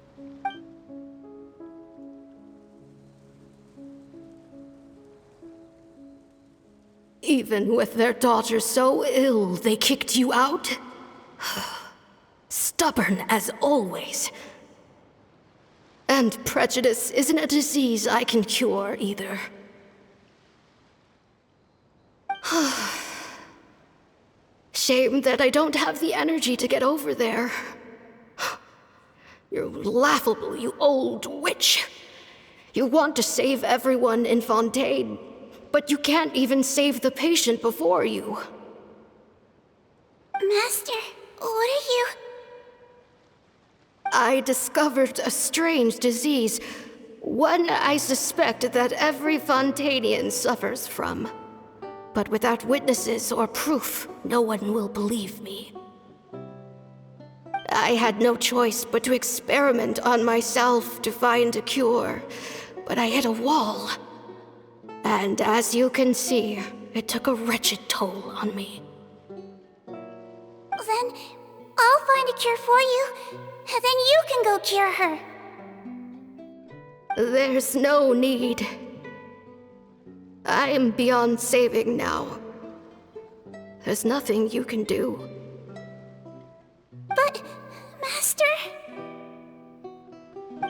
Even with their daughter so ill, they kicked you out? Stubborn as always. And prejudice isn't a disease I can cure either. Shame that I don't have the energy to get over there. You're laughable, you old witch. You want to save everyone in Fontaine, but you can't even save the patient before you. Master, what are you... I discovered a strange disease, one I suspect that every Fontainian suffers from. But without witnesses or proof, no one will believe me. I had no choice but to experiment on myself to find a cure, but I hit a wall. And as you can see, it took a wretched toll on me. Then I'll find a cure for you, and then you can go cure her. There's no need. I am beyond saving now. There's nothing you can do. But, Master...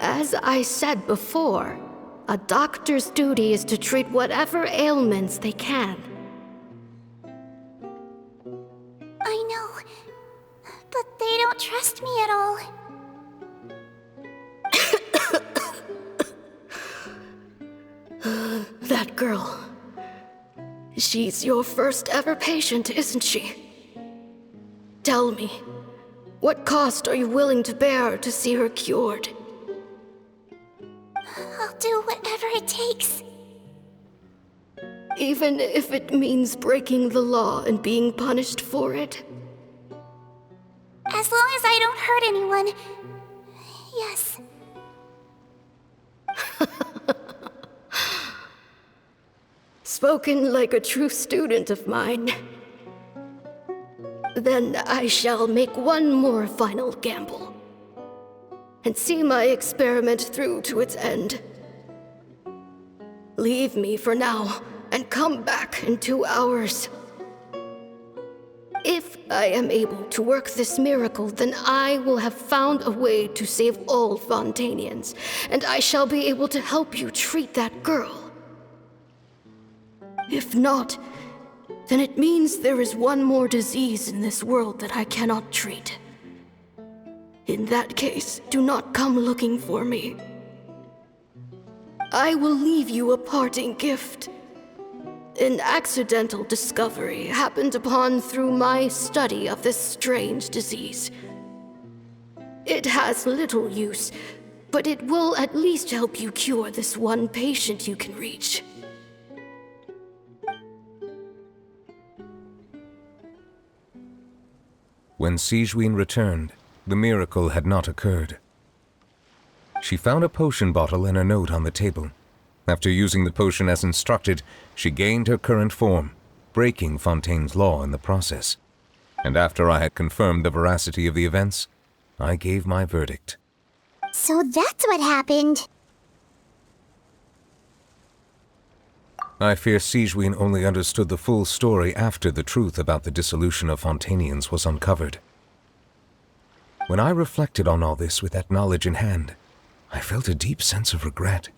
As I said before, a doctor's duty is to treat whatever ailments they can. I know, but they don't trust me at all. That girl. She's your first ever patient, isn't she? Tell me, what cost are you willing to bear to see her cured? I'll do whatever it takes. Even if it means breaking the law and being punished for it? As long as I don't hurt anyone, yes. Spoken like a true student of mine. Then I shall make one more final gamble, and see my experiment through to its end. Leave me for now, and come back in 2 hours. If I am able to work this miracle, then I will have found a way to save all Fontanians, and I shall be able to help you treat that girl. If not, then it means there is one more disease in this world that I cannot treat. In that case, do not come looking for me. I will leave you a parting gift. An accidental discovery happened upon through my study of this strange disease. It has little use, but it will at least help you cure this one patient you can reach. When Sigewinne returned, the miracle had not occurred. She found a potion bottle and a note on the table. After using the potion as instructed, she gained her current form, breaking Fontaine's law in the process. And after I had confirmed the veracity of the events, I gave my verdict. So that's what happened. I fear Sigewinne only understood the full story after the truth about the dissolution of Fontanians was uncovered. When I reflected on all this with that knowledge in hand, I felt a deep sense of regret.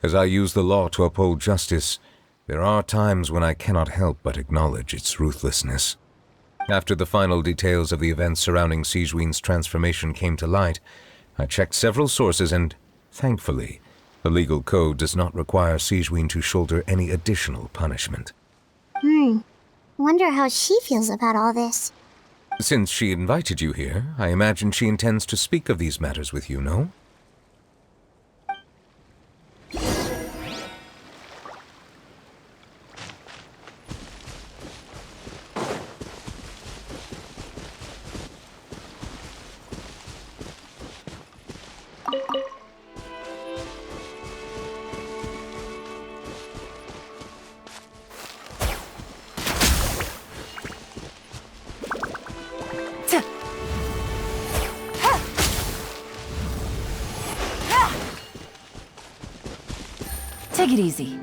As I use the law to uphold justice, there are times when I cannot help but acknowledge its ruthlessness. After the final details of the events surrounding Sigewinne's transformation came to light, I checked several sources and, thankfully, the legal code does not require Sigewinne to shoulder any additional punishment. Wonder how she feels about all this. Since she invited you here, I imagine she intends to speak of these matters with you, no? Take it easy.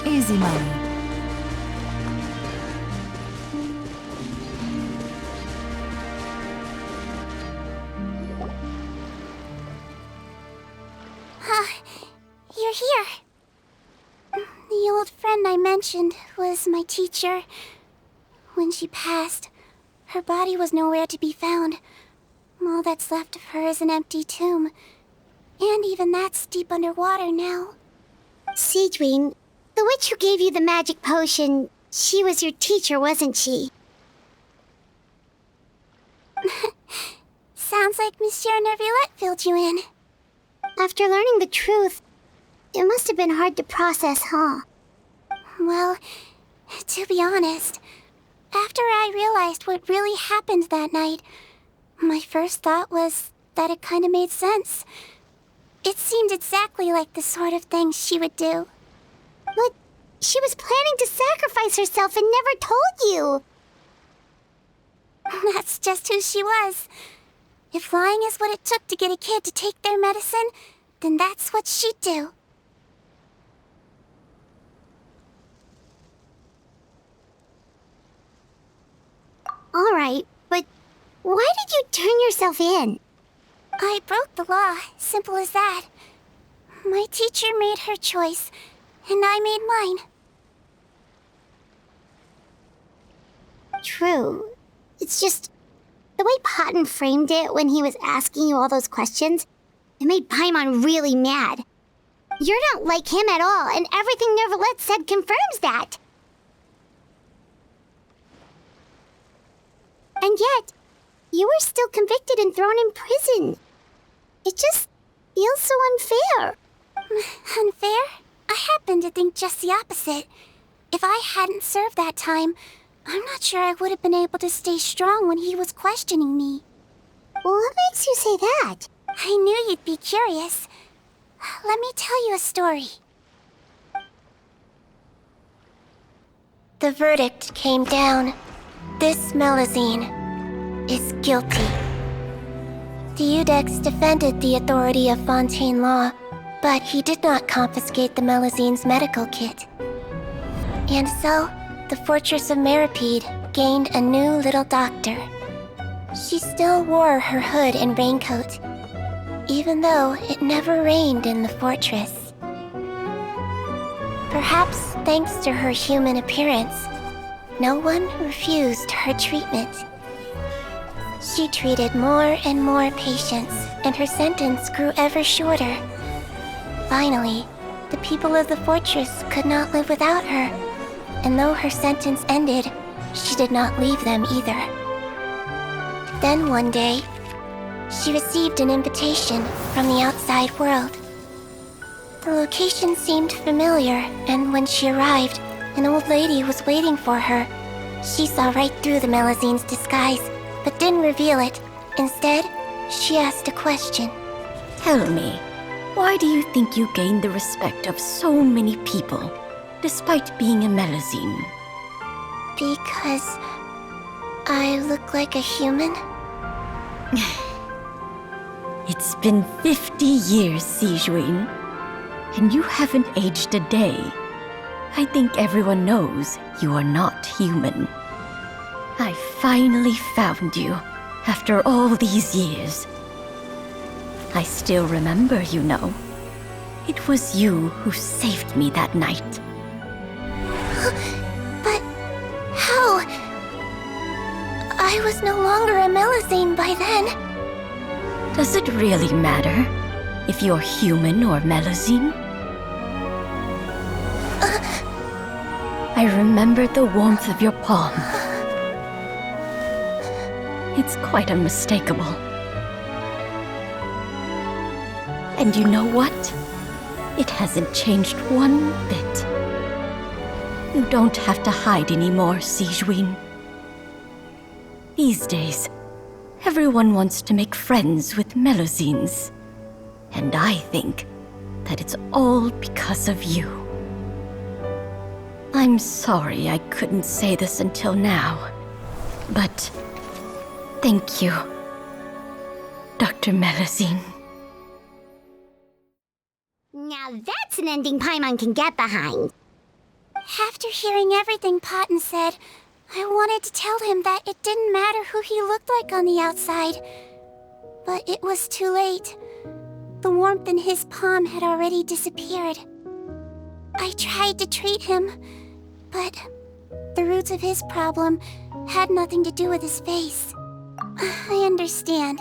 Easy money. You're here. The old friend I mentioned was my teacher. When she passed, her body was nowhere to be found. All that's left of her is an empty tomb. And even that's deep underwater now. Sigewinne, the witch who gave you the magic potion, she was your teacher, wasn't she? Sounds like Monsieur Neuvillette filled you in. After learning the truth, it must have been hard to process, huh? Well, to be honest, after I realized what really happened that night, my first thought was that it kinda made sense. It seemed exactly like the sort of thing she would do. But she was planning to sacrifice herself and never told you. That's just who she was. If lying is what it took to get a kid to take their medicine, then that's what she'd do. Alright, but why did you turn yourself in? I broke the law, simple as that. My teacher made her choice, and I made mine. True. It's just the way Potton framed it when he was asking you all those questions, it made Paimon really mad. You're not like him at all, and everything Neverlet said confirms that. And yet, you were still convicted and thrown in prison. It just feels so unfair. Unfair? I happen to think just the opposite. If I hadn't served that time, I'm not sure I would have been able to stay strong when he was questioning me. Well, what makes you say that? I knew you'd be curious. Let me tell you a story. The verdict came down. This Melazine is guilty. The Eudex defended the authority of Fontaine law, but he did not confiscate the Melazine's medical kit. And so, the fortress of Meripede gained a new little doctor. She still wore her hood and raincoat, even though it never rained in the fortress. Perhaps thanks to her human appearance, no one refused her treatment. She treated more and more patients, and her sentence grew ever shorter. Finally, the people of the fortress could not live without her, and though her sentence ended, she did not leave them either. Then one day, she received an invitation from the outside world. The location seemed familiar, and when she arrived, an old lady was waiting for her. She saw right through the Melazine's disguise, but didn't reveal it. Instead, she asked a question. Tell me, why do you think you gained the respect of so many people, despite being a Melazine? Because I look like a human? It's been 50 years, Sijuin, and you haven't aged a day. I think everyone knows you are not human. I finally found you, after all these years. I still remember, you know. It was you who saved me that night. But how? I was no longer a Melazine by then. Does it really matter if you're human or Melazine? I remembered the warmth of your palm. It's quite unmistakable. And you know what? It hasn't changed one bit. You don't have to hide anymore, Sijuin. These days, everyone wants to make friends with Melazines. And I think that it's all because of you. I'm sorry I couldn't say this until now, but thank you, Dr. Melazine. Now that's an ending Paimon can get behind. After hearing everything Potton said, I wanted to tell him that it didn't matter who he looked like on the outside. But it was too late. The warmth in his palm had already disappeared. I tried to treat him, but the roots of his problem had nothing to do with his face. I understand.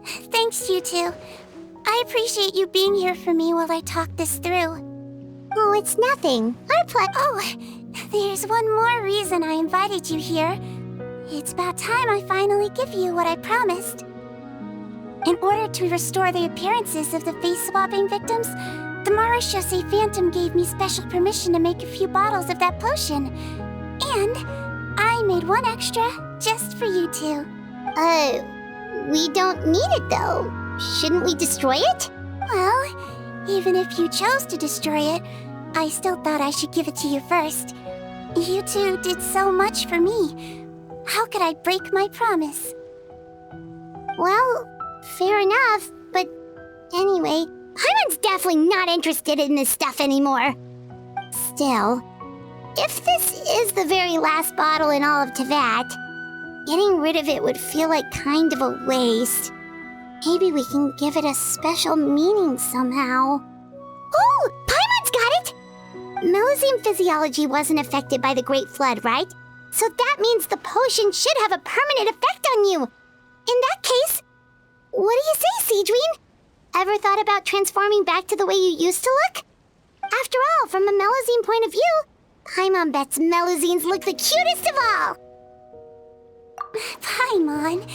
Thanks, you two. I appreciate you being here for me while I talk this through. Oh, it's nothing. Oh, there's one more reason I invited you here. It's about time I finally give you what I promised. In order to restore the appearances of the face-swapping victims, the Marechaussee Phantom gave me special permission to make a few bottles of that potion. And I made one extra just for you two. We don't need it though. Shouldn't we destroy it? Well, even if you chose to destroy it, I still thought I should give it to you first. You two did so much for me. How could I break my promise? Well, fair enough, but anyway, Paimon's definitely not interested in this stuff anymore. Still, if this is the very last bottle in all of Teyvat, Getting rid of it would feel like kind of a waste. Maybe we can give it a special meaning somehow. Oh! Paimon's got it! Melusine physiology wasn't affected by the Great Flood, right? So that means the potion should have a permanent effect on you. In that case, what do you say, Cedrine? Ever thought about transforming back to the way you used to look? After all, from a Melusine point of view, Paimon bets Melusines look the cutest of all. Paimon,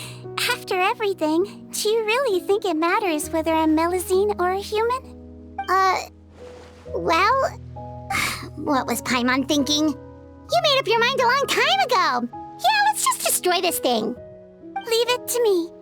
after everything, do you really think it matters whether I'm Melusine or a human? Well, what was Paimon thinking? You made up your mind a long time ago. Yeah, let's just destroy this thing. Leave it to me.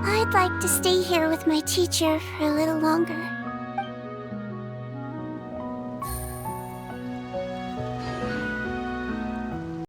I'd like to stay here with my teacher for a little longer.